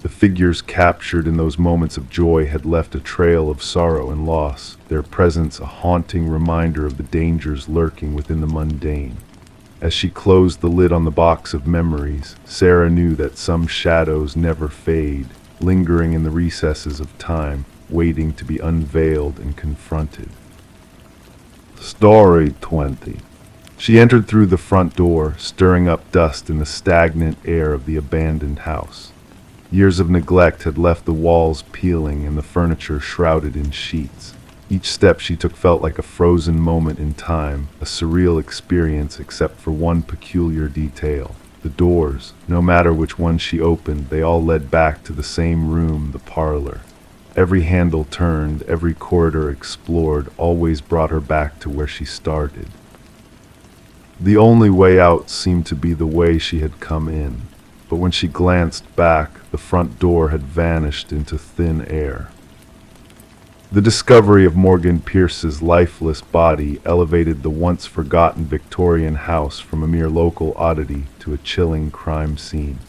The figures captured in those moments of joy had left a trail of sorrow and loss, their presence a haunting reminder of the dangers lurking within the mundane. As she closed the lid on the box of memories, Sarah knew that some shadows never fade, lingering in the recesses of time, waiting to be unveiled and confronted. Story 20. She entered through the front door, stirring up dust in the stagnant air of the abandoned house. Years of neglect had left the walls peeling and the furniture shrouded in sheets. Each step she took felt like a frozen moment in time, a surreal experience except for one peculiar detail. The doors, no matter which one she opened, they all led back to the same room, the parlor. Every handle turned, every corridor explored, always brought her back to where she started. The only way out seemed to be the way she had come in, but when she glanced back, the front door had vanished into thin air. The discovery of Morgan Pierce's lifeless body elevated the once forgotten Victorian house from a mere local oddity to a chilling crime scene.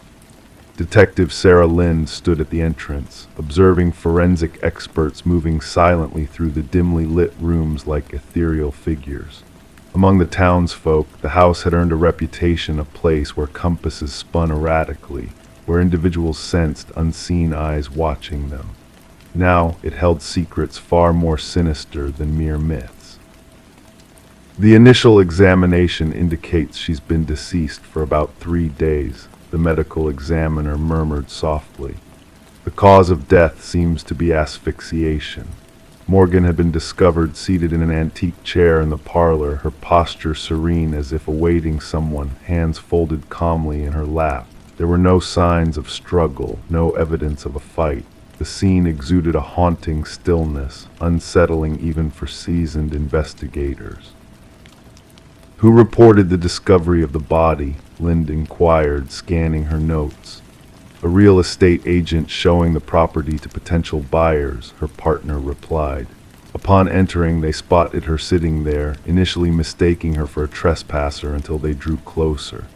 Detective Sarah Lind stood at the entrance, observing forensic experts moving silently through the dimly lit rooms like ethereal figures. Among the townsfolk, the house had earned a reputation, a place where compasses spun erratically, where individuals sensed unseen eyes watching them. Now it held secrets far more sinister than mere myths. The initial examination indicates she's been deceased for about 3 days, the medical examiner murmured softly. The cause of death seems to be asphyxiation. Morgan had been discovered seated in an antique chair in the parlor, her posture serene as if awaiting someone, hands folded calmly in her lap. There were no signs of struggle, no evidence of a fight. The scene exuded a haunting stillness, unsettling even for seasoned investigators. Who reported the discovery of the body? Lind inquired, scanning her notes. A real estate agent showing the property to potential buyers, her partner replied. Upon entering, they spotted her sitting there, initially mistaking her for a trespasser until they drew closer.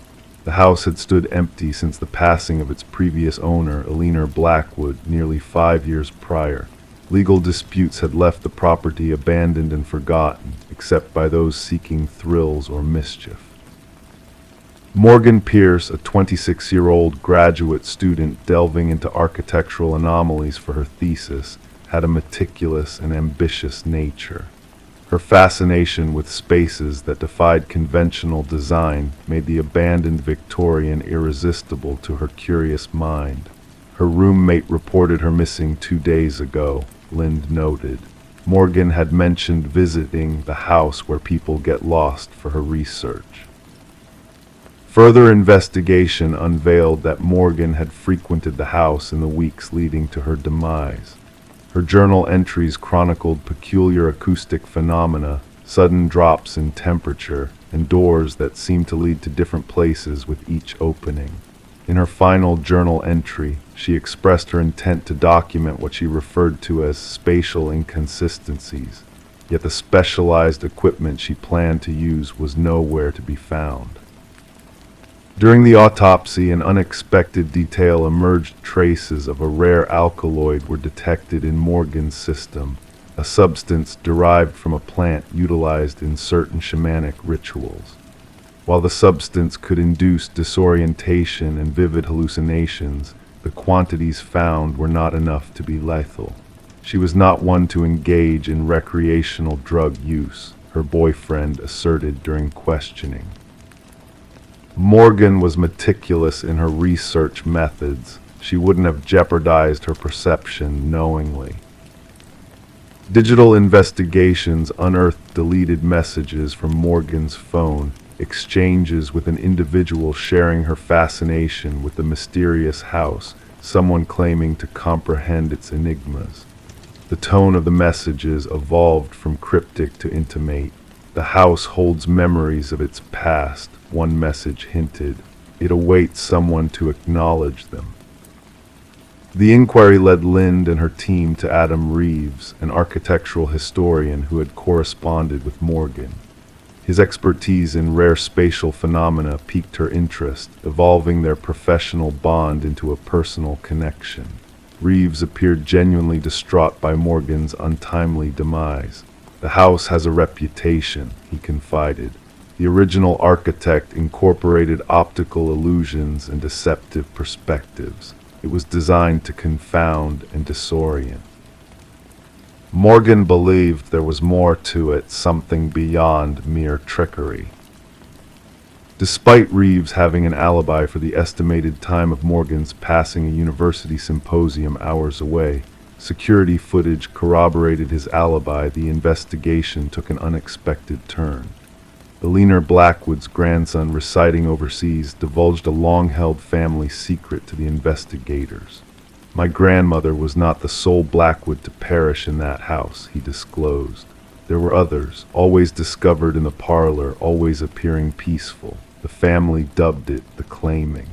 The house had stood empty since the passing of its previous owner, Eleanor Blackwood, nearly 5 years prior. Legal disputes had left the property abandoned and forgotten, except by those seeking thrills or mischief. Morgan Pierce, a 26-year-old graduate student delving into architectural anomalies for her thesis, had a meticulous and ambitious nature. Her fascination with spaces that defied conventional design made the abandoned Victorian irresistible to her curious mind. Her roommate reported her missing 2 days ago, Lind noted. Morgan had mentioned visiting the house where people get lost for her research. Further investigation unveiled that Morgan had frequented the house in the weeks leading to her demise. Her journal entries chronicled peculiar acoustic phenomena, sudden drops in temperature, and doors that seemed to lead to different places with each opening. In her final journal entry, she expressed her intent to document what she referred to as spatial inconsistencies, yet the specialized equipment she planned to use was nowhere to be found. During the autopsy, an unexpected detail emerged. Traces of a rare alkaloid were detected in Morgan's system, a substance derived from a plant utilized in certain shamanic rituals. While the substance could induce disorientation and vivid hallucinations, the quantities found were not enough to be lethal. She was not one to engage in recreational drug use, her boyfriend asserted during questioning. Morgan was meticulous in her research methods. She wouldn't have jeopardized her perception knowingly. Digital investigations unearthed deleted messages from Morgan's phone, exchanges with an individual sharing her fascination with the mysterious house, someone claiming to comprehend its enigmas. The tone of the messages evolved from cryptic to intimate. The house holds memories of its past, one message hinted. It awaits someone to acknowledge them. The inquiry led Lind and her team to Adam Reeves, an architectural historian who had corresponded with Morgan. His expertise in rare spatial phenomena piqued her interest, evolving their professional bond into a personal connection. Reeves appeared genuinely distraught by Morgan's untimely demise. "The house has a reputation," he confided. "The original architect incorporated optical illusions and deceptive perspectives. It was designed to confound and disorient." Morgan believed there was more to it, something beyond mere trickery. Despite Reeves having an alibi for the estimated time of Morgan's passing a university symposium hours away, security footage corroborated his alibi. The investigation took an unexpected turn. The leaner Blackwood's grandson residing overseas divulged a long-held family secret to the investigators. "My grandmother was not the sole Blackwood to perish in that house," he disclosed. "There were others, always discovered in the parlor, always appearing peaceful. The family dubbed it the claiming."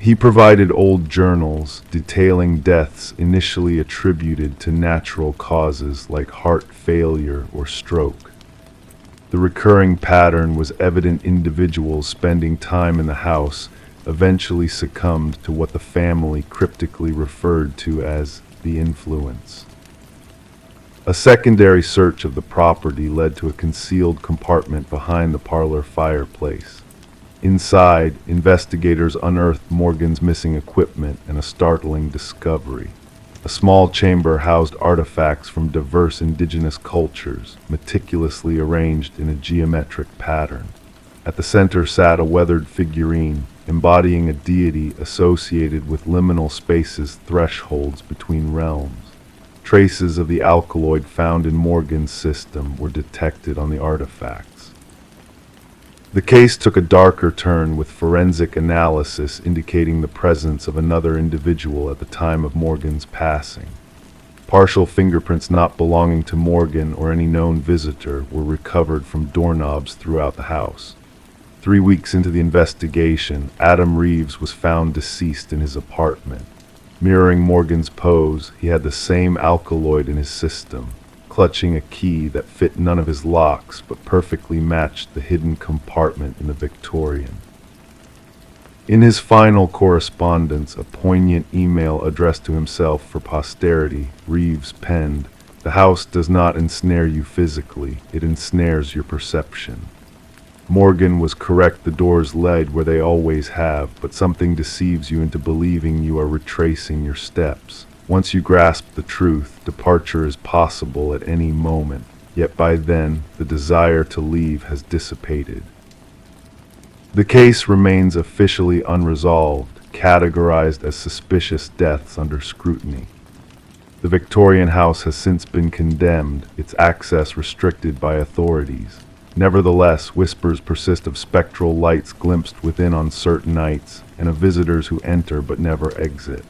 He provided old journals detailing deaths initially attributed to natural causes like heart failure or stroke. The recurring pattern was evident. Individuals spending time in the house eventually succumbed to what the family cryptically referred to as the influence. A secondary search of the property led to a concealed compartment behind the parlor fireplace. Inside, investigators unearthed Morgan's missing equipment and a startling discovery. A small chamber housed artifacts from diverse indigenous cultures, meticulously arranged in a geometric pattern. At the center sat a weathered figurine, embodying a deity associated with liminal spaces, thresholds between realms. Traces of the alkaloid found in Morgan's system were detected on the artifacts. The case took a darker turn, with forensic analysis indicating the presence of another individual at the time of Morgan's passing. Partial fingerprints not belonging to Morgan or any known visitor were recovered from doorknobs throughout the house. 3 weeks into the investigation, Adam Reeves was found deceased in his apartment. Mirroring Morgan's pose, he had the same alkaloid in his system, clutching a key that fit none of his locks but perfectly matched the hidden compartment in the Victorian. In his final correspondence, a poignant email addressed to himself for posterity, Reeves penned, "The house does not ensnare you physically, it ensnares your perception." Morgan was correct. The doors led where they always have, but something deceives you into believing you are retracing your steps. Once you grasp the truth, departure is possible at any moment, yet by then the desire to leave has dissipated. The case remains officially unresolved, categorized as suspicious deaths under scrutiny. The Victorian house has since been condemned, its access restricted by authorities. Nevertheless, whispers persist of spectral lights glimpsed within on certain nights, and of visitors who enter but never exit.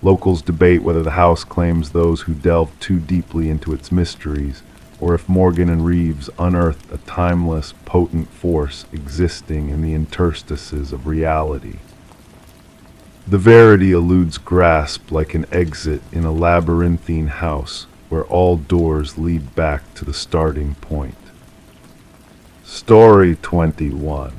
Locals debate whether the house claims those who delve too deeply into its mysteries, or if Morgan and Reeves unearthed a timeless, potent force existing in the interstices of reality. The verity eludes grasp like an exit in a labyrinthine house where all doors lead back to the starting point. Story 21.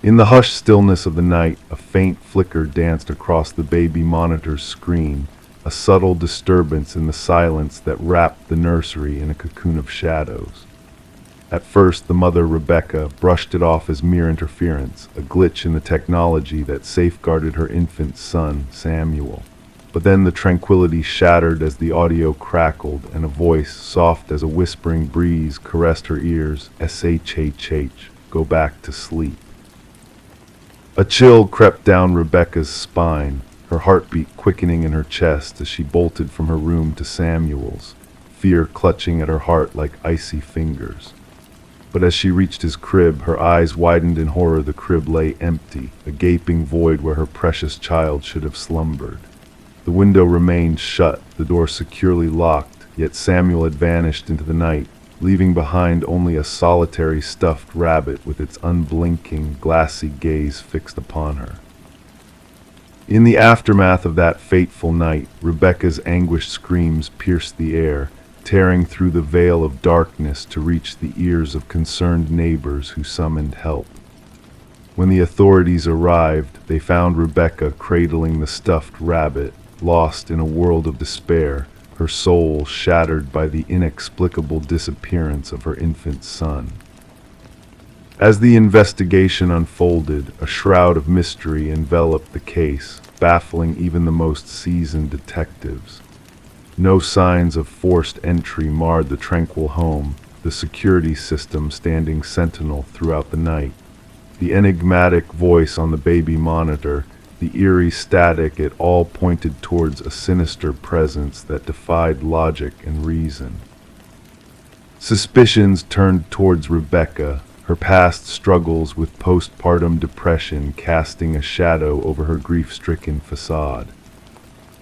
In the hushed stillness of the night, a faint flicker danced across the baby monitor's screen, a subtle disturbance in the silence that wrapped the nursery in a cocoon of shadows. At first, the mother, Rebecca, brushed it off as mere interference, a glitch in the technology that safeguarded her infant son, Samuel. But then the tranquility shattered as the audio crackled and a voice, soft as a whispering breeze, caressed her ears. "SHHH, go back to sleep." A chill crept down Rebecca's spine, her heartbeat quickening in her chest as she bolted from her room to Samuel's, fear clutching at her heart like icy fingers. But as she reached his crib, her eyes widened in horror. The crib lay empty, a gaping void where her precious child should have slumbered. The window remained shut, the door securely locked, yet Samuel had vanished into the night, leaving behind only a solitary stuffed rabbit with its unblinking, glassy gaze fixed upon her. In the aftermath of that fateful night, Rebecca's anguished screams pierced the air, tearing through the veil of darkness to reach the ears of concerned neighbors who summoned help. When the authorities arrived, they found Rebecca cradling the stuffed rabbit, lost in a world of despair, her soul shattered by the inexplicable disappearance of her infant son. As the investigation unfolded, a shroud of mystery enveloped the case, baffling even the most seasoned detectives. No signs of forced entry marred the tranquil home, the security system standing sentinel throughout the night. The enigmatic voice on the baby monitor, the eerie static, it all pointed towards a sinister presence that defied logic and reason. Suspicions turned towards Rebecca, her past struggles with postpartum depression casting a shadow over her grief-stricken facade.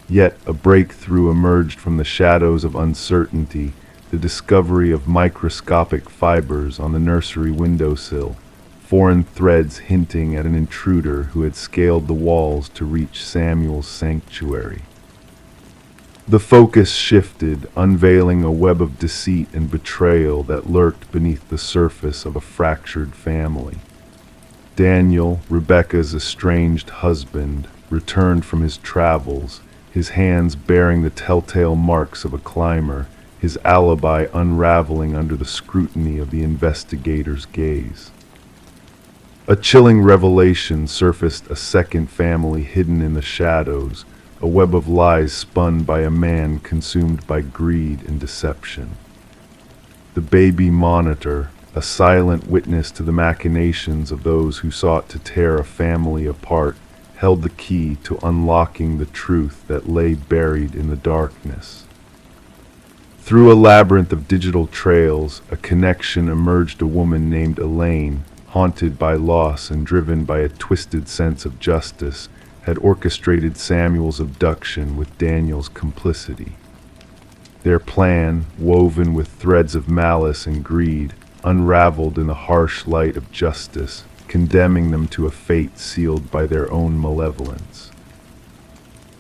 Yet a breakthrough emerged from the shadows of uncertainty, the discovery of microscopic fibers on the nursery windowsill, foreign threads hinting at an intruder who had scaled the walls to reach Samuel's sanctuary. The focus shifted, unveiling a web of deceit and betrayal that lurked beneath the surface of a fractured family. Daniel, Rebecca's estranged husband, returned from his travels, his hands bearing the telltale marks of a climber, his alibi unraveling under the scrutiny of the investigator's gaze. A chilling revelation surfaced: a second family hidden in the shadows, a web of lies spun by a man consumed by greed and deception. The baby monitor, a silent witness to the machinations of those who sought to tear a family apart, held the key to unlocking the truth that lay buried in the darkness. Through a labyrinth of digital trails, a connection emerged: a woman named Elaine, haunted by loss and driven by a twisted sense of justice, had orchestrated Samuel's abduction with Daniel's complicity. Their plan, woven with threads of malice and greed, unraveled in the harsh light of justice, condemning them to a fate sealed by their own malevolence.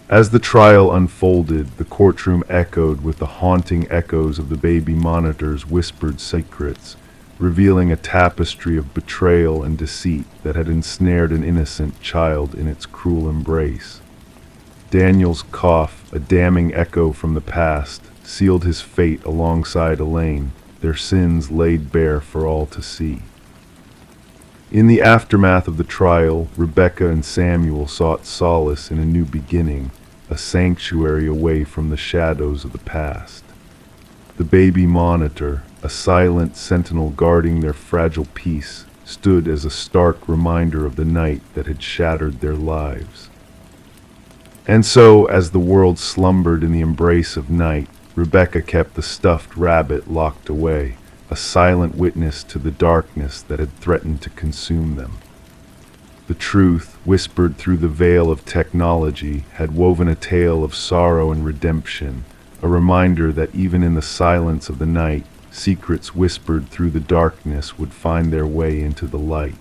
As the trial unfolded, the courtroom echoed with the haunting echoes of the baby monitor's whispered secrets, revealing a tapestry of betrayal and deceit that had ensnared an innocent child in its cruel embrace. Daniel's cough, a damning echo from the past, sealed his fate alongside Elaine, their sins laid bare for all to see. In the aftermath of the trial, Rebecca and Samuel sought solace in a new beginning, a sanctuary away from the shadows of the past. The baby monitor, a silent sentinel guarding their fragile peace, stood as a stark reminder of the night that had shattered their lives. And so, as the world slumbered in the embrace of night, Rebecca kept the stuffed rabbit locked away, a silent witness to the darkness that had threatened to consume them. The truth, whispered through the veil of technology, had woven a tale of sorrow and redemption, a reminder that even in the silence of the night, secrets whispered through the darkness would find their way into the light.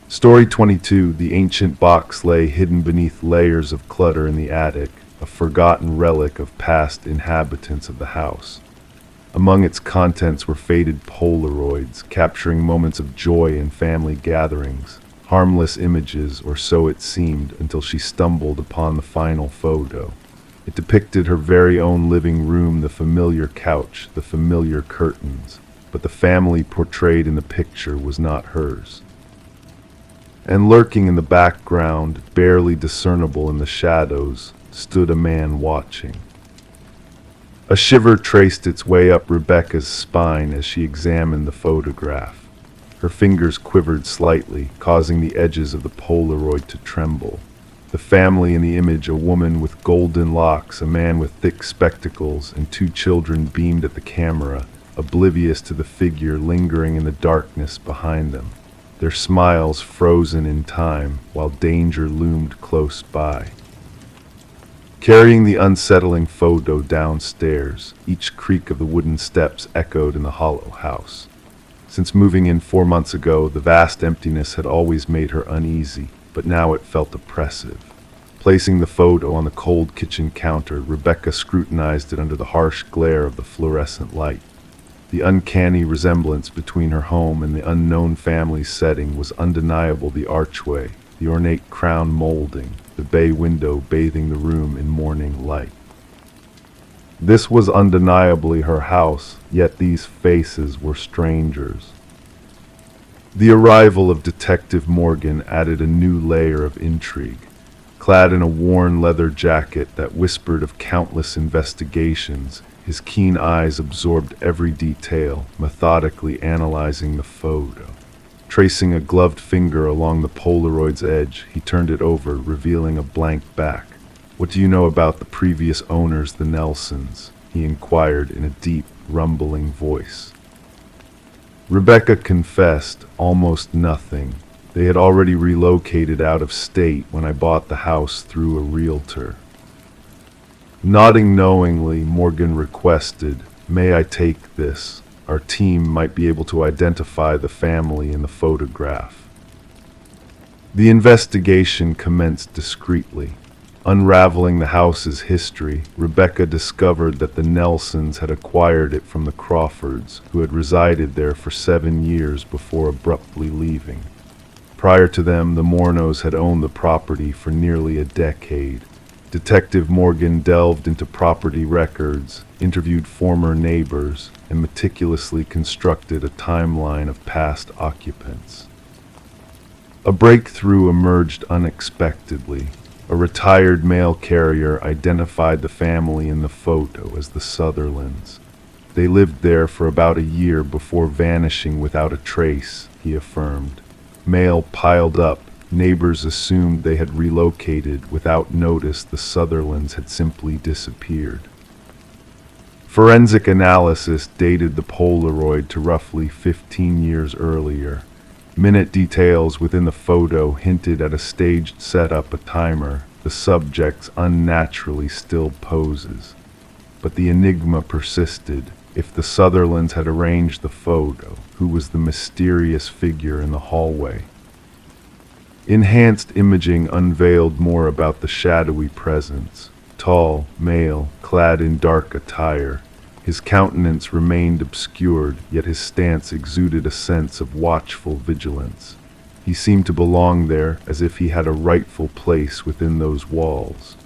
Story 22. The ancient box lay hidden beneath layers of clutter in the attic, a forgotten relic of past inhabitants of the house. Among its contents were faded Polaroids, capturing moments of joy in family gatherings, harmless images, or so it seemed until she stumbled upon the final photo. It depicted her very own living room, the familiar couch, the familiar curtains, but the family portrayed in the picture was not hers. And lurking in the background, barely discernible in the shadows, stood a man watching. A shiver traced its way up Rebecca's spine as she examined the photograph. Her fingers quivered slightly, causing the edges of the Polaroid to tremble. The family in the image, a woman with golden locks, a man with thick spectacles, and two children beamed at the camera, oblivious to the figure lingering in the darkness behind them, their smiles frozen in time while danger loomed close by. Carrying the unsettling photo downstairs, each creak of the wooden steps echoed in the hollow house. Since moving in 4 months ago, the vast emptiness had always made her uneasy, but now it felt oppressive. Placing the photo on the cold kitchen counter, Rebecca scrutinized it under the harsh glare of the fluorescent light. The uncanny resemblance between her home and the unknown family's setting was undeniable. The archway, the ornate crown molding, the bay window bathing the room in morning light. This was undeniably her house, yet these faces were strangers. The arrival of Detective Morgan added a new layer of intrigue. Clad in a worn leather jacket that whispered of countless investigations, his keen eyes absorbed every detail, methodically analyzing the photo. Tracing a gloved finger along the Polaroid's edge, he turned it over, revealing a blank back. "What do you know about the previous owners, the Nelsons?" he inquired in a deep, rumbling voice. Rebecca confessed, "Almost nothing. They had already relocated out of state when I bought the house through a realtor." Nodding knowingly, Morgan requested, "May I take this? Our team might be able to identify the family in the photograph." The investigation commenced discreetly. Unraveling the house's history, Rebecca discovered that the Nelsons had acquired it from the Crawfords, who had resided there for 7 years before abruptly leaving. Prior to them, the Mornos had owned the property for nearly a decade. Detective Morgan delved into property records, interviewed former neighbors, and meticulously constructed a timeline of past occupants. A breakthrough emerged unexpectedly. A retired mail carrier identified the family in the photo as the Sutherlands. They lived there for about a year before vanishing without a trace, he affirmed. Mail piled up. Neighbors assumed they had relocated. Without notice, the Sutherlands had simply disappeared. Forensic analysis dated the Polaroid to roughly 15 years earlier. Minute details within the photo hinted at a staged setup, a timer, the subject's unnaturally still poses. But the enigma persisted. If the Sutherlands had arranged the photo, who was the mysterious figure in the hallway? Enhanced imaging unveiled more about the shadowy presence. Tall, male, clad in dark attire. His countenance remained obscured, yet his stance exuded a sense of watchful vigilance. He seemed to belong there, as if he had a rightful place within those walls.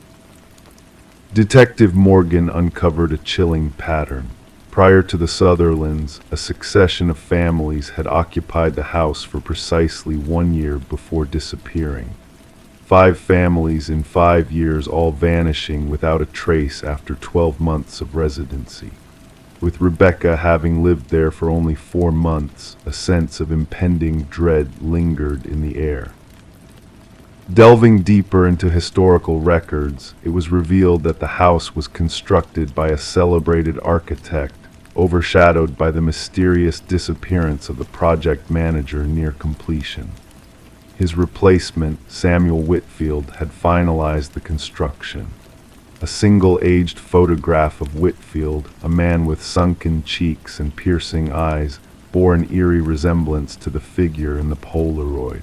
Detective Morgan uncovered a chilling pattern. Prior to the Sutherlands, a succession of families had occupied the house for precisely 1 year before disappearing. 5 families in 5 years, all vanishing without a trace after 12 months of residency. With Rebecca having lived there for only 4 months, a sense of impending dread lingered in the air. Delving deeper into historical records, it was revealed that the house was constructed by a celebrated architect, overshadowed by the mysterious disappearance of the project manager near completion. His replacement, Samuel Whitfield, had finalized the construction. A single aged photograph of Whitfield, a man with sunken cheeks and piercing eyes, bore an eerie resemblance to the figure in the Polaroid.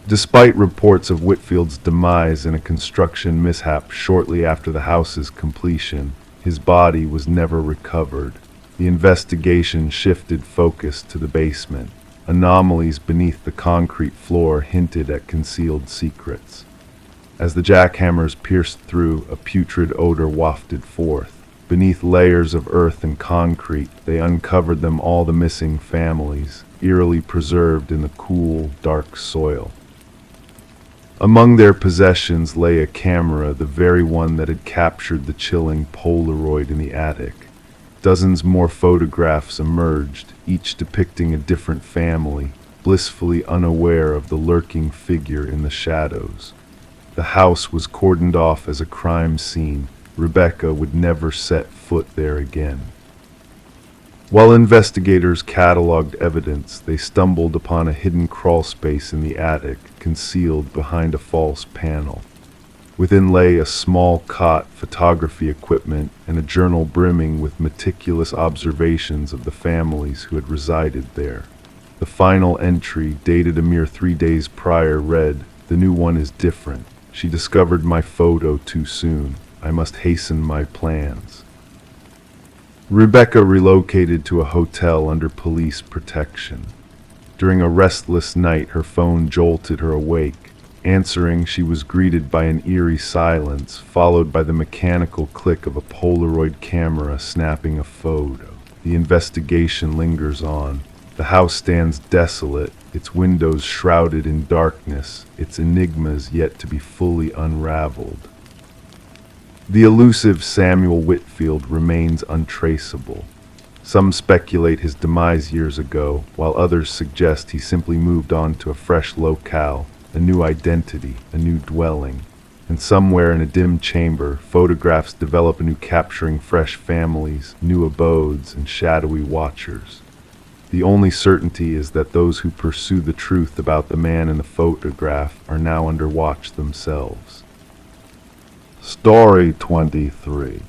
Despite reports of Whitfield's demise in a construction mishap shortly after the house's completion, his body was never recovered. The investigation shifted focus to the basement. Anomalies beneath the concrete floor hinted at concealed secrets. As the jackhammers pierced through, a putrid odor wafted forth. Beneath layers of earth and concrete, they uncovered them all, the missing families, eerily preserved in the cool, dark soil. Among their possessions lay a camera, the very one that had captured the chilling Polaroid in the attic. Dozens more photographs emerged, each depicting a different family, blissfully unaware of the lurking figure in the shadows. The house was cordoned off as a crime scene. Rebecca would never set foot there again. While investigators cataloged evidence, they stumbled upon a hidden crawlspace in the attic, concealed behind a false panel. Within lay a small cot, photography equipment, and a journal brimming with meticulous observations of the families who had resided there. The final entry, dated a mere 3 days prior, read, "The new one is different. She discovered my photo too soon. I must hasten my plans. Rebecca relocated to a hotel under police protection. During a restless night, her phone jolted her awake. Answering, she was greeted by an eerie silence, followed by the mechanical click of a Polaroid camera snapping a photo. The investigation lingers on. The house stands desolate, its windows shrouded in darkness, its enigmas yet to be fully unraveled. The elusive Samuel Whitfield remains untraceable. Some speculate his demise years ago, while others suggest he simply moved on to a fresh locale, a new identity, a new dwelling. And somewhere in a dim chamber, photographs develop anew, capturing fresh families, new abodes, and shadowy watchers. The only certainty is that those who pursue the truth about the man in the photograph are now under watch themselves. Story 23.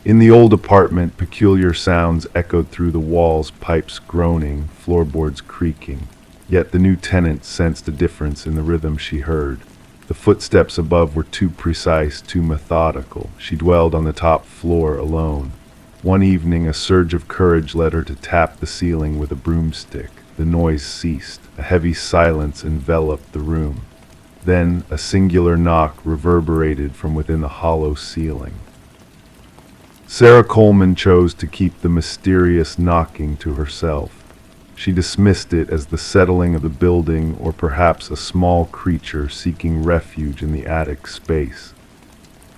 In the old apartment, peculiar sounds echoed through the walls, pipes groaning, floorboards creaking. Yet the new tenant sensed a difference in the rhythm she heard. The footsteps above were too precise, too methodical. She dwelled on the top floor alone. One evening, a surge of courage led her to tap the ceiling with a broomstick. The noise ceased. A heavy silence enveloped the room. Then a singular knock reverberated from within the hollow ceiling. Sarah Coleman chose to keep the mysterious knocking to herself. She dismissed it as the settling of the building, or perhaps a small creature seeking refuge in the attic space.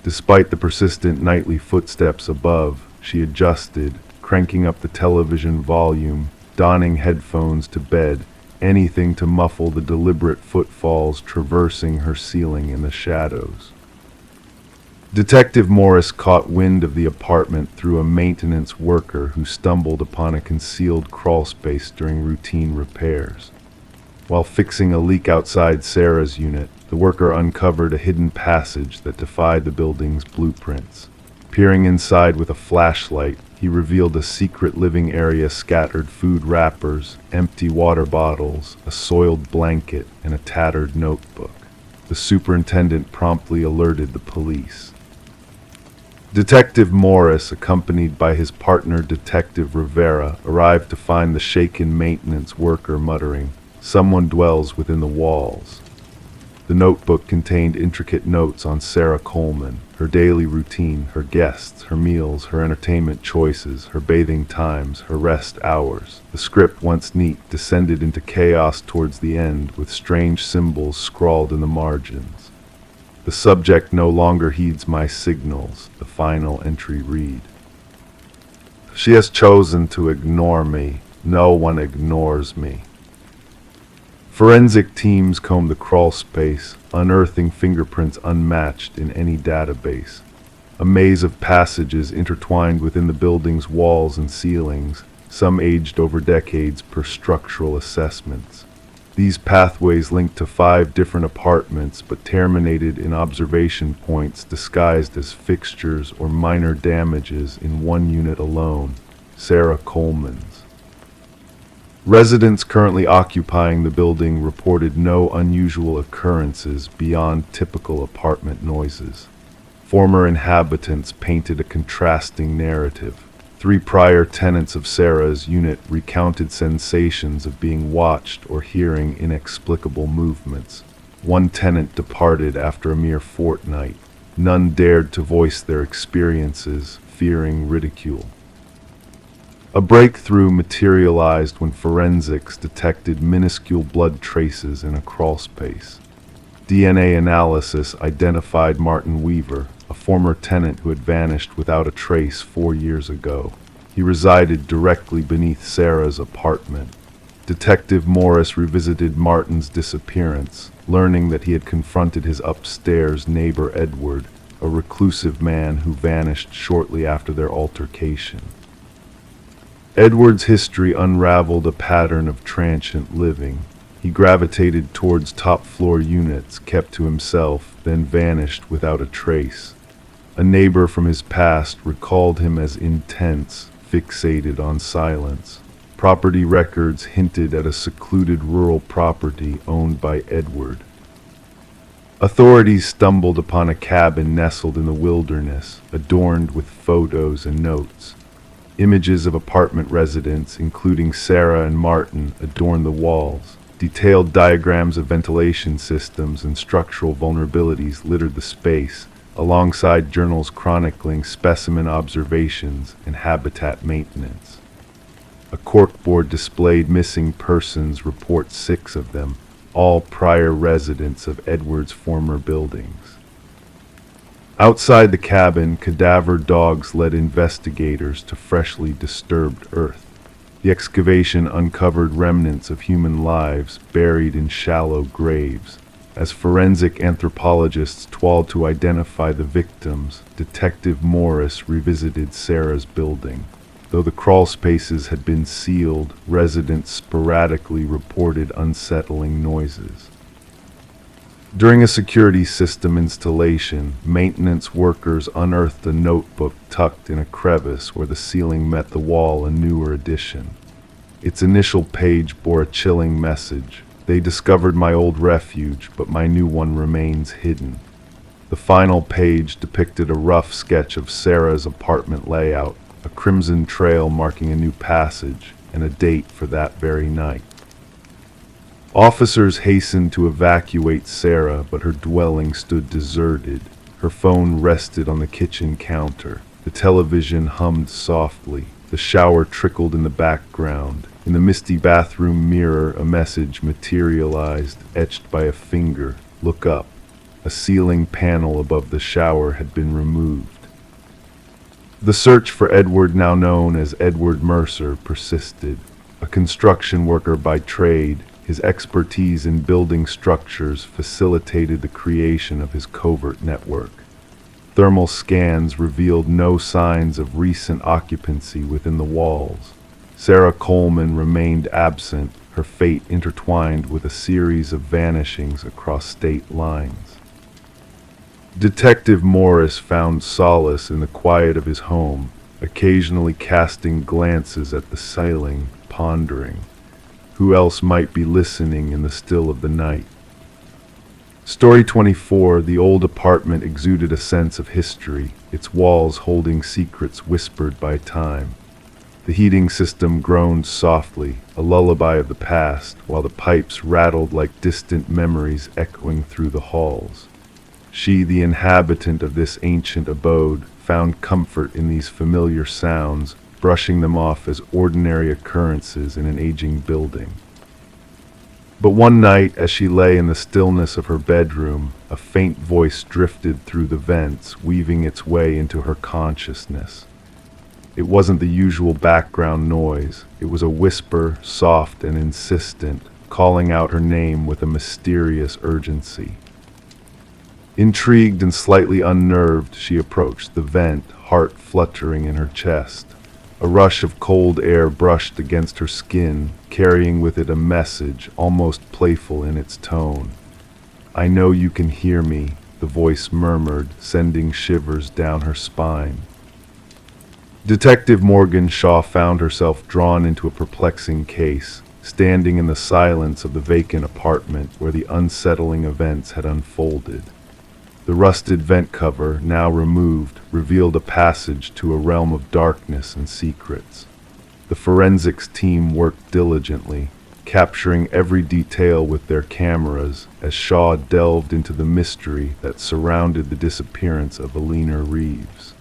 Despite the persistent nightly footsteps above, she adjusted, cranking up the television volume, donning headphones to bed, anything to muffle the deliberate footfalls traversing her ceiling in the shadows. Detective Morris caught wind of the apartment through a maintenance worker who stumbled upon a concealed crawlspace during routine repairs. While fixing a leak outside Sarah's unit, the worker uncovered a hidden passage that defied the building's blueprints. Peering inside with a flashlight, he revealed a secret living area, scattered food wrappers, empty water bottles, a soiled blanket, and a tattered notebook. The superintendent promptly alerted the police. Detective Morris, accompanied by his partner Detective Rivera, arrived to find the shaken maintenance worker muttering, "Someone dwells within the walls." The notebook contained intricate notes on Sarah Coleman, her daily routine, her guests, her meals, her entertainment choices, her bathing times, her rest hours. The script, once neat, descended into chaos towards the end, with strange symbols scrawled in the margins. "The subject no longer heeds my signals," the final entry read. "She has chosen to ignore me. No one ignores me." Forensic teams combed the crawl space, unearthing fingerprints unmatched in any database. A maze of passages intertwined within the building's walls and ceilings, some aged over decades per structural assessments. These pathways linked to 5 different apartments, but terminated in observation points disguised as fixtures or minor damages in one unit alone, Sarah Coleman's. Residents currently occupying the building reported no unusual occurrences beyond typical apartment noises. Former inhabitants painted a contrasting narrative. 3 prior tenants of Sarah's unit recounted sensations of being watched or hearing inexplicable movements. 1 tenant departed after a mere fortnight. None dared to voice their experiences, fearing ridicule. A breakthrough materialized when forensics detected minuscule blood traces in a crawlspace. DNA analysis identified Martin Weaver, a former tenant who had vanished without a trace 4 years ago. He resided directly beneath Sarah's apartment. Detective Morris revisited Martin's disappearance, learning that he had confronted his upstairs neighbor Edward, a reclusive man who vanished shortly after their altercation. Edward's history unraveled a pattern of transient living. He gravitated towards top-floor units, kept to himself, then vanished without a trace. A neighbor from his past recalled him as intense, fixated on silence. Property records hinted at a secluded rural property owned by Edward. Authorities stumbled upon a cabin nestled in the wilderness, adorned with photos and notes. Images of apartment residents, including Sarah and Martin, adorned the walls. Detailed diagrams of ventilation systems and structural vulnerabilities littered the space, alongside journals chronicling specimen observations and habitat maintenance. A corkboard displayed missing persons report 6 of them, all prior residents of Edward's former buildings. Outside the cabin, cadaver dogs led investigators to freshly disturbed earth. The excavation uncovered remnants of human lives buried in shallow graves. As forensic anthropologists toiled to identify the victims, Detective Morris revisited Sarah's building. Though the crawl spaces had been sealed, residents sporadically reported unsettling noises. During a security system installation, maintenance workers unearthed a notebook tucked in a crevice where the ceiling met the wall, a newer edition. Its initial page bore a chilling message. They discovered my old refuge, but my new one remains hidden. The final page depicted a rough sketch of Sarah's apartment layout, a crimson trail marking a new passage, and a date for that very night. Officers hastened to evacuate Sarah, but her dwelling stood deserted. Her phone rested on the kitchen counter. The television hummed softly. The shower trickled in the background. In the misty bathroom mirror, a message materialized, etched by a finger. Look up. A ceiling panel above the shower had been removed. The search for Edward, now known as Edward Mercer, persisted. A construction worker by trade, his expertise in building structures facilitated the creation of his covert network. Thermal scans revealed no signs of recent occupancy within the walls. Sarah Coleman remained absent, her fate intertwined with a series of vanishings across state lines. Detective Morris found solace in the quiet of his home, occasionally casting glances at the ceiling, pondering. Who else might be listening in the still of the night? Story 24, the old apartment exuded a sense of history, its walls holding secrets whispered by time. The heating system groaned softly, a lullaby of the past, while the pipes rattled like distant memories echoing through the halls. She, the inhabitant of this ancient abode, found comfort in these familiar sounds, brushing them off as ordinary occurrences in an aging building. But one night, as she lay in the stillness of her bedroom, a faint voice drifted through the vents, weaving its way into her consciousness. It wasn't the usual background noise. It was a whisper, soft and insistent, calling out her name with a mysterious urgency. Intrigued and slightly unnerved, she approached the vent, heart fluttering in her chest. A rush of cold air brushed against her skin, carrying with it a message, almost playful in its tone. "I know you can hear me," the voice murmured, sending shivers down her spine. Detective Morgan Shaw found herself drawn into a perplexing case, standing in the silence of the vacant apartment where the unsettling events had unfolded. The rusted vent cover, now removed, revealed a passage to a realm of darkness and secrets. The forensics team worked diligently, capturing every detail with their cameras as Shaw delved into the mystery that surrounded the disappearance of Alina Reeves.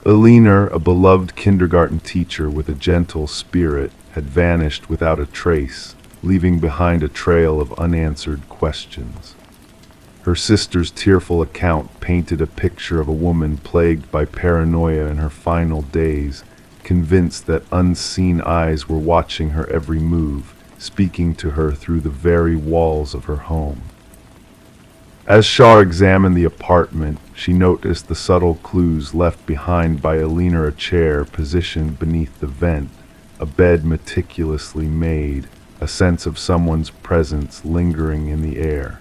Alina, a beloved kindergarten teacher with a gentle spirit, had vanished without a trace, leaving behind a trail of unanswered questions. Her sister's tearful account painted a picture of a woman plagued by paranoia in her final days, convinced that unseen eyes were watching her every move, speaking to her through the very walls of her home. As Shaw examined the apartment, she noticed the subtle clues left behind by Alina: a chair positioned beneath the vent, a bed meticulously made, a sense of someone's presence lingering in the air.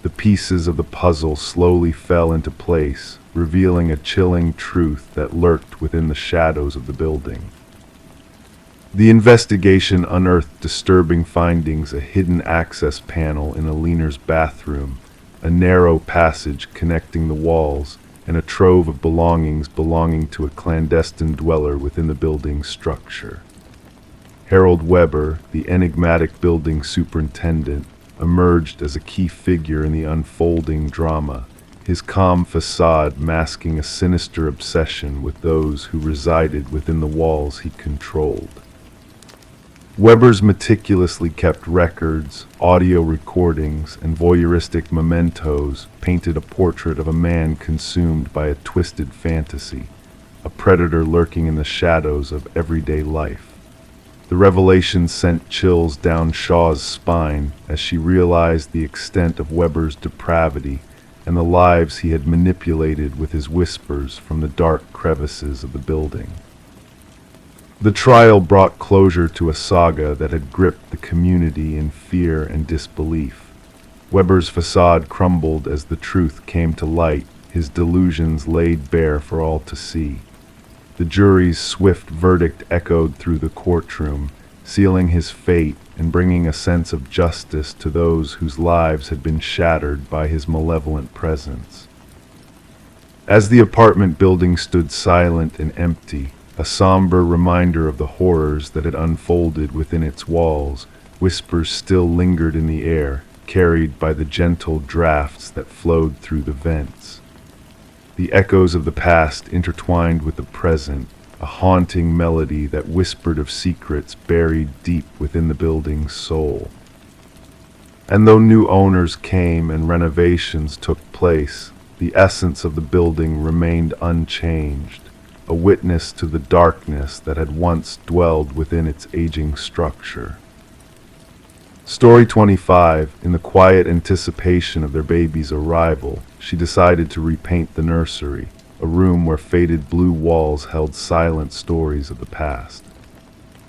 The pieces of the puzzle slowly fell into place, revealing a chilling truth that lurked within the shadows of the building. The investigation unearthed disturbing findings: a hidden access panel in Alina's bathroom, a narrow passage connecting the walls, and a trove of belongings belonging to a clandestine dweller within the building's structure. Harold Weber, the enigmatic building superintendent, emerged as a key figure in the unfolding drama, his calm facade masking a sinister obsession with those who resided within the walls he controlled. Weber's meticulously kept records, audio recordings, and voyeuristic mementos painted a portrait of a man consumed by a twisted fantasy, a predator lurking in the shadows of everyday life. The revelation sent chills down Shaw's spine as she realized the extent of Weber's depravity and the lives he had manipulated with his whispers from the dark crevices of the building. The trial brought closure to a saga that had gripped the community in fear and disbelief. Weber's facade crumbled as the truth came to light, his delusions laid bare for all to see. The jury's swift verdict echoed through the courtroom, sealing his fate and bringing a sense of justice to those whose lives had been shattered by his malevolent presence. As the apartment building stood silent and empty, a somber reminder of the horrors that had unfolded within its walls, whispers still lingered in the air, carried by the gentle drafts that flowed through the vents. The echoes of the past intertwined with the present, a haunting melody that whispered of secrets buried deep within the building's soul. And though new owners came and renovations took place, the essence of the building remained unchanged, a witness to the darkness that had once dwelled within its aging structure. Story 25, in the quiet anticipation of their baby's arrival, she decided to repaint the nursery, a room where faded blue walls held silent stories of the past.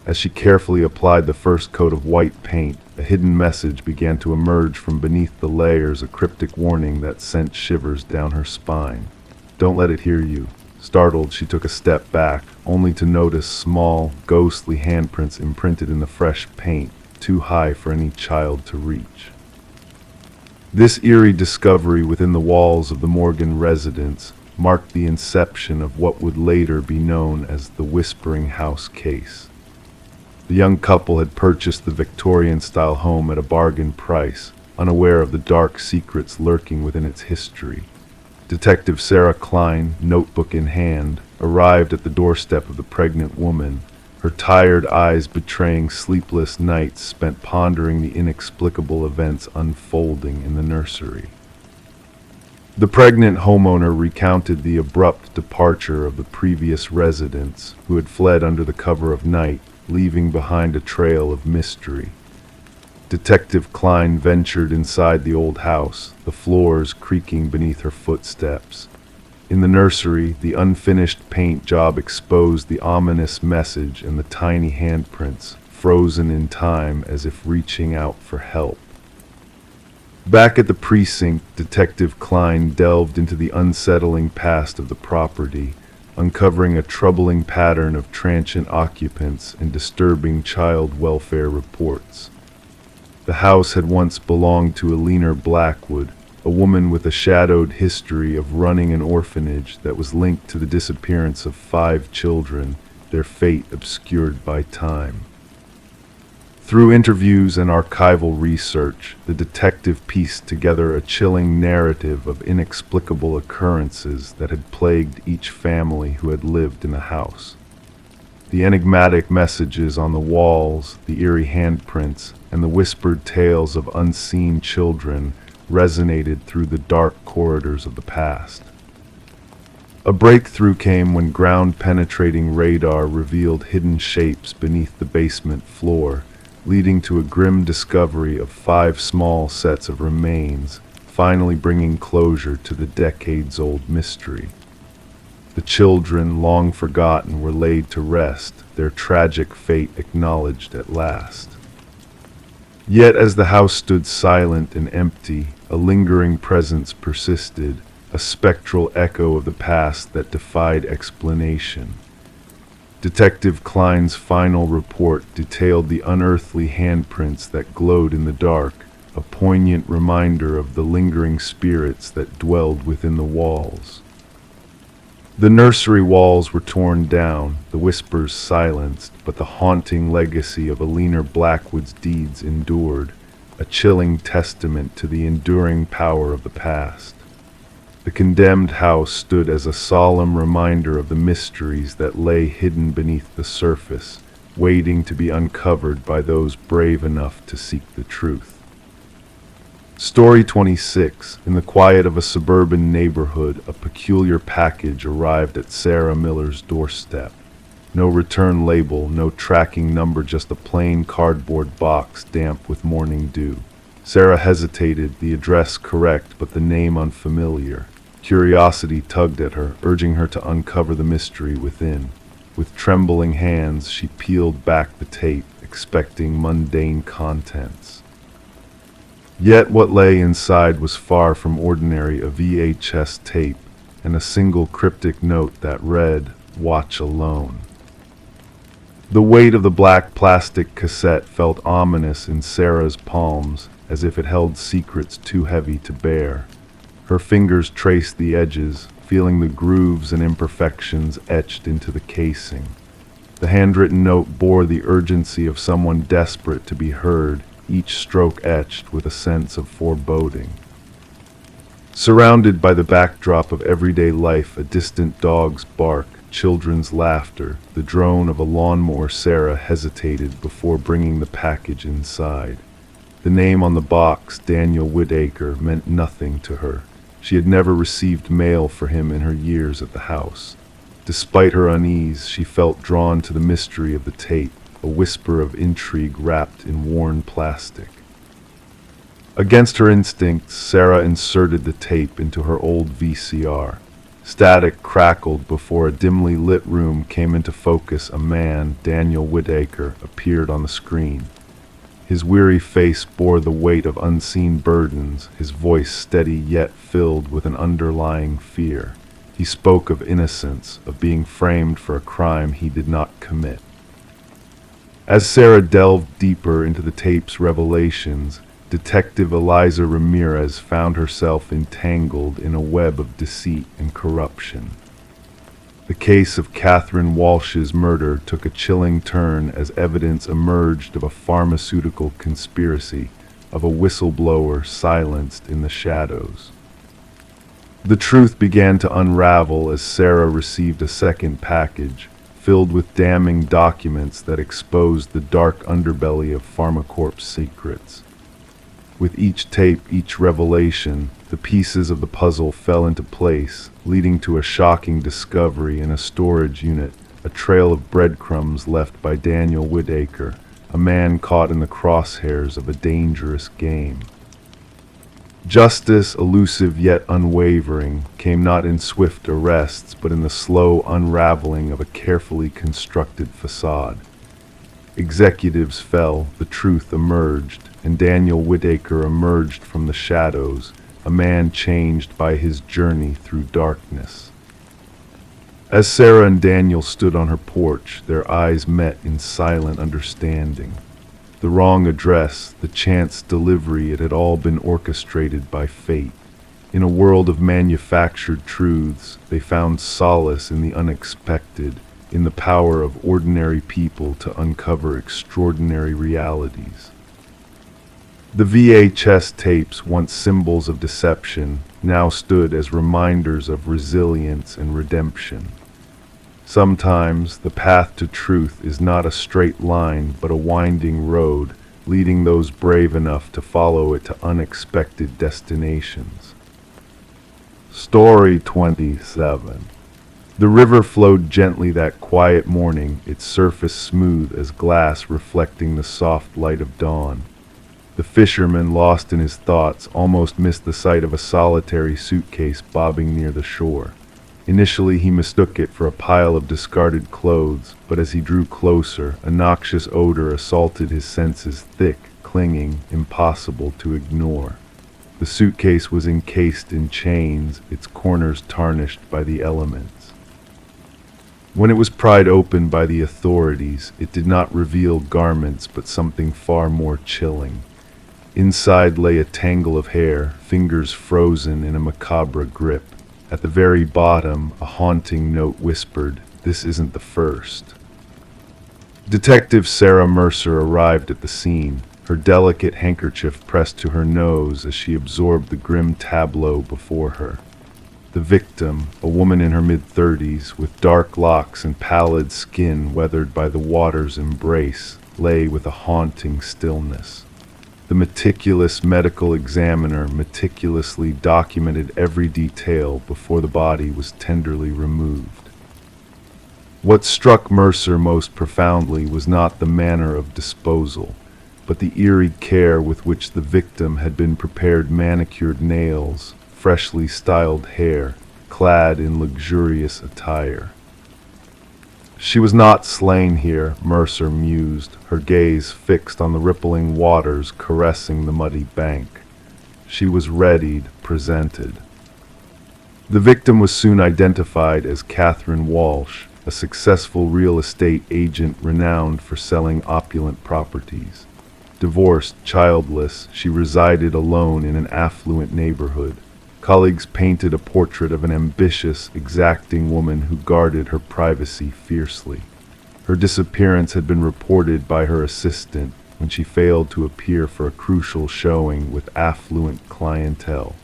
As she carefully applied the first coat of white paint, a hidden message began to emerge from beneath the layers, a cryptic warning that sent shivers down her spine. "Don't let it hear you." Startled, she took a step back, only to notice small, ghostly handprints imprinted in the fresh paint, too high for any child to reach. This eerie discovery within the walls of the Morgan residence marked the inception of what would later be known as the Whispering House case. The young couple had purchased the Victorian-style home at a bargain price, unaware of the dark secrets lurking within its history. Detective Sarah Klein, notebook in hand, arrived at the doorstep of the pregnant woman, her tired eyes betraying sleepless nights spent pondering the inexplicable events unfolding in the nursery. The pregnant homeowner recounted the abrupt departure of the previous residents, who had fled under the cover of night, leaving behind a trail of mystery. Detective Klein ventured inside the old house, the floors creaking beneath her footsteps. In the nursery, the unfinished paint job exposed the ominous message and the tiny handprints, frozen in time as if reaching out for help. Back at the precinct, Detective Klein delved into the unsettling past of the property, uncovering a troubling pattern of transient occupants and disturbing child welfare reports. The house had once belonged to Alina Blackwood, a woman with a shadowed history of running an orphanage that was linked to the disappearance of 5 children, their fate obscured by time. Through interviews and archival research, the detective pieced together a chilling narrative of inexplicable occurrences that had plagued each family who had lived in the house. The enigmatic messages on the walls, the eerie handprints, and the whispered tales of unseen children resonated through the dark corridors of the past. A breakthrough came when ground-penetrating radar revealed hidden shapes beneath the basement floor, leading to a grim discovery of 5 small sets of remains, finally bringing closure to the decades-old mystery. The children, long forgotten, were laid to rest, their tragic fate acknowledged at last. Yet as the house stood silent and empty, a lingering presence persisted, a spectral echo of the past that defied explanation. Detective Klein's final report detailed the unearthly handprints that glowed in the dark, a poignant reminder of the lingering spirits that dwelled within the walls. The nursery walls were torn down, the whispers silenced, but the haunting legacy of Alina Blackwood's deeds endured, a chilling testament to the enduring power of the past. The condemned house stood as a solemn reminder of the mysteries that lay hidden beneath the surface, waiting to be uncovered by those brave enough to seek the truth. Story 26. In the quiet of a suburban neighborhood, a peculiar package arrived at Sarah Miller's doorstep. No return label, no tracking number, just a plain cardboard box damp with morning dew. Sarah hesitated, the address correct, but the name unfamiliar. Curiosity tugged at her, urging her to uncover the mystery within. With trembling hands, she peeled back the tape, expecting mundane contents. Yet what lay inside was far from ordinary, a VHS tape, and a single cryptic note that read, "Watch alone." The weight of the black plastic cassette felt ominous in Sarah's palms, as if it held secrets too heavy to bear. Her fingers traced the edges, feeling the grooves and imperfections etched into the casing. The handwritten note bore the urgency of someone desperate to be heard, each stroke etched with a sense of foreboding. Surrounded by the backdrop of everyday life, a distant dog's bark, children's laughter, the drone of a lawnmower, Sarah hesitated before bringing the package inside. The name on the box, Daniel Whitaker, meant nothing to her. She had never received mail for him in her years at the house. Despite her unease, she felt drawn to the mystery of the tape, a whisper of intrigue wrapped in worn plastic. Against her instincts, Sarah inserted the tape into her old VCR. Static crackled before a dimly lit room came into focus. A man, Daniel Whitaker, appeared on the screen. His weary face bore the weight of unseen burdens, his voice steady yet filled with an underlying fear. He spoke of innocence, of being framed for a crime he did not commit. As Sarah delved deeper into the tape's revelations, Detective Eliza Ramirez found herself entangled in a web of deceit and corruption. The case of Catherine Walsh's murder took a chilling turn as evidence emerged of a pharmaceutical conspiracy, of a whistleblower silenced in the shadows. The truth began to unravel as Sarah received a second package, filled with damning documents that exposed the dark underbelly of PharmaCorp's secrets. With each tape, each revelation, the pieces of the puzzle fell into place, leading to a shocking discovery in a storage unit, a trail of breadcrumbs left by Daniel Whitaker, a man caught in the crosshairs of a dangerous game. Justice, elusive yet unwavering, came not in swift arrests, but in the slow unraveling of a carefully constructed facade. Executives fell, the truth emerged, and Daniel Whitaker emerged from the shadows, a man changed by his journey through darkness. As Sarah and Daniel stood on her porch, their eyes met in silent understanding. The wrong address, the chance delivery, it had all been orchestrated by fate. In a world of manufactured truths, they found solace in the unexpected, in the power of ordinary people to uncover extraordinary realities. The VHS tapes, once symbols of deception, now stood as reminders of resilience and redemption. Sometimes the path to truth is not a straight line, but a winding road, leading those brave enough to follow it to unexpected destinations. Story 27. The river flowed gently that quiet morning, its surface smooth as glass reflecting the soft light of dawn. The fisherman, lost in his thoughts, almost missed the sight of a solitary suitcase bobbing near the shore. Initially he mistook it for a pile of discarded clothes, but as he drew closer, a noxious odor assaulted his senses, thick, clinging, impossible to ignore. The suitcase was encased in chains, its corners tarnished by the elements. When it was pried open by the authorities, it did not reveal garments but something far more chilling. Inside lay a tangle of hair, fingers frozen in a macabre grip. At the very bottom, a haunting note whispered, "This isn't the first." Detective Sarah Mercer arrived at the scene, her delicate handkerchief pressed to her nose as she absorbed the grim tableau before her. The victim, a woman in her mid-30s, with dark locks and pallid skin weathered by the water's embrace, lay with a haunting stillness. The meticulous medical examiner meticulously documented every detail before the body was tenderly removed. What struck Mercer most profoundly was not the manner of disposal, but the eerie care with which the victim had been prepared. Manicured nails, freshly styled hair, clad in luxurious attire. She was not slain here, Mercer mused, her gaze fixed on the rippling waters caressing the muddy bank. She was readied, presented. The victim was soon identified as Catherine Walsh, a successful real estate agent renowned for selling opulent properties. Divorced, childless, she resided alone in an affluent neighborhood. Colleagues painted a portrait of an ambitious, exacting woman who guarded her privacy fiercely. Her disappearance had been reported by her assistant when she failed to appear for a crucial showing with affluent clientele.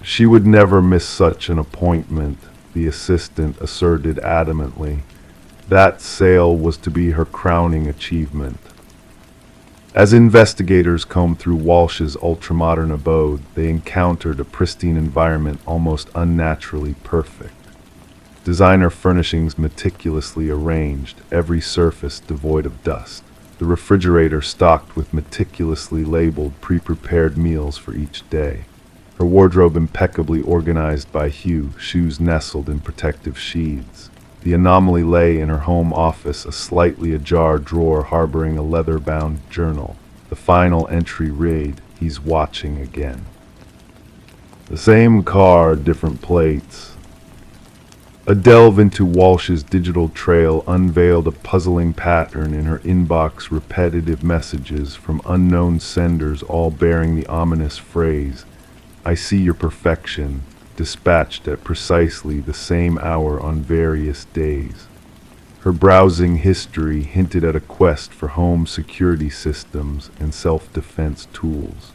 She would never miss such an appointment, the assistant asserted adamantly. That sale was to be her crowning achievement. As investigators combed through Walsh's ultramodern abode, they encountered a pristine environment almost unnaturally perfect. Designer furnishings meticulously arranged, every surface devoid of dust. The refrigerator stocked with meticulously labeled pre-prepared meals for each day. Her wardrobe impeccably organized by hue, shoes nestled in protective sheaths. The anomaly lay in her home office, a slightly ajar drawer harboring a leather-bound journal. The final entry read, "He's watching again." The same car, different plates. A delve into Walsh's digital trail unveiled a puzzling pattern in her inbox, repetitive messages from unknown senders, all bearing the ominous phrase, "I see your perfection," dispatched at precisely the same hour on various days. Her browsing history hinted at a quest for home security systems and self-defense tools.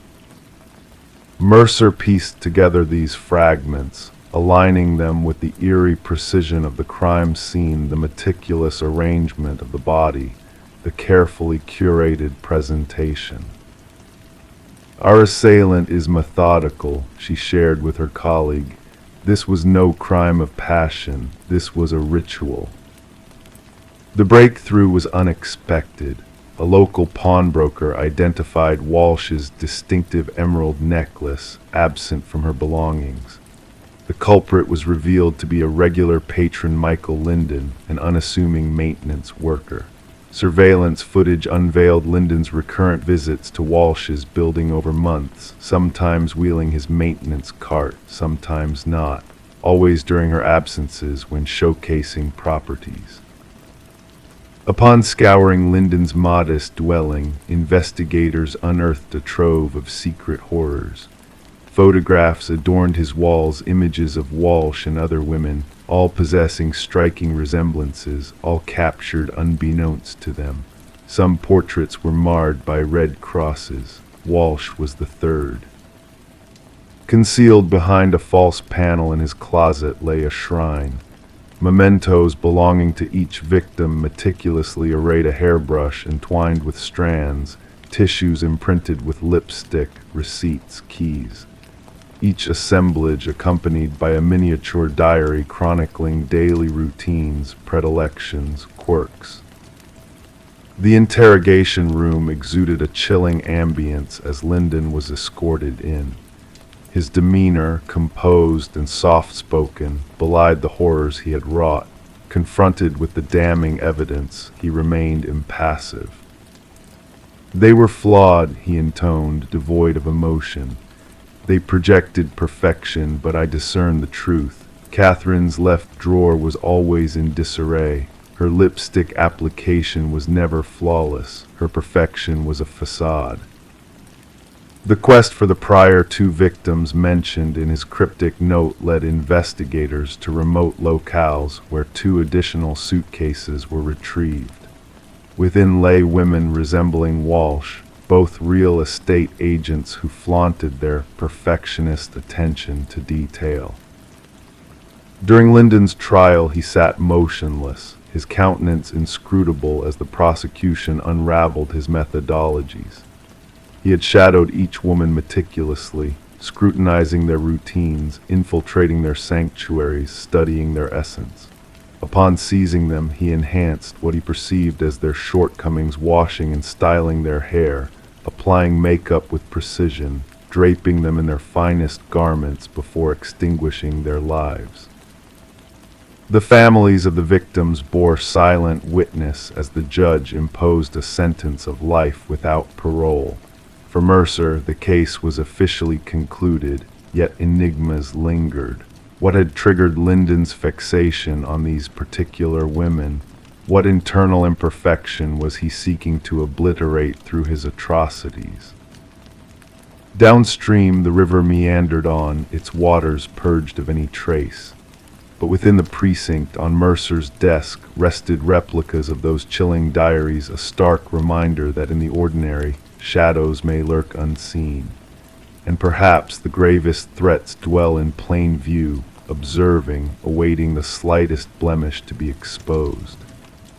Mercer pieced together these fragments, aligning them with the eerie precision of the crime scene, the meticulous arrangement of the body, the carefully curated presentation. "Our assailant is methodical," she shared with her colleague. "This was no crime of passion, this was a ritual." The breakthrough was unexpected. A local pawnbroker identified Walsh's distinctive emerald necklace, absent from her belongings. The culprit was revealed to be a regular patron, Michael Linden, an unassuming maintenance worker. Surveillance footage unveiled Linden's recurrent visits to Walsh's building over months, sometimes wheeling his maintenance cart, sometimes not, always during her absences when showcasing properties. Upon scouring Linden's modest dwelling, investigators unearthed a trove of secret horrors. Photographs adorned his walls, images of Walsh and other women, all possessing striking resemblances, all captured unbeknownst to them. Some portraits were marred by red crosses. Walsh was the third. Concealed behind a false panel in his closet lay a shrine. Mementos belonging to each victim meticulously arrayed, a hairbrush entwined with strands, tissues imprinted with lipstick, receipts, keys. Each assemblage accompanied by a miniature diary chronicling daily routines, predilections, quirks. The interrogation room exuded a chilling ambience as Linden was escorted in. His demeanor, composed and soft-spoken, belied the horrors he had wrought. Confronted with the damning evidence, he remained impassive. "They were flawed," he intoned, devoid of emotion. "They projected perfection, but I discerned the truth. Catherine's left drawer was always in disarray. Her lipstick application was never flawless. Her perfection was a facade." The quest for the prior two victims mentioned in his cryptic note led investigators to remote locales where two additional suitcases were retrieved. Within lay women resembling Walsh, both real estate agents who flaunted their perfectionist attention to detail. During Lyndon's trial, he sat motionless, his countenance inscrutable as the prosecution unraveled his methodologies. He had shadowed each woman meticulously, scrutinizing their routines, infiltrating their sanctuaries, studying their essence. Upon seizing them, he enhanced what he perceived as their shortcomings, washing and styling their hair, applying makeup with precision, draping them in their finest garments before extinguishing their lives. The families of the victims bore silent witness as the judge imposed a sentence of life without parole. For Mercer, the case was officially concluded, yet enigmas lingered. What had triggered Lyndon's fixation on these particular women? What internal imperfection was he seeking to obliterate through his atrocities? Downstream, the river meandered on, its waters purged of any trace. But within the precinct, on Mercer's desk, rested replicas of those chilling diaries, a stark reminder that in the ordinary, shadows may lurk unseen. And perhaps the gravest threats dwell in plain view, observing, awaiting the slightest blemish to be exposed.